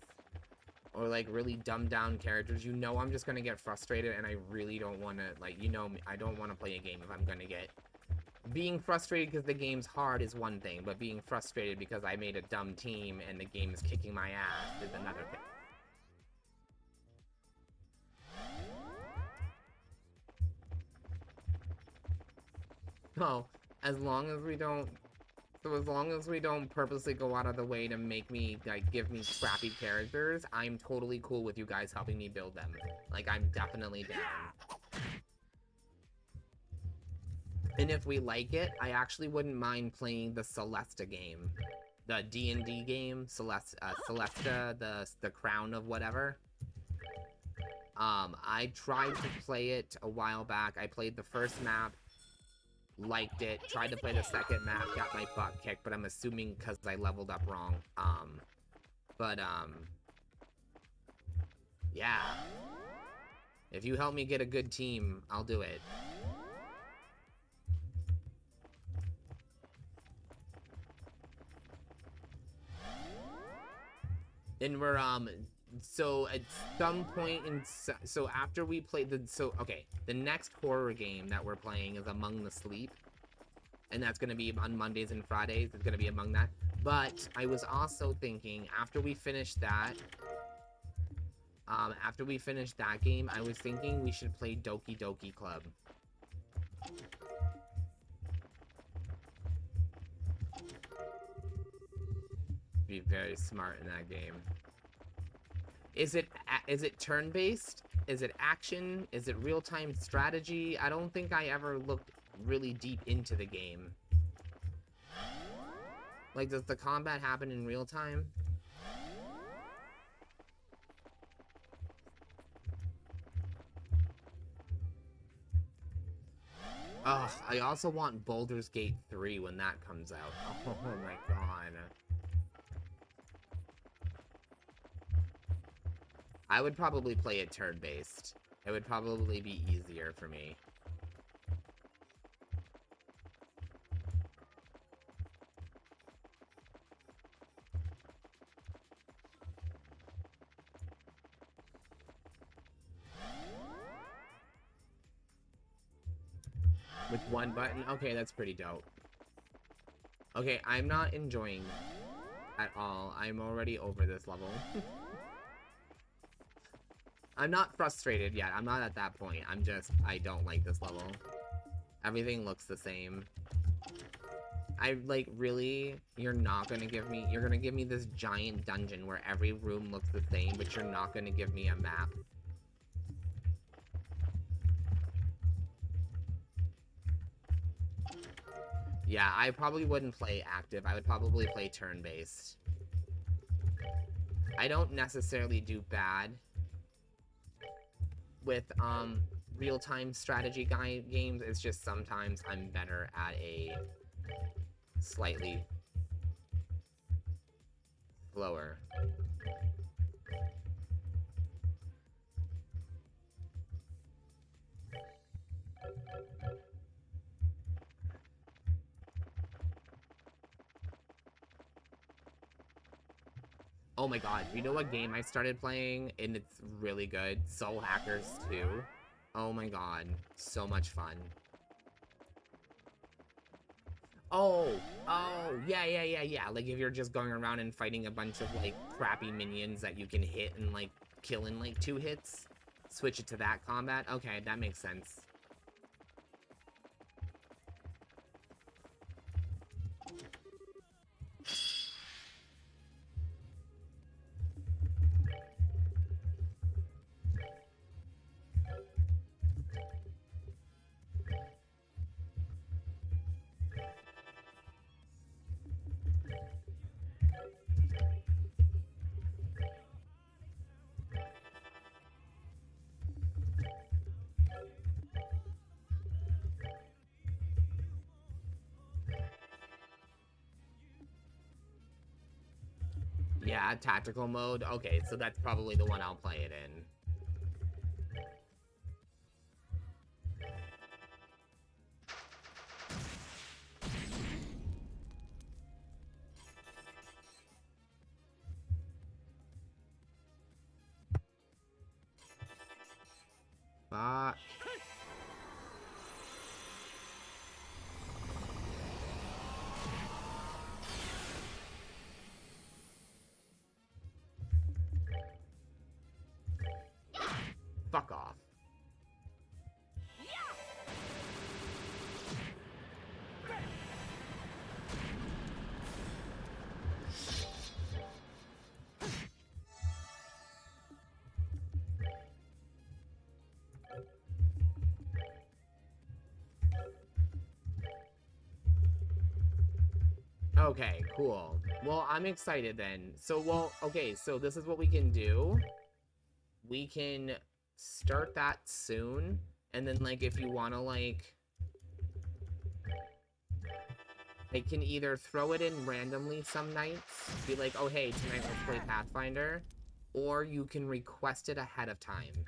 Speaker 1: or, like, really dumbed-down characters, you know I'm just gonna get frustrated, and I really don't wanna, like, you know me, I don't wanna play a game if I'm gonna get... Being frustrated because the game's hard is one thing, but being frustrated because I made a dumb team and the game is kicking my ass is another thing. So, as long as we don't purposely go out of the way to make me, like, give me crappy characters, I'm totally cool with you guys helping me build them. Like, I'm definitely down. And if we like it, I actually wouldn't mind playing the Celesta game. The D&D game, Celesta, the Crown of whatever. I tried to play it a while back. I played the first map. Liked it, tried to play the second map, got my butt kicked, but I'm assuming because I leveled up wrong. Yeah. If you help me get a good team, I'll do it. And we're, so at some point in, so after we played the next horror game that we're playing is Among the Sleep, and that's gonna be on Mondays and Fridays. It's gonna be among that. But I was also thinking after we finish that game, I was thinking we should play Doki Doki Club. Be very smart in that game. Is it turn-based? Is it action? Is it real-time strategy? I don't think I ever looked really deep into the game. Like, does the combat happen in real time? Ugh, I also want Baldur's Gate 3 when that comes out. Oh my god. I would probably play it turn-based. It would probably be easier for me. With one button? Okay, that's pretty dope. Okay, I'm not enjoying at all. I'm already over this level. I'm not frustrated yet. I'm not at that point. I'm just, I don't like this level. Everything looks the same. I, like, really, you're not gonna give me, you're gonna give me this giant dungeon where every room looks the same, but you're not gonna give me a map. Yeah, I probably wouldn't play active. I would probably play turn-based. I don't necessarily do bad with, real-time strategy games. It's just sometimes I'm better at a slightly slower. Oh my god, you know what game I started playing and it's really good? Soul Hackers 2. Oh my god, so much fun. Oh, yeah. Like if you're just going around and fighting a bunch of like crappy minions that you can hit and like kill in like 2 hits, switch it to that combat. Okay, that makes sense. Yeah, tactical mode. Okay, so that's probably the one I'll play it in. Fuck. Fuck off. Okay, cool. Well, I'm excited then. So, well, okay, so this is what we can do. We can start that soon, and then, like, if you want to, like, I can either throw it in randomly some nights, be like, oh, hey, tonight let's play Pathfinder, or you can request it ahead of time.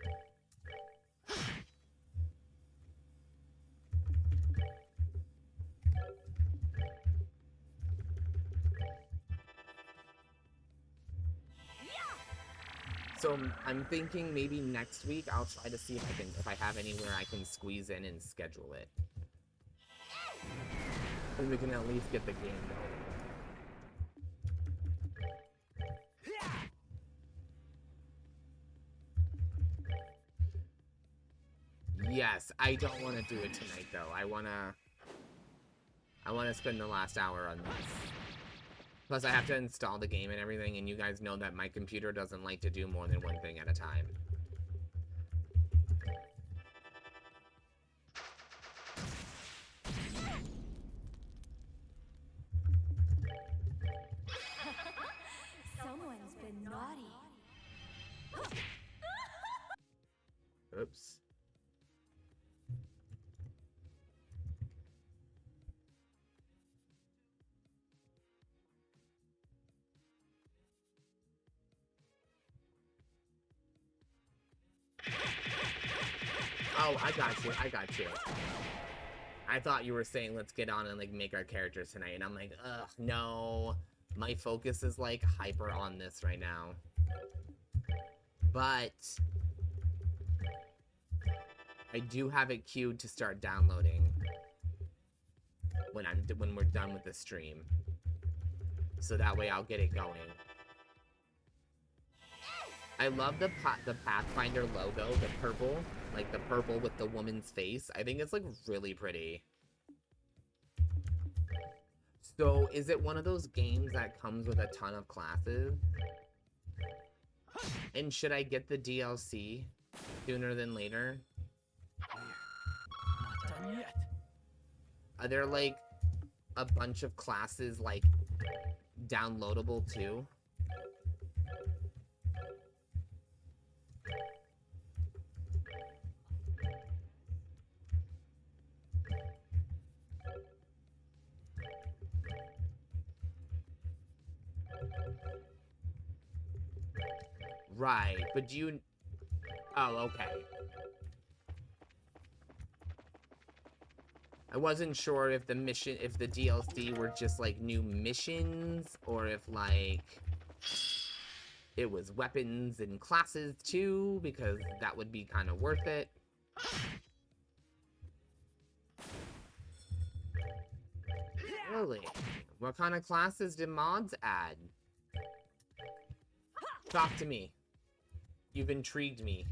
Speaker 1: So I'm thinking maybe next week I'll try to see if I have anywhere I can squeeze in and schedule it. And we can at least get the game going. Yes, I don't want to do it tonight though. I wanna spend the last hour on this. Plus I have to install the game and everything, and you guys know that my computer doesn't like to do more than one thing at a time.
Speaker 3: Someone's been naughty.
Speaker 1: Oops. Oh, I got you. I thought you were saying let's get on and like make our characters tonight, and I'm like, ugh, no. My focus is like hyper on this right now. But I do have it queued to start downloading. when we're done with the stream. So that way I'll get it going. I love the Pathfinder logo, the purple, like the purple with the woman's face. I think it's like really pretty. So is it one of those games that comes with a ton of classes? And should I get the DLC sooner than later?
Speaker 2: Not done yet.
Speaker 1: Are there like a bunch of classes like downloadable too? Right, but do you... Oh, okay. I wasn't sure if the DLC were just like new missions, or if like it was weapons and classes too, because that would be kind of worth it. Really? What kind of classes did mods add? Talk to me. You've intrigued me.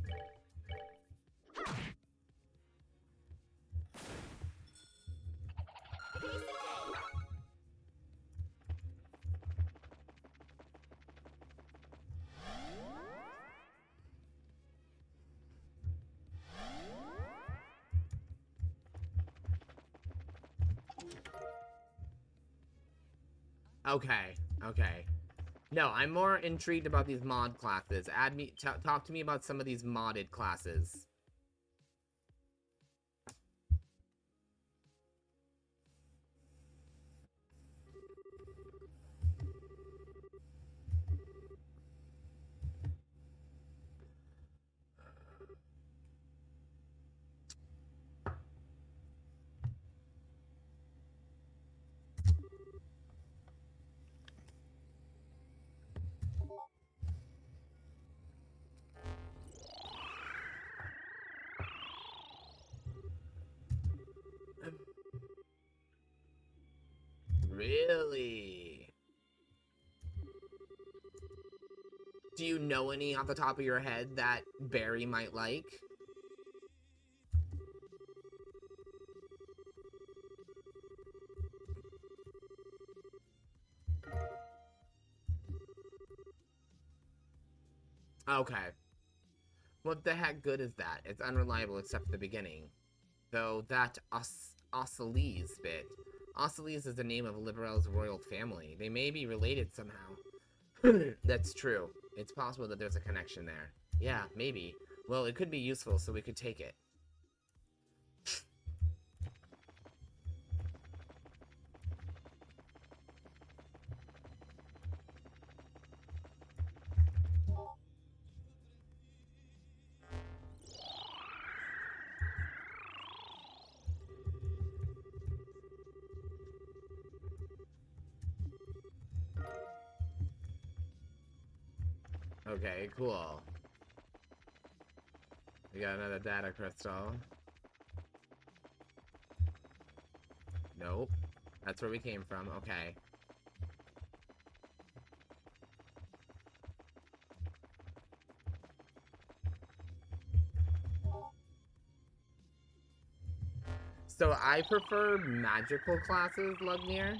Speaker 1: Okay, okay. No, I'm more intrigued about these mod classes. Talk to me about some of these modded classes. Really? Do you know any off the top of your head that Barry might like? Okay. What the heck good is that? It's unreliable except for the beginning. Though that Oscillese bit. Oscillese is the name of Liberel's royal family. They may be related somehow. That's true. It's possible that there's a connection there. Yeah, maybe. Well, it could be useful, so we could take it. Okay, cool. We got another data crystal. Nope. That's where we came from. Okay. So I prefer magical classes, Lugnir.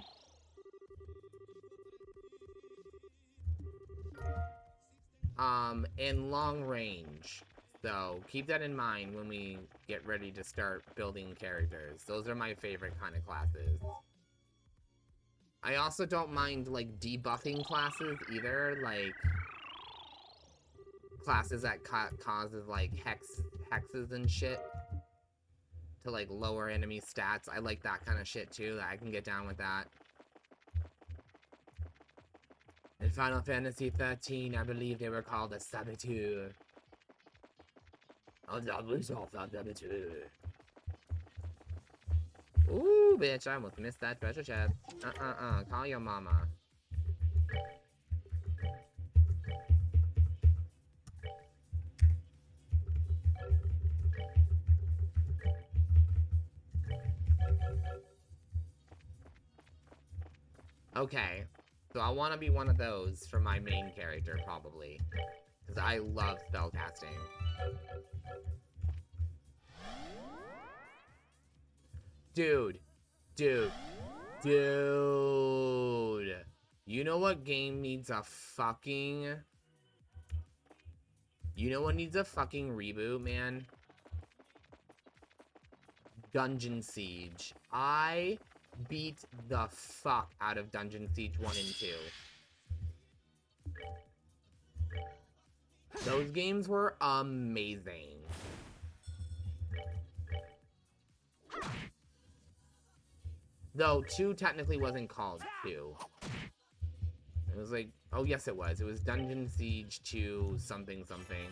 Speaker 1: And long range. So keep that in mind when we get ready to start building characters. Those are my favorite kind of classes. I also don't mind like debuffing classes either, like classes that causes like hexes and shit to like lower enemy stats. I like that kind of shit too. I can get down with that. In Final Fantasy 13, I believe they were called the Saboteur. Ooh, bitch, I almost missed that treasure chest. Call your mama. Okay. So I want to be one of those for my main character, probably. Because I love spellcasting. Dude. Dude. Dude. You know what game needs a fucking... You know what needs a fucking reboot, man? Dungeon Siege. I beat the fuck out of Dungeon Siege 1 and 2. Those games were amazing. Though 2 technically wasn't called 2. It was like, oh yes it was. It was Dungeon Siege 2 something something.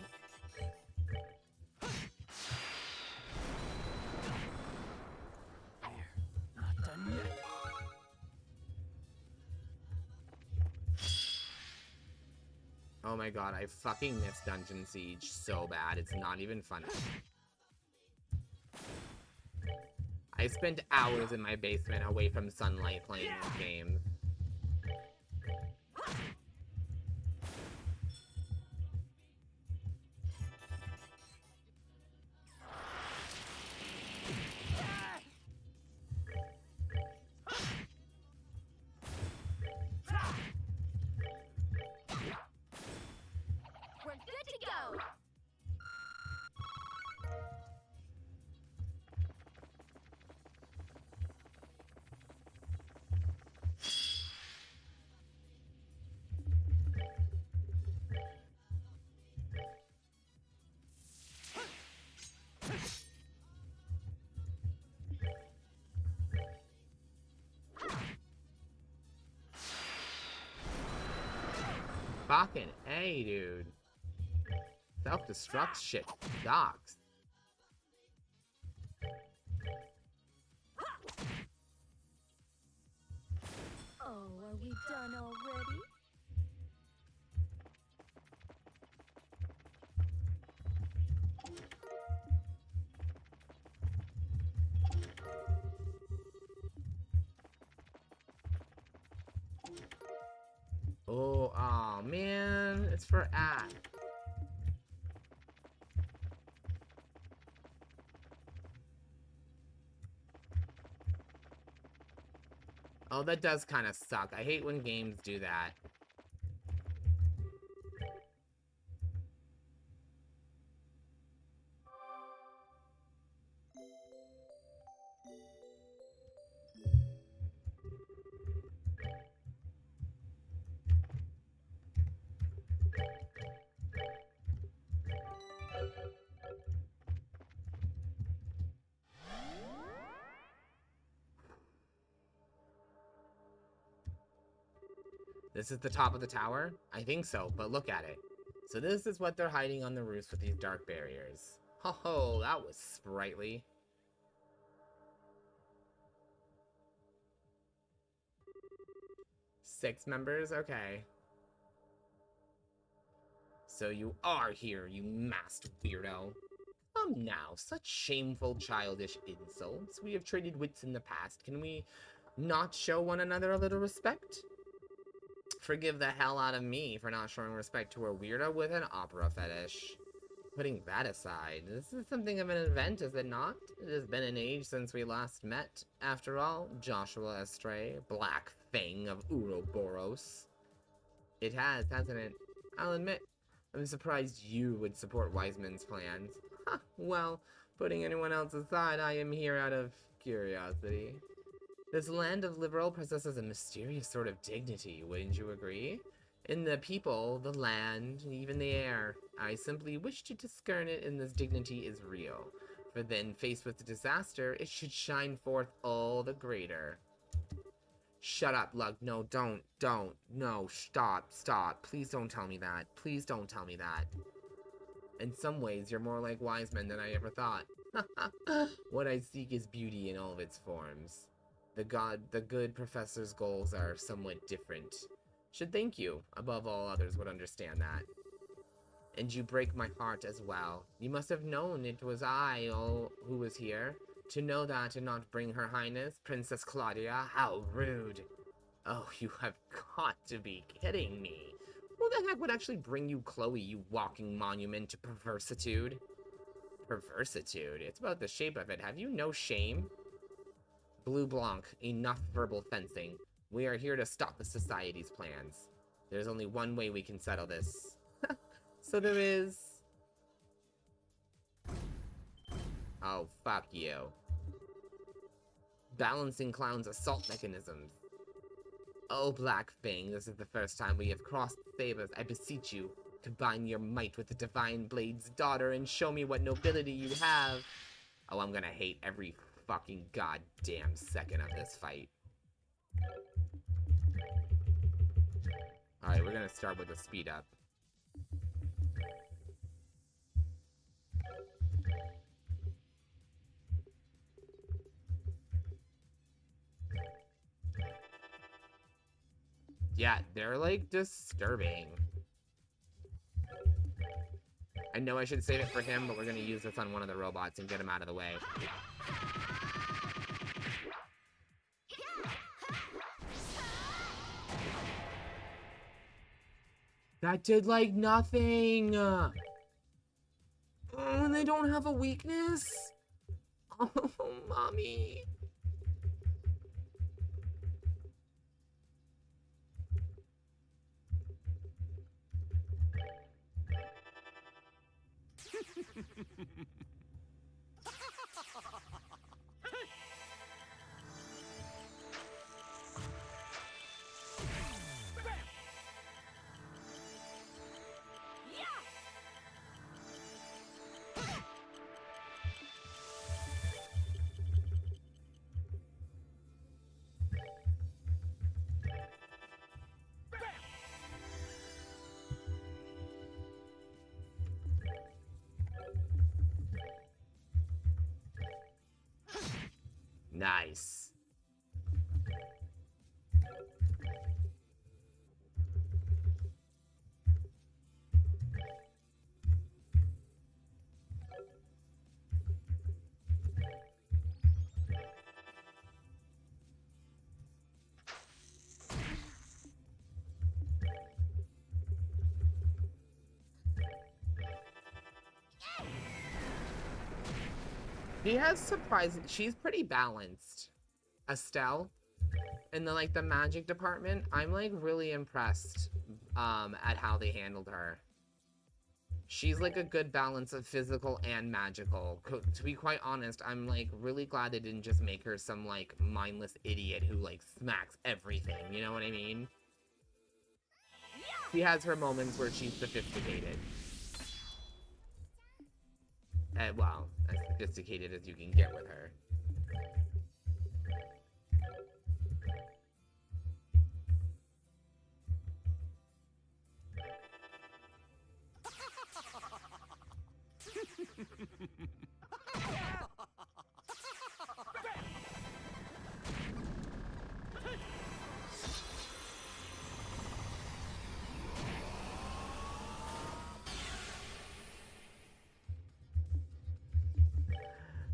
Speaker 2: Not done yet.
Speaker 1: Oh my god, I fucking miss Dungeon Siege so bad. It's not even funny. I spent hours in my basement away from sunlight playing this game.
Speaker 3: We're good to go.
Speaker 1: Fucking A, dude. Self-destruct shit sucks.
Speaker 3: Oh, are we done already?
Speaker 1: Oh, aw, man. It's for act. Oh, that does kind of suck. I hate when games do that. This is the top of the tower? I think so, but look at it. So this is what they're hiding on the roofs with these dark barriers. Ho ho, that was sprightly. Six members? Okay. So you are here, you masked weirdo. Come now, such shameful, childish insults. We have traded wits in the past. Can we not show one another a little respect? Forgive the hell out of me for not showing respect to a weirdo with an opera fetish. Putting that aside, this is something of an event, is it not? It has been an age since we last met. After all, Joshua Estray, Black Fang of Ouroboros. It has, hasn't it? I'll admit, I'm surprised you would support Wiseman's plans. Ha, well, putting anyone else aside, I am here out of curiosity. This land of Liberal possesses a mysterious sort of dignity, wouldn't you agree? In the people, the land, even the air. I simply wish to discern it, and this dignity is real. For then, faced with the disaster, it should shine forth all the greater. Shut up, Lug. No, don't. No, stop. Please don't tell me that. Please don't tell me that. In some ways, you're more like Wiseman than I ever thought. What I seek is beauty in all of its forms. The good professor's goals are somewhat different. Should thank you, above all others would understand that. And you break my heart as well. You must have known it was I who was here. To know that and not bring her highness, Princess Claudia, how rude. Oh, you have got to be kidding me. Who the heck would actually bring you Chloe, you walking monument to perversitude? Perversitude? It's about the shape of it. Have you no shame? Blue Blanc, enough verbal fencing. We are here to stop the society's plans. There's only one way we can settle this. So there is... Oh, fuck you. Balancing Clown's assault mechanisms. Oh, Black Fang, this is the first time we have crossed sabers. I beseech you, combine your might with the Divine Blade's daughter and show me what nobility you have. Oh, I'm gonna hate every fucking goddamn second of this fight. Alright, we're gonna start with a speed up. Yeah, they're like disturbing. I know I should save it for him, but we're gonna use this on one of the robots and get him out of the way. That did like nothing. Oh, and they don't have a weakness? Oh, mommy. Nice. She has surprising. She's pretty balanced. Estelle, in the like the magic department, I'm like really impressed at how they handled her. She's like a good balance of physical and magical. To be quite honest, I'm like really glad they didn't just make her some like mindless idiot who like smacks everything, you know what I mean? She has her moments where she's sophisticated. Well, as sophisticated as you can get with her.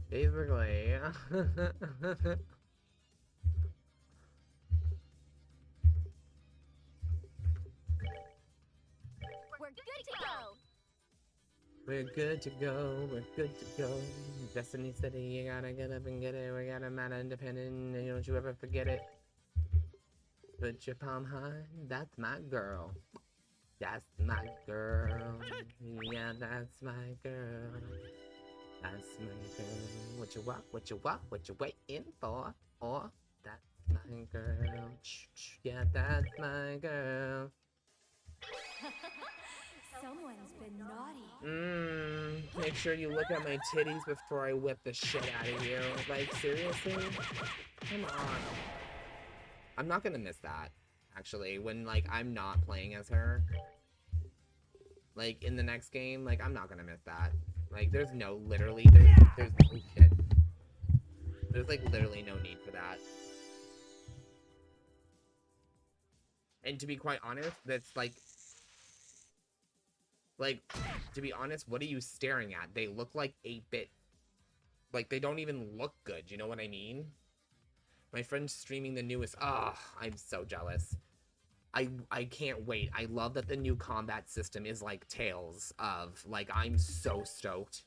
Speaker 1: Basically.
Speaker 3: We're good to go.
Speaker 1: We're good to go, we're good to go. Destiny City, you gotta get up and get it. We got a man independent, and don't you ever forget it. Put your palm high, that's my girl. That's my girl. Yeah, that's my girl. That's my girl. What you want, what you want, what you waiting for? Oh, that's my girl. Yeah, that's my girl.
Speaker 3: Someone's been naughty.
Speaker 1: Make sure you look at my titties before I whip the shit out of you. Like, seriously? Come on. I'm not gonna miss that, actually, when, like, I'm not playing as her. Like, in the next game, like, I'm not gonna miss that. Like, there's no, literally, there's, oh shit. There's, like, literally no need for that. And to be quite honest, that's, like, to be honest, what are you staring at? They look like 8-bit. Like, they don't even look good, you know what I mean? My friend's streaming the newest. Ah, I'm so jealous. I can't wait. I love that the new combat system is like Tales of. Like, I'm so stoked.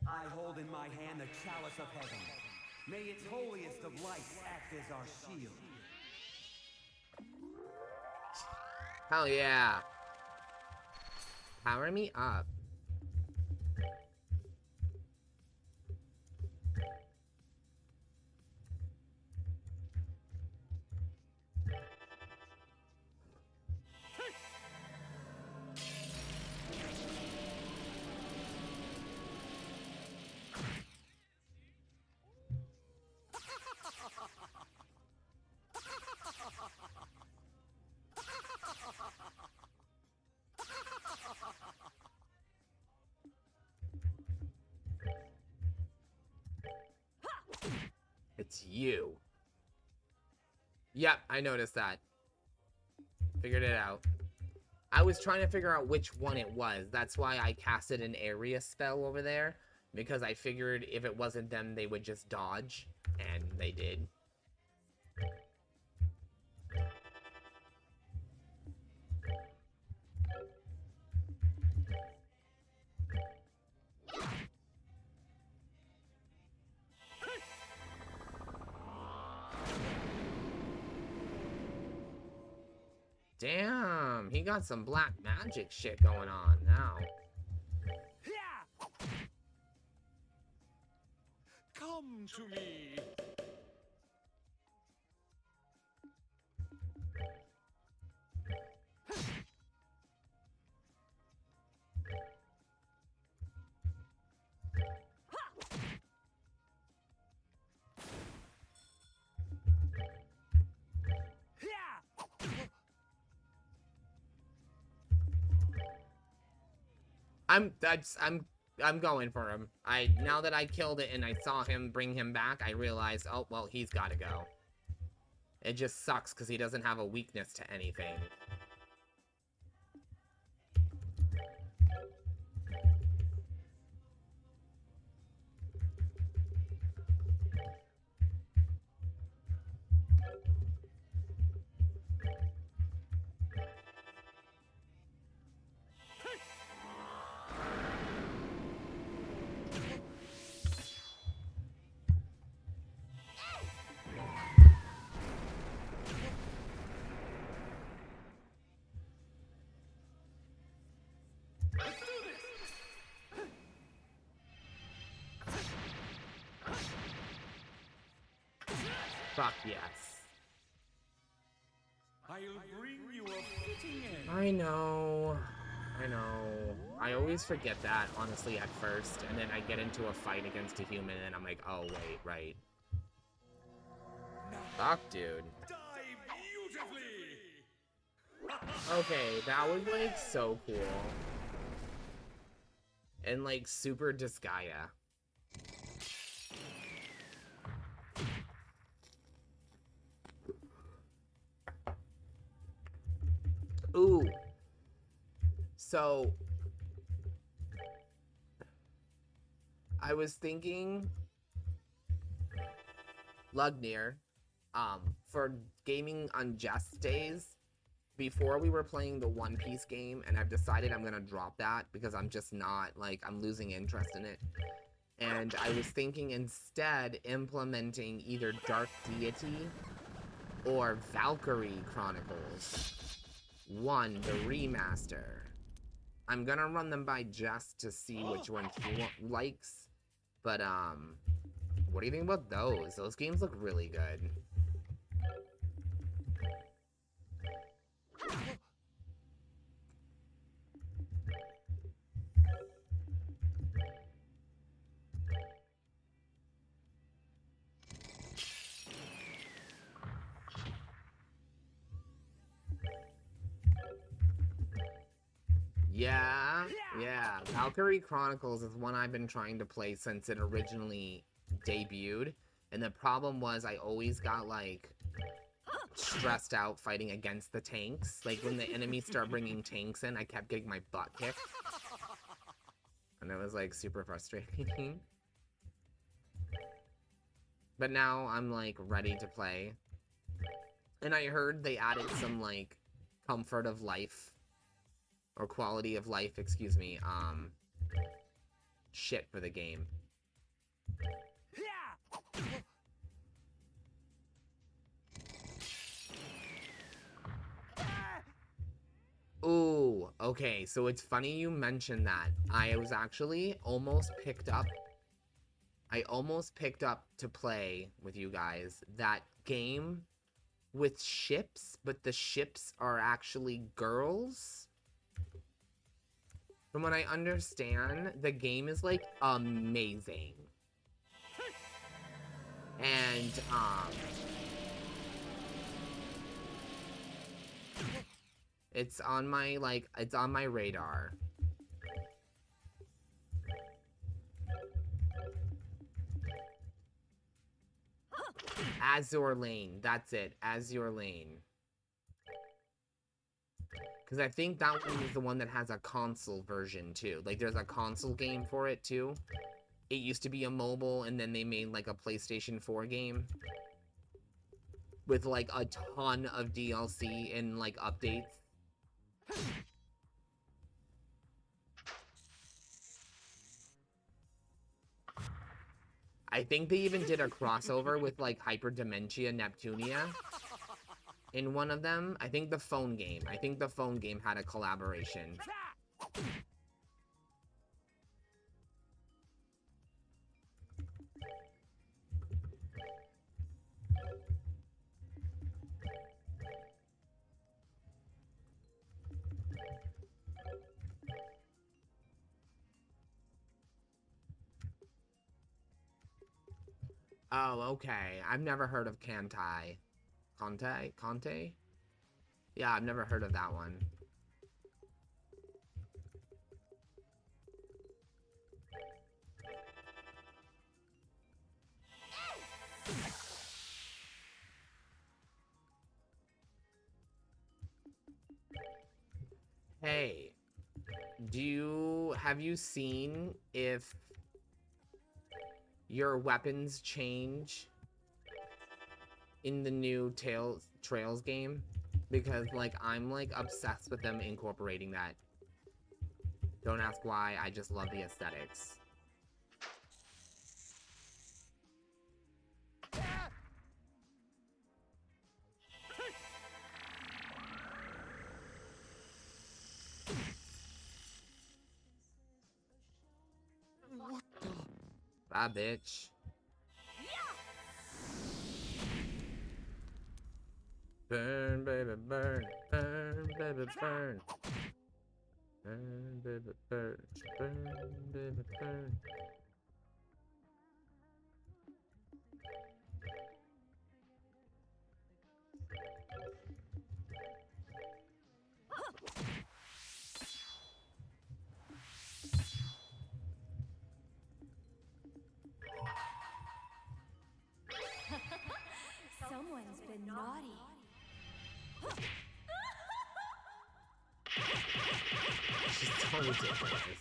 Speaker 2: I hold in my hand the chalice of heaven. May its holiest of lights act as our shield.
Speaker 1: Hell yeah. Power me up. It's you. Yep, I noticed that. Figured it out. I was trying to figure out which one it was. That's why I casted an area spell over there. Because I figured if it wasn't them, they would just dodge. And they did. Damn, he got some black magic shit going on now.
Speaker 2: Come to me.
Speaker 1: I'm going for him. Now that I killed it and I saw him bring him back, I realized, oh, well, he's gotta go. It just sucks because he doesn't have a weakness to anything. Fuck yes.
Speaker 2: I'll bring you a fitting end.
Speaker 1: I know. I always forget that, honestly, at first, and then I get into a fight against a human, and I'm like, oh, wait, right. Fuck, dude.
Speaker 2: Die beautifully.
Speaker 1: Okay, that was, like, so cool. And, like, super Disgaea. Ooh. So, I was thinking, Lugnir, for gaming on Jest days, before we were playing the One Piece game, and I've decided I'm gonna drop that because I'm just not, like, I'm losing interest in it. And I was thinking instead implementing either Dark Deity or Valkyrie Chronicles 1, the remaster. I'm gonna run them by Jess to see which one he likes. But, what do you think about those? Those games look really good. Yeah, yeah. Valkyrie Chronicles is one I've been trying to play since it originally debuted. And the problem was I always got, like, stressed out fighting against the tanks. Like, when the enemies start bringing tanks in, I kept getting my butt kicked. And it was, like, super frustrating. But now I'm, like, ready to play. And I heard they added some, like, comfort of life. Or quality of life, excuse me, shit for the game. Ooh, okay, so it's funny you mentioned that. I was actually almost picked up to play with you guys that game with ships, but the ships are actually girls. From what I understand, the game is, like, amazing. And, it's on my, like, it's on my radar. Azure Lane, that's it, Azure Lane. Because I think that one is the one that has a console version, too. Like, there's a console game for it, too. It used to be a mobile, and then they made, like, a PlayStation 4 game. With, like, a ton of DLC and, like, updates. I think they even did a crossover with, like, Hyperdimensia Neptunia. In one of them. I think the phone game had a collaboration. Oh, okay. I've never heard of Kantai. Conte? Yeah, I've never heard of that one. Hey, have you seen if your weapons change in the new Trails game? Because, like, I'm, like, obsessed with them incorporating that. Don't ask why, I just love the aesthetics. Bye, bitch. Burn, baby, burn. Burn, baby, burn. Burn, baby, burn. Burn, baby, burn.
Speaker 3: Someone's been naughty.
Speaker 1: She's so ridiculous.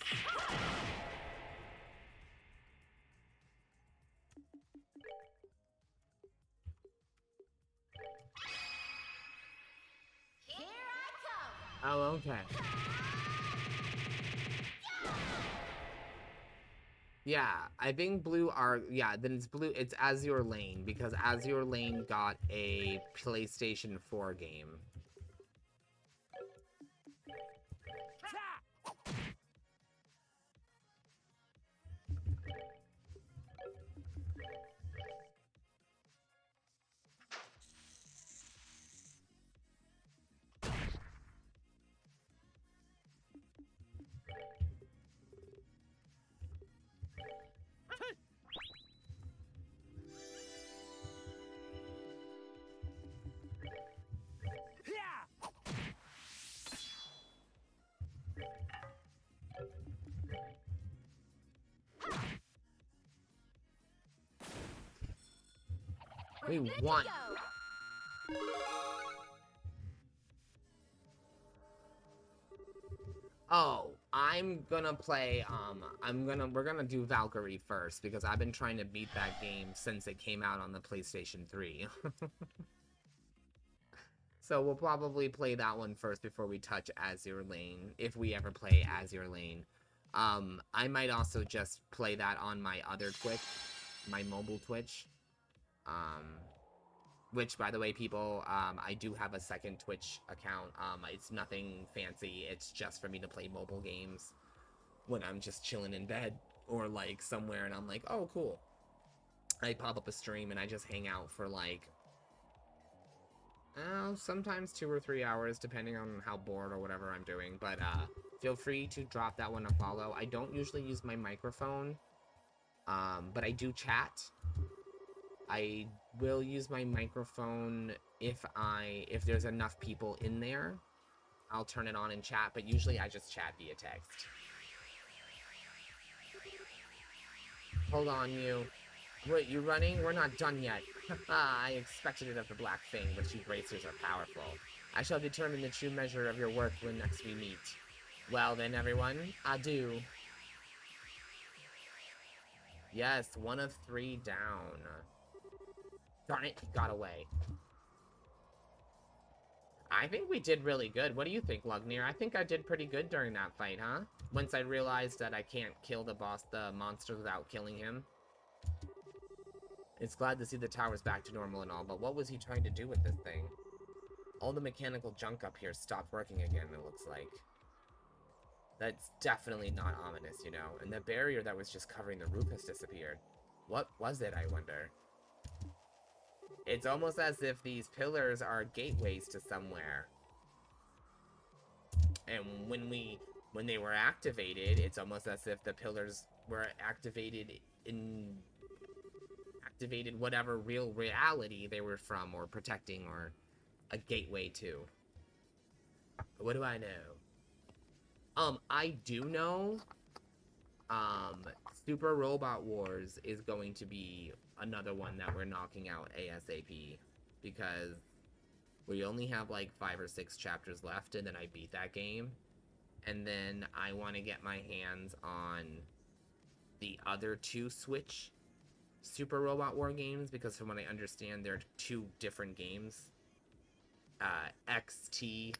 Speaker 3: Here I come.
Speaker 1: Oh, okay. Yeah, I think then it's blue, it's Azure Lane, because Azure Lane got a PlayStation 4 game. We
Speaker 3: We're good
Speaker 1: won.
Speaker 3: to go.
Speaker 1: Oh, I'm gonna play, we're gonna do Valkyrie first, because I've been trying to beat that game since it came out on the PlayStation 3. So we'll probably play that one first before we touch Azure Lane, if we ever play Azure Lane. I might also just play that on my other Twitch, my mobile Twitch. Which, by the way, people, I do have a second Twitch account. It's nothing fancy. It's just for me to play mobile games when I'm just chilling in bed or, like, somewhere and I'm like, oh, cool. I pop up a stream and I just hang out for, like, sometimes 2 or 3 hours, depending on how bored or whatever I'm doing. But, feel free to drop that one a follow. I don't usually use my microphone, but I do chat. I will use my microphone if there's enough people in there. I'll turn it on and chat, but usually I just chat via text. Hold on, you. Wait, you running? We're not done yet. I expected it of the Black Thing, but you bracers are powerful. I shall determine the true measure of your worth when next we meet. Well then, everyone, adieu. Yes, 1 of 3 down. Darn it, he got away. I think we did really good. What do you think, Lugnir? I think I did pretty good during that fight, huh? Once I realized that I can't kill the monster without killing him. It's glad to see the tower's back to normal and all, but what was he trying to do with this thing? All the mechanical junk up here stopped working again, it looks like. That's definitely not ominous, you know? And the barrier that was just covering the roof has disappeared. What was it, I wonder? It's almost as if these pillars are gateways to somewhere. And when they were activated, it's almost as if the pillars were activated whatever real reality they were from or protecting or a gateway to. What do I know? I do know Super Robot Wars is going to be another one that we're knocking out ASAP, because we only have like 5 or 6 chapters left and then I beat that game, and then I want to get my hands on the other 2 Switch Super Robot War games, because from what I understand they're 2 different games, XT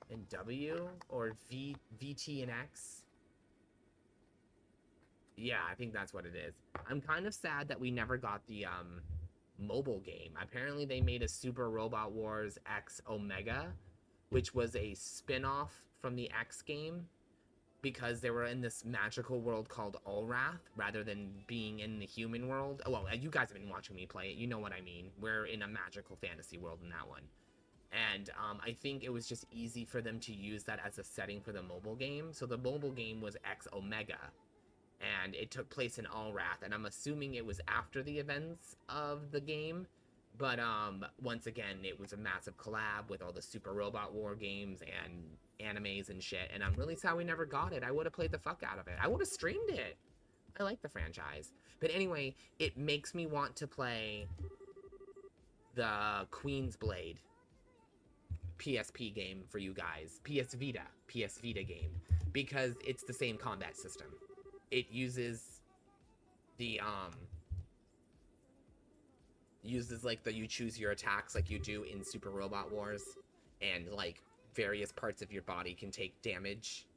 Speaker 1: and W, or VT and X. Yeah, I think that's what it is. I'm kind of sad that we never got the mobile game. Apparently they made a Super Robot Wars X Omega, which was a spin-off from the X game, because they were in this magical world called Ulrath, rather than being in the human world. Well, you guys have been watching me play it, you know what I mean. We're in a magical fantasy world in that one. And I think it was just easy for them to use that as a setting for the mobile game. So the mobile game was X Omega, and it took place in Ulrath, and I'm assuming it was after the events of the game. But once again, it was a massive collab with all the Super Robot War games and animes and shit, and I'm really sad we never got it. I would have played the fuck out of it. I would have streamed it. I like the franchise. But anyway, it makes me want to play the Queen's Blade PSP game for you guys. PS Vita game, because it's the same combat system. It uses the like the you choose your attacks like you do in Super Robot Wars, and like various parts of your body can take damage.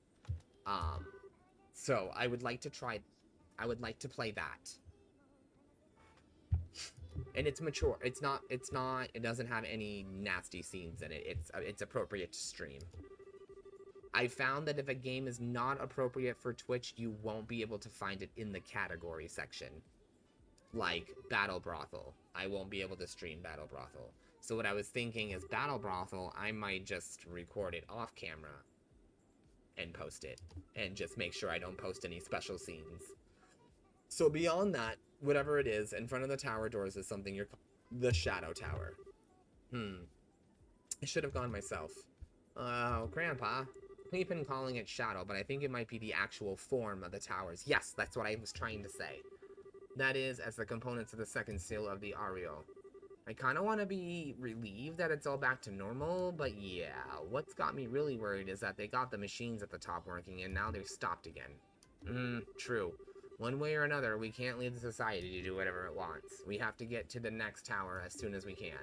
Speaker 1: So I would like to play that. And it's mature. It doesn't have any nasty scenes in it. It's appropriate to stream. I found that if a game is not appropriate for Twitch, you won't be able to find it in the category section. Like Battle Brothel. I won't be able to stream Battle Brothel. So what I was thinking is Battle Brothel, I might just record it off camera and post it. And just make sure I don't post any special scenes. So beyond that, whatever it is, in front of the tower doors is something the Shadow Tower. I should have gone myself. Oh, Grandpa. We've been calling it Shadow, but I think it might be the actual form of the towers. Yes, that's what I was trying to say. That is, as the components of the second seal of the Ario. I kind of want to be relieved that it's all back to normal, but yeah, what's got me really worried is that they got the machines at the top working and now they've stopped again. True. One way or another, we can't leave the society to do whatever it wants. We have to get to the next tower as soon as we can.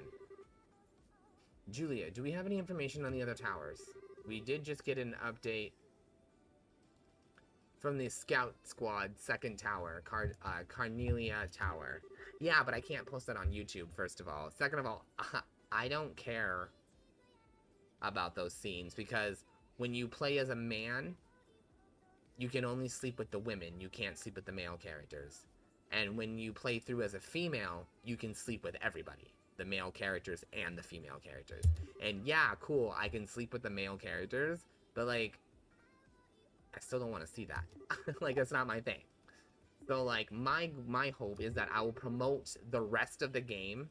Speaker 1: Julia, do we have any information on the other towers? We did just get an update from the Scout Squad second tower, Carnelia Tower. Yeah, but I can't post that on YouTube, first of all. Second of all, I don't care about those scenes, because when you play as a man, you can only sleep with the women. You can't sleep with the male characters. And when you play through as a female, you can sleep with everybody. The male characters and the female characters. And yeah, cool, I can sleep with the male characters, but like, I still don't want to see that. Like, that's not my thing. So like, my hope is that I will promote the rest of the game.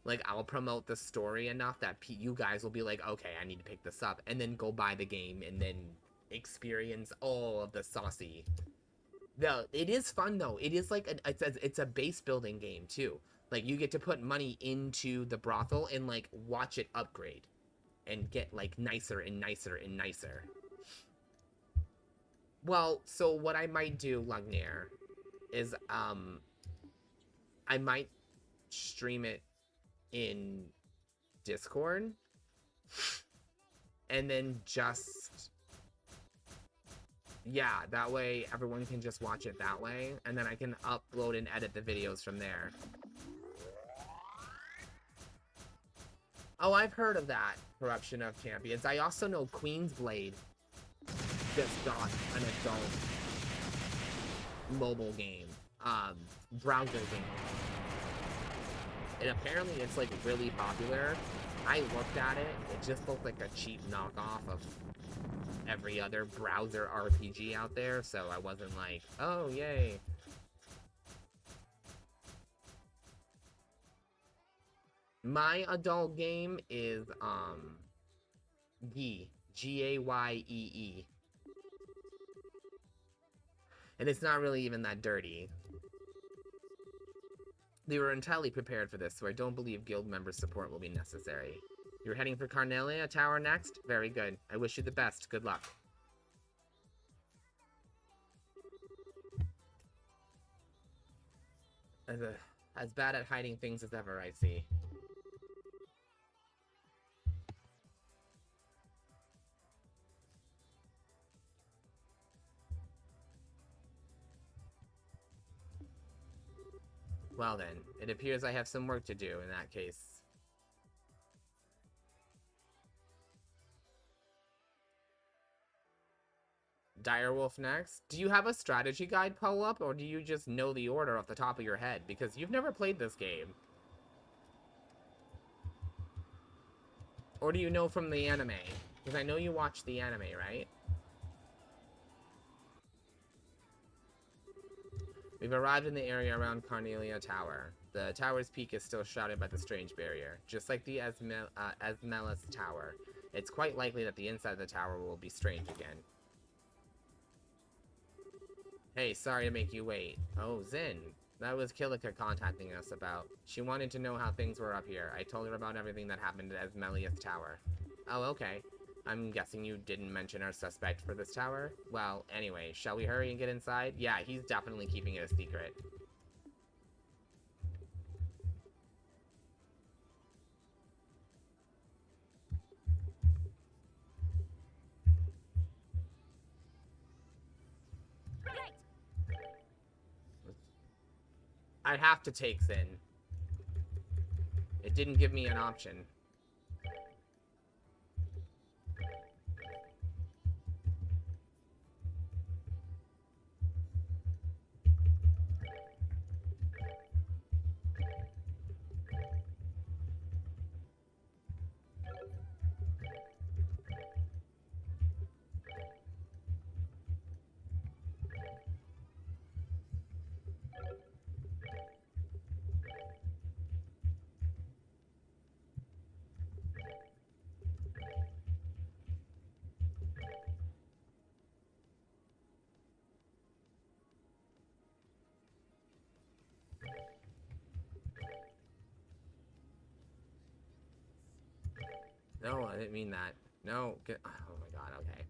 Speaker 1: Like, I'll promote the story enough that you guys will be like, okay, I need to pick this up, and then go buy the game and then experience all of the saucy. No, it is fun though. It is like it's a base building game too. Like, you get to put money into the brothel and like watch it upgrade and get like nicer and nicer and nicer. Well, so what I might do, Lugnier, is I might stream it in Discord and then just, yeah, that way everyone can just watch it that way, and then I can upload and edit the videos from there. Oh, I've heard of that, Corruption of Champions. I also know Queen's Blade just got an adult mobile game, browser game. And apparently it's like really popular. I looked at it, it just looked like a cheap knockoff of every other browser RPG out there, so I wasn't like, oh, yay. My adult game is, Gee. G-A-Y-E-E. And it's not really even that dirty. They were entirely prepared for this, so I don't believe guild member support will be necessary. You're heading for Carnelia Tower next? Very good. I wish you the best. Good luck. As bad at hiding things as ever, I see. Well then, it appears I have some work to do in that case. Direwolf next? Do you have a strategy guide pull up, or do you just know the order off the top of your head? Because you've never played this game. Or do you know from the anime? Because I know you watched the anime, right? We've arrived in the area around Carnelia Tower. The tower's peak is still shrouded by the strange barrier, just like the Asmelis Tower. It's quite likely that the inside of the tower will be strange again. Hey, sorry to make you wait. Oh, Zin. That was Kilika contacting us about. She wanted to know how things were up here. I told her about everything that happened at Asmelius Tower. Oh, okay. I'm guessing you didn't mention our suspect for this tower? Well, anyway, shall we hurry and get inside? Yeah, he's definitely keeping it a secret. I have to take Zin. It didn't give me an option. No, I didn't mean that. No, get. Oh my god, okay.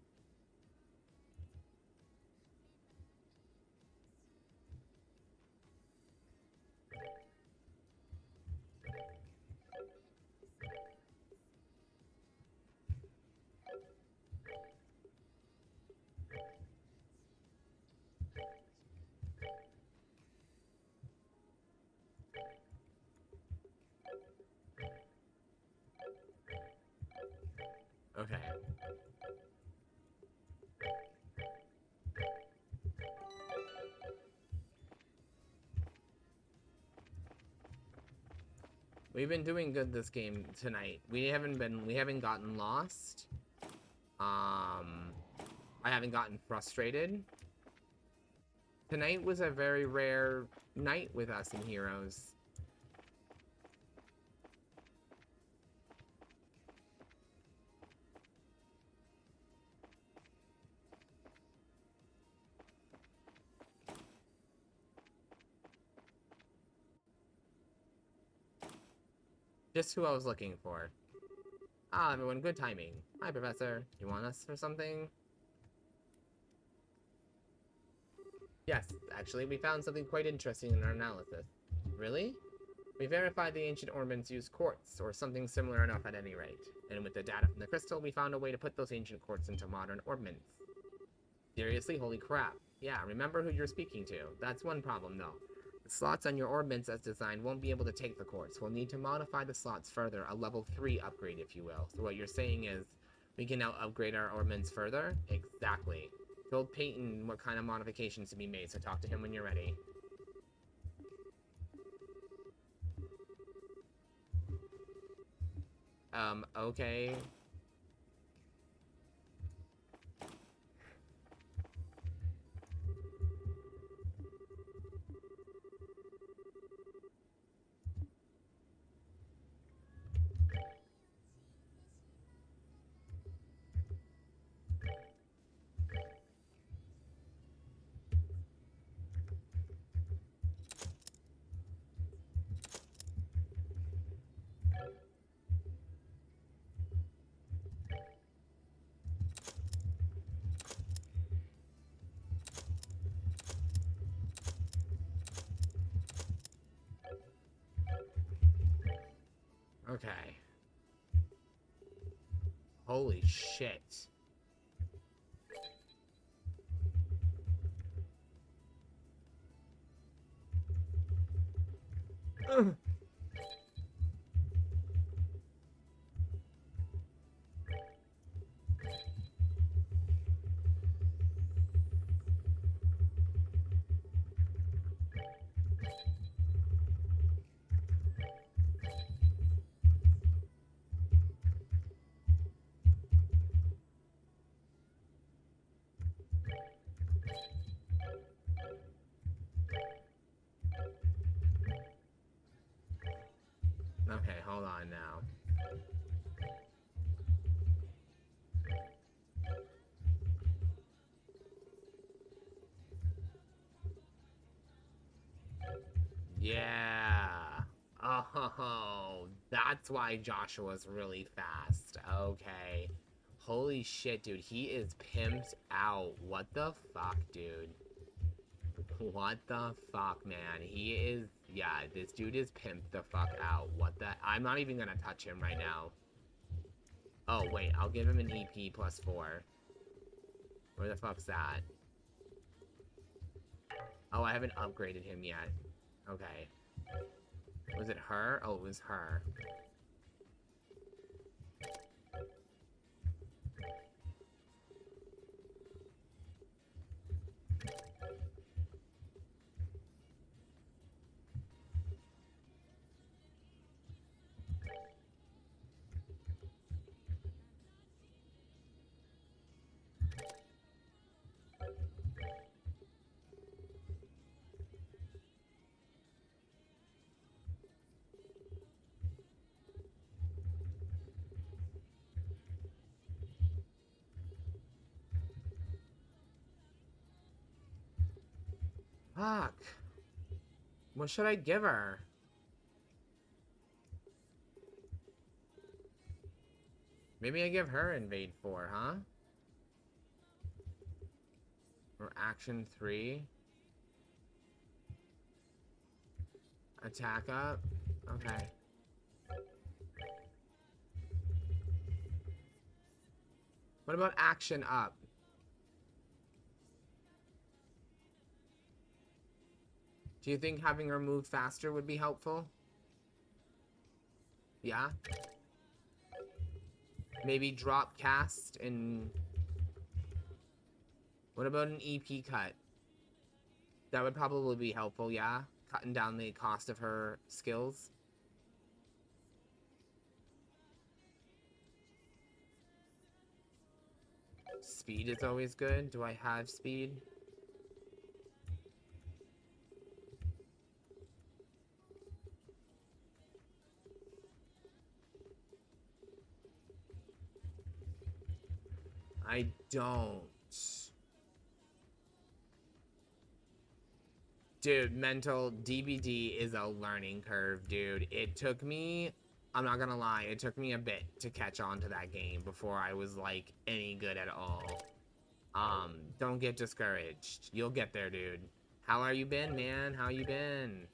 Speaker 1: Okay. We've been doing good this game tonight. We haven't gotten lost. I haven't gotten frustrated. Tonight was a very rare night with us in Heroes. Just who I was looking for. Ah, everyone, good timing. Hi, Professor. You want us for something? Yes, actually, we found something quite interesting in our analysis. Really? We verified the ancient orbments used quartz, or something similar enough at any rate. And with the data from the crystal, we found a way to put those ancient quartz into modern orbments. Seriously? Holy crap. Yeah, remember who you're speaking to. That's one problem, though. The slots on your orbments as designed won't be able to take the quartz. We'll need to modify the slots further, a level 3 upgrade, if you will. So what you're saying is, we can now upgrade our orbments further? Exactly. Told Peyton what kind of modifications to be made, so talk to him when you're ready. Okay. Okay. Holy shit. Ugh. Okay, hold on now. Yeah. Oh, that's why Joshua's really fast. Okay. Holy shit, dude. He is pimped out. What the fuck, dude? What the fuck, man? He is... Yeah, this dude is pimped the fuck out. What the... I'm not even gonna touch him right now. Oh, wait. I'll give him an EP plus 4. Where the fuck's that? Oh, I haven't upgraded him yet. Okay. Was it her? Oh, it was her. Fuck. What should I give her? Maybe I give her invade 4, huh? Or action 3. Attack up. Okay. What about action up? Do you think having her move faster would be helpful? Yeah? Maybe drop cast and... What about an EP cut? That would probably be helpful, yeah? Cutting down the cost of her skills. Speed is always good. Do I have speed? I don't. Dude, mental DBD is a learning curve, dude. It took me, I'm not gonna lie, it took me a bit to catch on to that game before I was like any good at all. Don't get discouraged. You'll get there, dude. How are you been, man? How you been?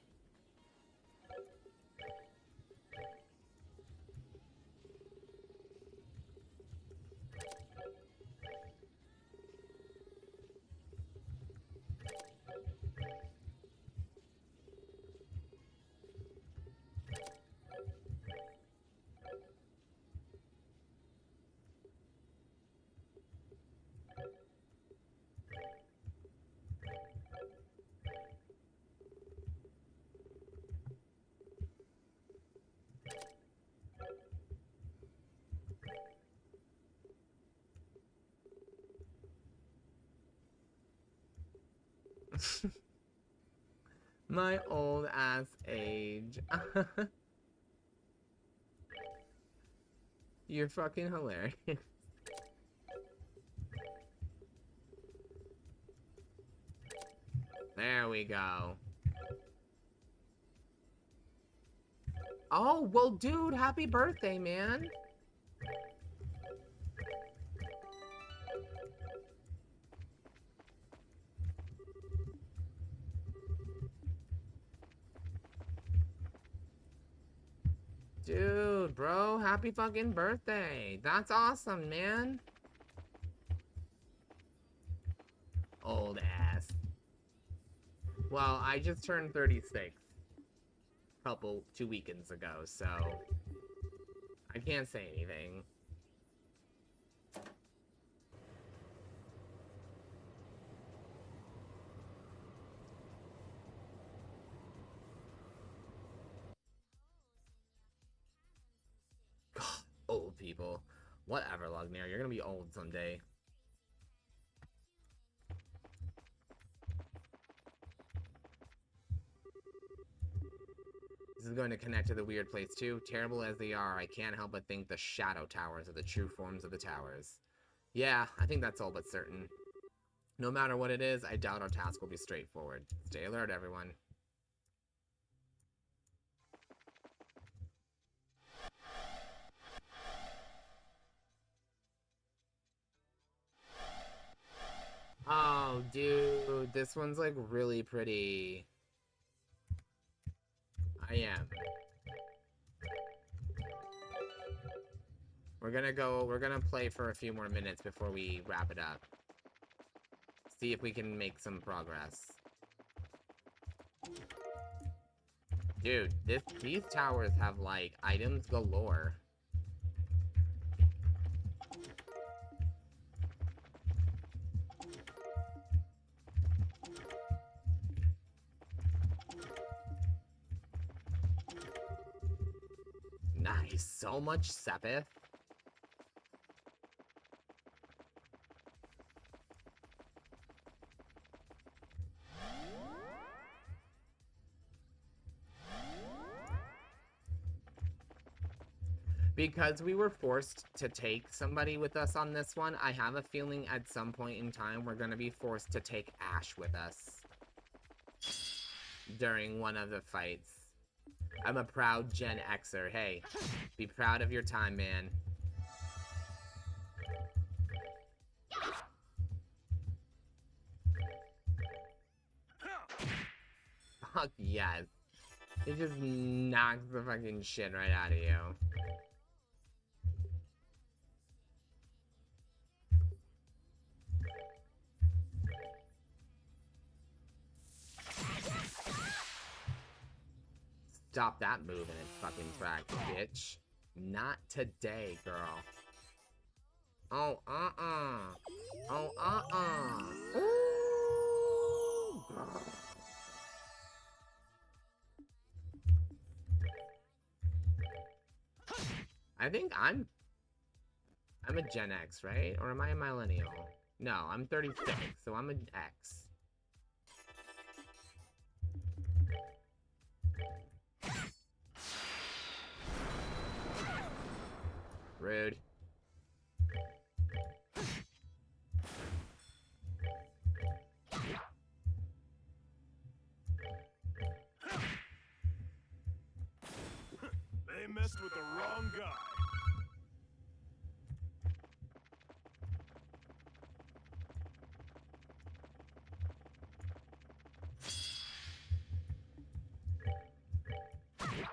Speaker 1: My old ass age. You're fucking hilarious. There we go. Oh, well, dude, happy birthday, man. Dude, bro, happy fucking birthday. That's awesome, man. Old ass. Well, I just turned 36 2 weekends ago, so I can't say anything. God, old people. Whatever, Lugnair. You're gonna be old someday. This is going to connect to the weird place too. Terrible as they are, I can't help but think the shadow towers are the true forms of the towers. Yeah, I think that's all but certain. No matter what it is, I doubt our task will be straightforward. Stay alert, everyone. Oh, dude, this one's like really pretty. I am. We're gonna play for a few more minutes before we wrap it up. See if we can make some progress. Dude, these towers have like items galore. Nice, so much Sepith. Because we were forced to take somebody with us on this one, I have a feeling at some point in time we're gonna be forced to take Ash with us during one of the fights. I'm a proud Gen Xer. Hey, be proud of your time, man. Fuck yes. It just knocks the fucking shit right out of you. Stop that move in its fucking track, bitch. Not today, girl. Oh, Oh, Ooh, girl. I think I'm a Gen X, right? Or am I a millennial? No, I'm 36, so I'm an X. Rude.
Speaker 6: They messed with the wrong guy.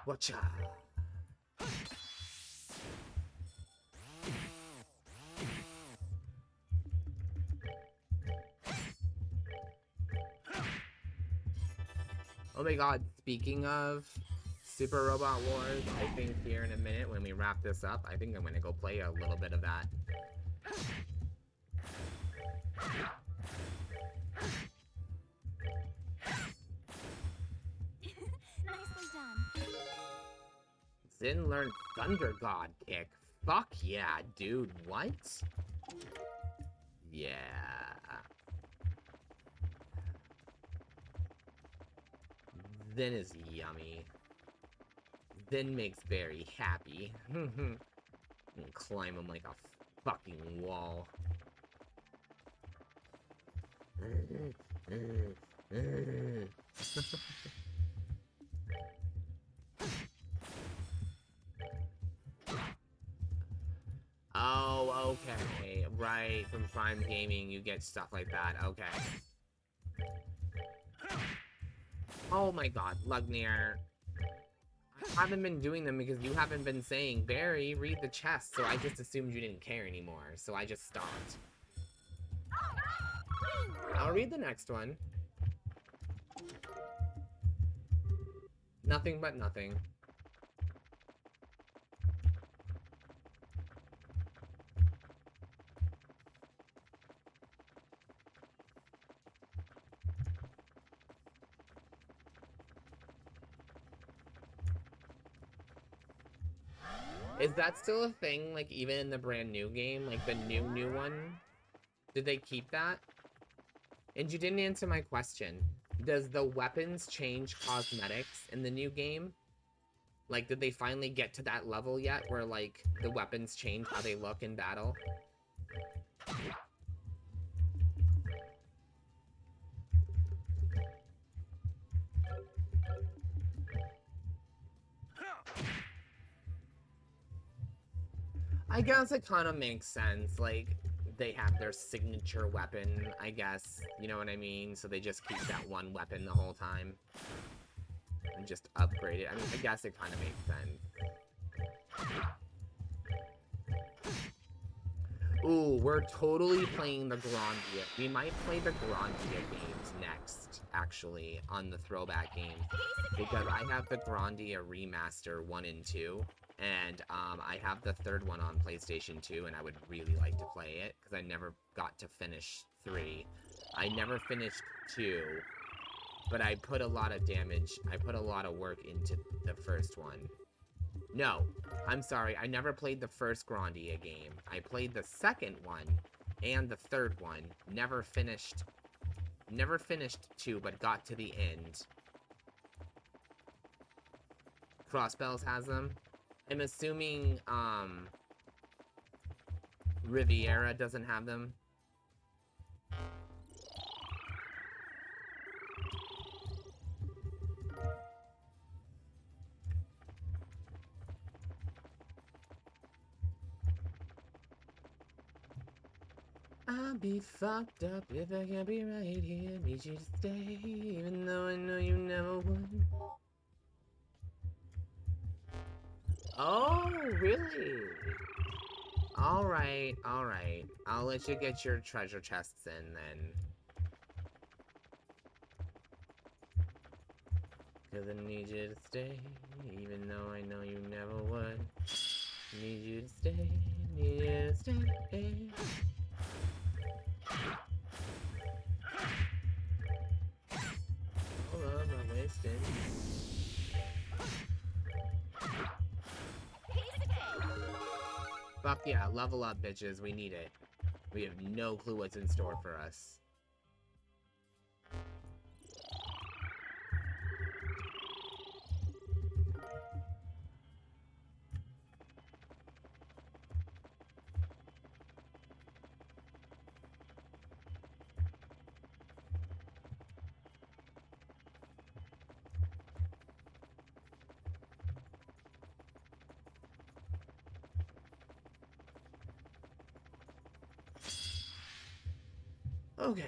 Speaker 1: Watcha. Oh my god, speaking of Super Robot Wars, I think here in a minute when we wrap this up, I think I'm gonna go play a little bit of that.
Speaker 3: Nicely done.
Speaker 1: Zin learned Thunder God kick. Fuck yeah, dude, what? Yeah. Then is yummy. Then makes Barry happy. And climb him like a fucking wall. Oh, okay. Right, from Prime Gaming you get stuff like that. Okay. Oh my god, Lugnir. I haven't been doing them because you haven't been saying, Barry, read the chest, so I just assumed you didn't care anymore, so I just stopped. I'll read the next one. Nothing but nothing. Is that still a thing, like, even in the brand new game? Like, the new one? Did they keep that? And you didn't answer my question. Does the weapons change cosmetics in the new game? Like, did they finally get to that level yet where, like, the weapons change how they look in battle? I guess it kind of makes sense. Like, they have their signature weapon, I guess. You know what I mean? So they just keep that one weapon the whole time. And just upgrade it. I mean, I guess it kind of makes sense. Ooh, we're totally playing the Grandia. We might play the Grandia games next, actually, on the throwback games. Because I have the Grandia Remaster 1 and 2. And I have the third one on PlayStation 2, and I would really like to play it, because I never got to finish 3. I never finished 2, but I put a lot of work into the first one. No, I'm sorry, I never played the first Grandia game. I played the second one, and the third one. Never finished 2, but got to the end. Crossbells has them. I'm assuming, Riviera doesn't have them. I'll be fucked up if I can't be right here. Need you to stay, even though I know you never would. Oh, really? Alright, alright. I'll let you get your treasure chests in then. Cause I need you to stay, even though I know you never would. Need you to stay, need you to stay. Hold on, I'm wasting. Fuck yeah, level up, bitches. We need it. We have no clue what's in store for us. Okay.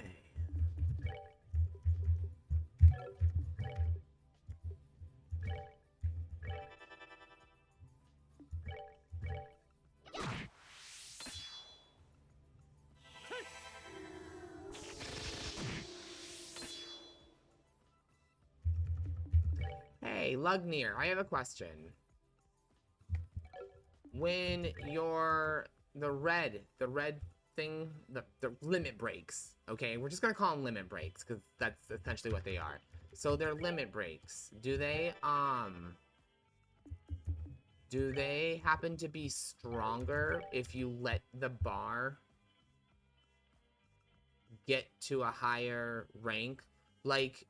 Speaker 1: Hey, Lugnir, I have a question. When the red thing, the limit breaks, okay? We're just gonna call them limit breaks, because that's essentially what they are. So they're limit breaks. Do they happen to be stronger if you let the bar get to a higher rank? Like,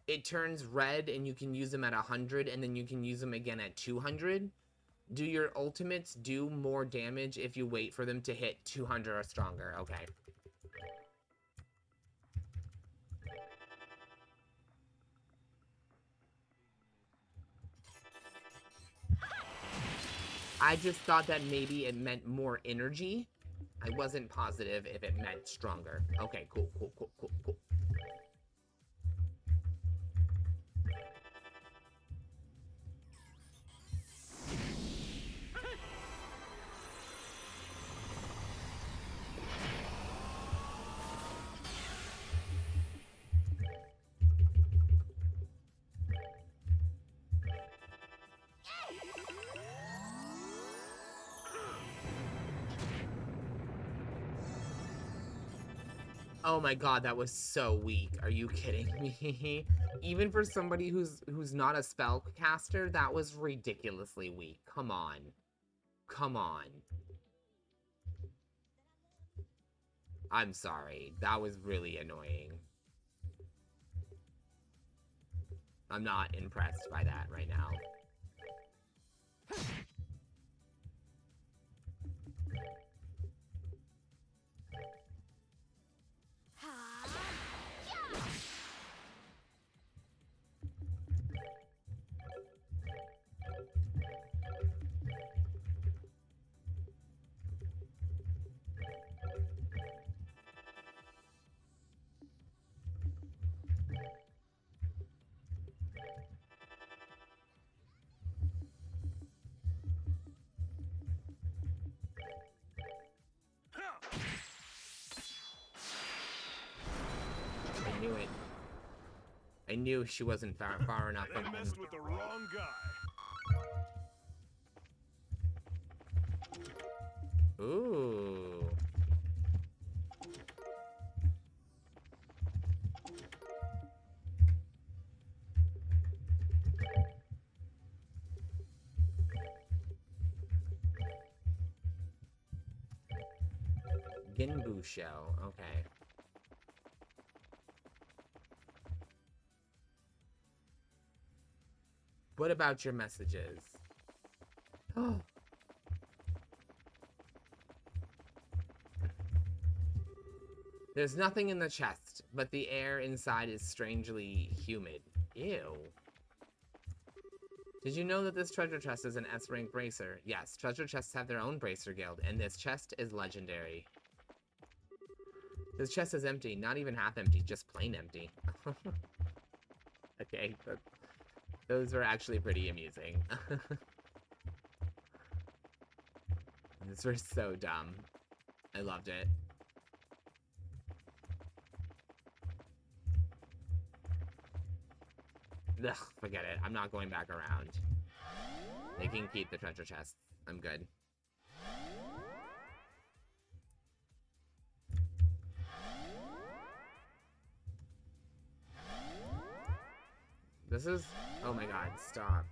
Speaker 1: it turns red and you can use them at 100 and then you can use them again at 200? Do your ultimates do more damage if you wait for them to hit 200 or stronger? Okay. I just thought that maybe it meant more energy. I wasn't positive if it meant stronger. Okay, cool. Oh my god, that was so weak. Are you kidding me? Even for somebody who's not a spellcaster, that was ridiculously weak. Come on. Come on. I'm sorry. That was really annoying. I'm not impressed by that right now. I knew it. I knew she wasn't far enough.
Speaker 6: They messed with the wrong guy.
Speaker 1: Ooh. Ginbu shell. Okay. What about your messages? Oh. There's nothing in the chest, but the air inside is strangely humid. Ew. Did you know that this treasure chest is an S-rank bracer? Yes, treasure chests have their own bracer guild, and this chest is legendary. This chest is empty. Not even half empty, just plain empty. Okay, those were actually pretty amusing. These were so dumb. I loved it. Ugh, forget it. I'm not going back around. They can keep the treasure chests. I'm good. This is... Oh my god, stop.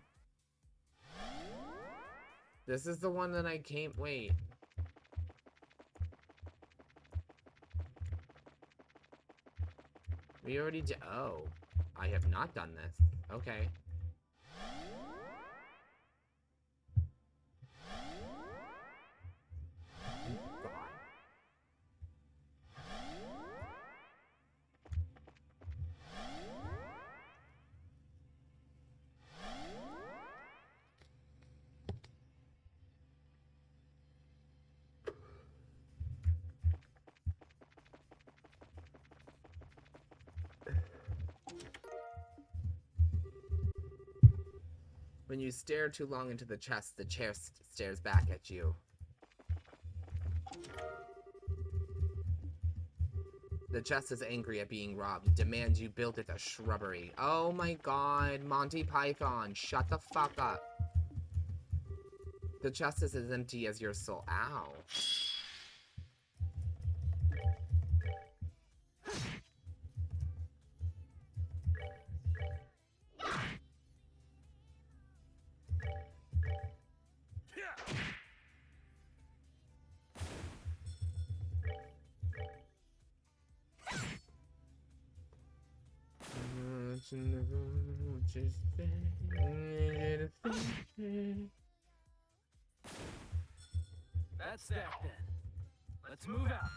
Speaker 1: This is the one that I came... Wait. We already did... Oh. I have not done this. Okay. God. When you stare too long into the chest stares back at you. The chest is angry at being robbed. It demands you build it a shrubbery. Oh my god, Monty Python, shut the fuck up. The chest is as empty as your soul. Ow.
Speaker 2: That's that then. Let's move out.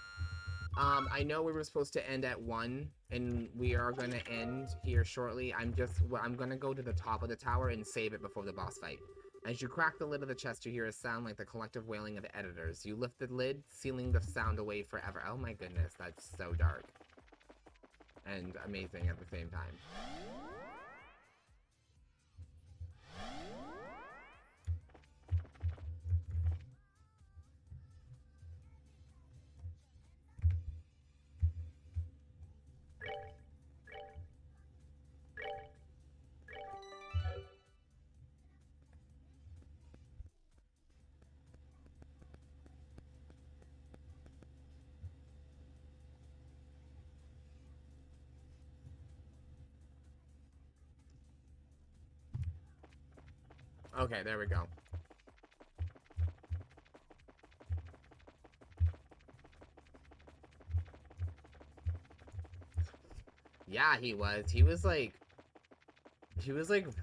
Speaker 1: I know we were supposed to end at 1, and we are gonna end here shortly. I'm gonna go to the top of the tower and save it before the boss fight. As you crack the lid of the chest, you hear a sound like the collective wailing of editors. You lift the lid, sealing the sound away forever. Oh my goodness, that's so dark. And amazing at the same time. Okay, there we go. Yeah, he was. He was like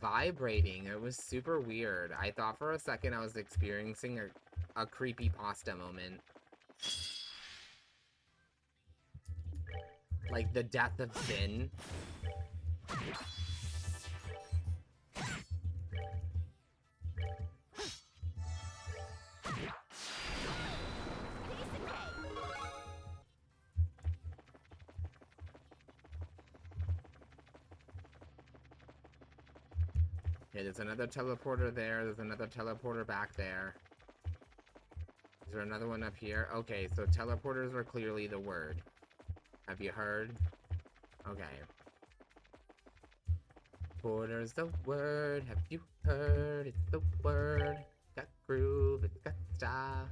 Speaker 1: vibrating. It was super weird. I thought for a second I was experiencing a creepy pasta moment. Like the death of Sin. Okay, there's another teleporter there. There's another teleporter back there. Is there another one up here? Okay, so teleporters were clearly the word. Have you heard? Okay. Porter's the word. Have you heard? It's the word. Got groove. It's got style.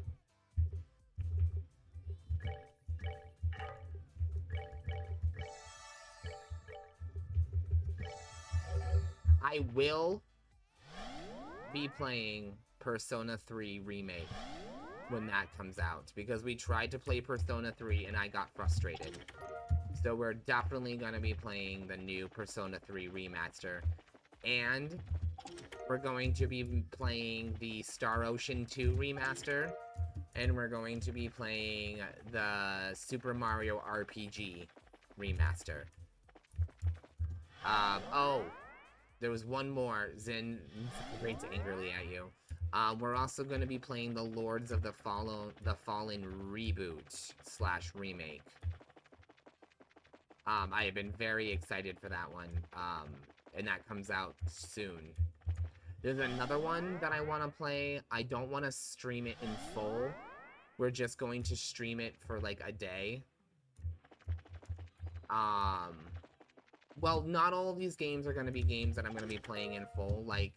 Speaker 1: I will be playing Persona 3 Remake when that comes out, because we tried to play Persona 3 and I got frustrated. So we're definitely going to be playing the new Persona 3 Remaster, and we're going to be playing the Star Ocean 2 Remaster, and we're going to be playing the Super Mario RPG Remaster. Oh, there was one more. Zin rates angrily at you. We're also going to be playing the Lords of the Fallen reboot / remake. I have been very excited for that one. And that comes out soon. There's another one that I want to play. I don't want to stream it in full. We're just going to stream it for like a day. Well, not all of these games are going to be games that I'm going to be playing in full. Like,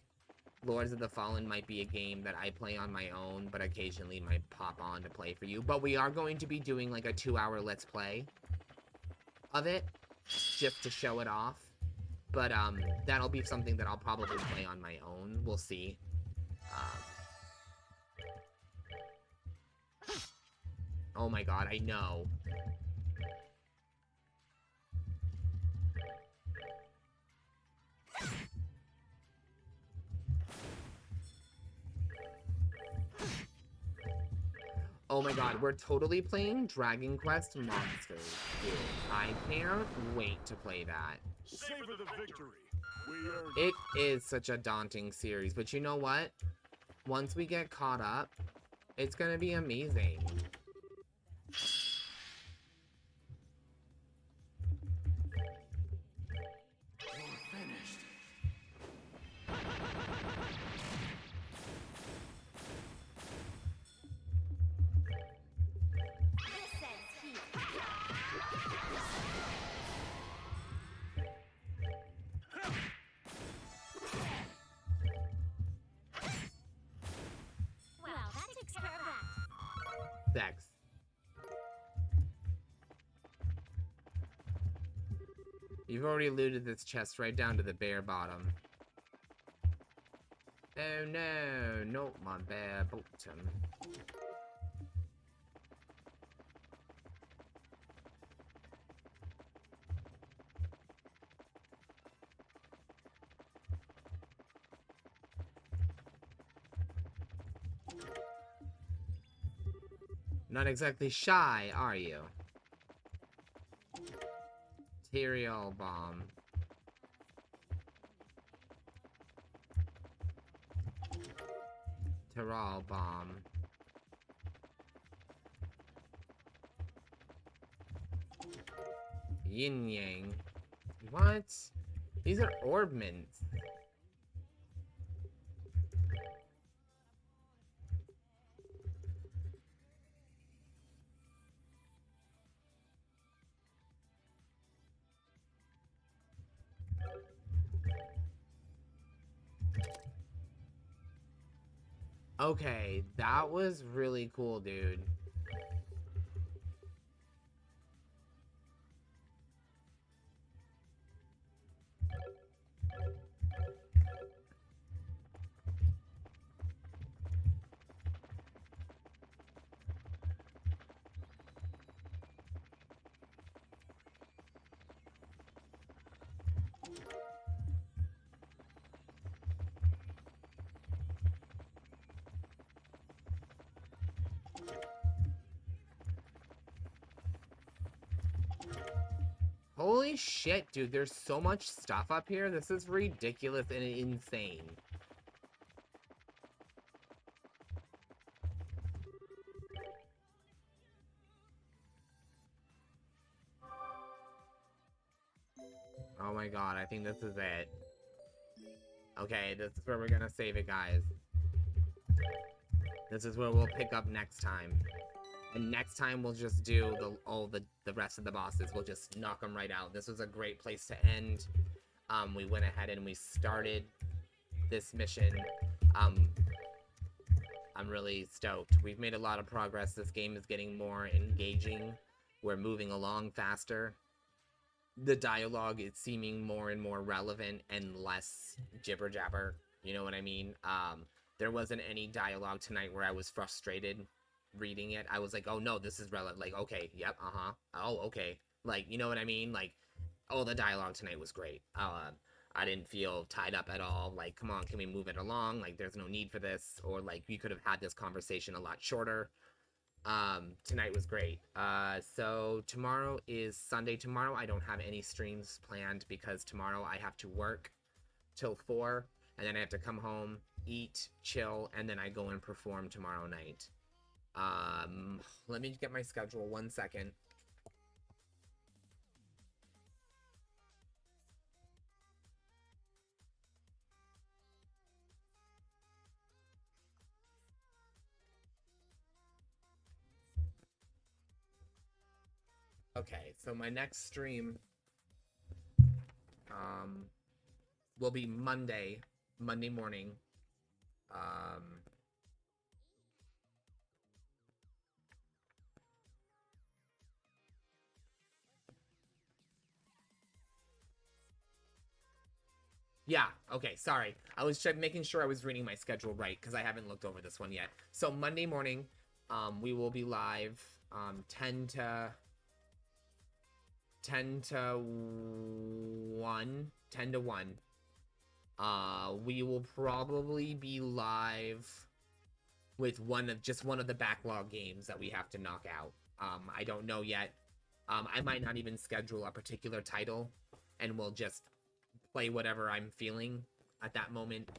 Speaker 1: Lords of the Fallen might be a game that I play on my own, but occasionally might pop on to play for you. But we are going to be doing like a 2-hour Let's Play of it, just to show it off. But that'll be something that I'll probably play on my own. We'll see. Oh my god, I know. Oh my god, we're totally playing Dragon Quest Monsters, dude. I can't wait to play that.
Speaker 6: Savor the victory. We earned
Speaker 1: It is such a daunting series, but you know what? Once we get caught up, it's gonna be amazing.
Speaker 2: You're finished.
Speaker 3: This ends here. Well, that takes care of that.
Speaker 1: Sex. You've already looted this chest right down to the bare bottom. Oh no, not my bare bottom. Not exactly shy, are you? Material bomb. Terral bomb. Yin Yang. What? These are orb mints. Okay, that was really cool, dude. Holy shit, dude, there's so much stuff up here. This is ridiculous and insane. Oh my god, I think this is it. Okay, this is where we're gonna save it, guys. This is where we'll pick up next time. And next time we'll just do the rest of the bosses. We'll just knock them right out. This was a great place to end. We went ahead and we started this mission. I'm really stoked. We've made a lot of progress. This game is getting more engaging. We're moving along faster. The dialogue is seeming more and more relevant and less jibber jabber. You know what I mean? There wasn't any dialogue tonight where I was frustrated reading it. I was like, oh no, this is relevant. Like, okay, yep, oh, okay. Like, you know what I mean? Like, oh, the dialogue tonight was great. I didn't feel tied up at all. Like, come on, can we move it along? Like, there's no need for this. Or like, we could have had this conversation a lot shorter. Tonight was great. So tomorrow is Sunday. Tomorrow I don't have any streams planned because tomorrow I have to work till 4, and then I have to come home, eat, chill, and then I go and perform tomorrow night. Let me get my schedule 1 second. Okay, so my next stream will be Monday morning. Yeah, okay, sorry. I was making sure I was reading my schedule right because I haven't looked over this one yet. So Monday morning, we will be live 10 to 1, 10 to 1. We will probably be live with one of the backlog games that we have to knock out. I don't know yet. I might not even schedule a particular title, and we'll just play whatever I'm feeling at that moment.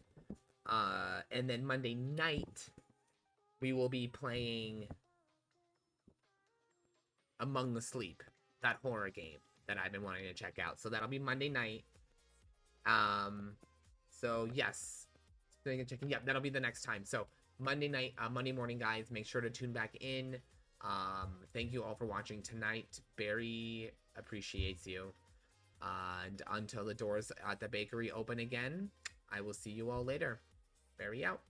Speaker 1: And then Monday night, we will be playing Among the Sleep, that horror game that I've been wanting to check out. So that'll be Monday night. So yes, checking. Yep, that'll be the next time. So Monday night, Monday morning, guys. Make sure to tune back in. Thank you all for watching tonight. Barry appreciates you. And until the doors at the bakery open again, I will see you all later. Barry out.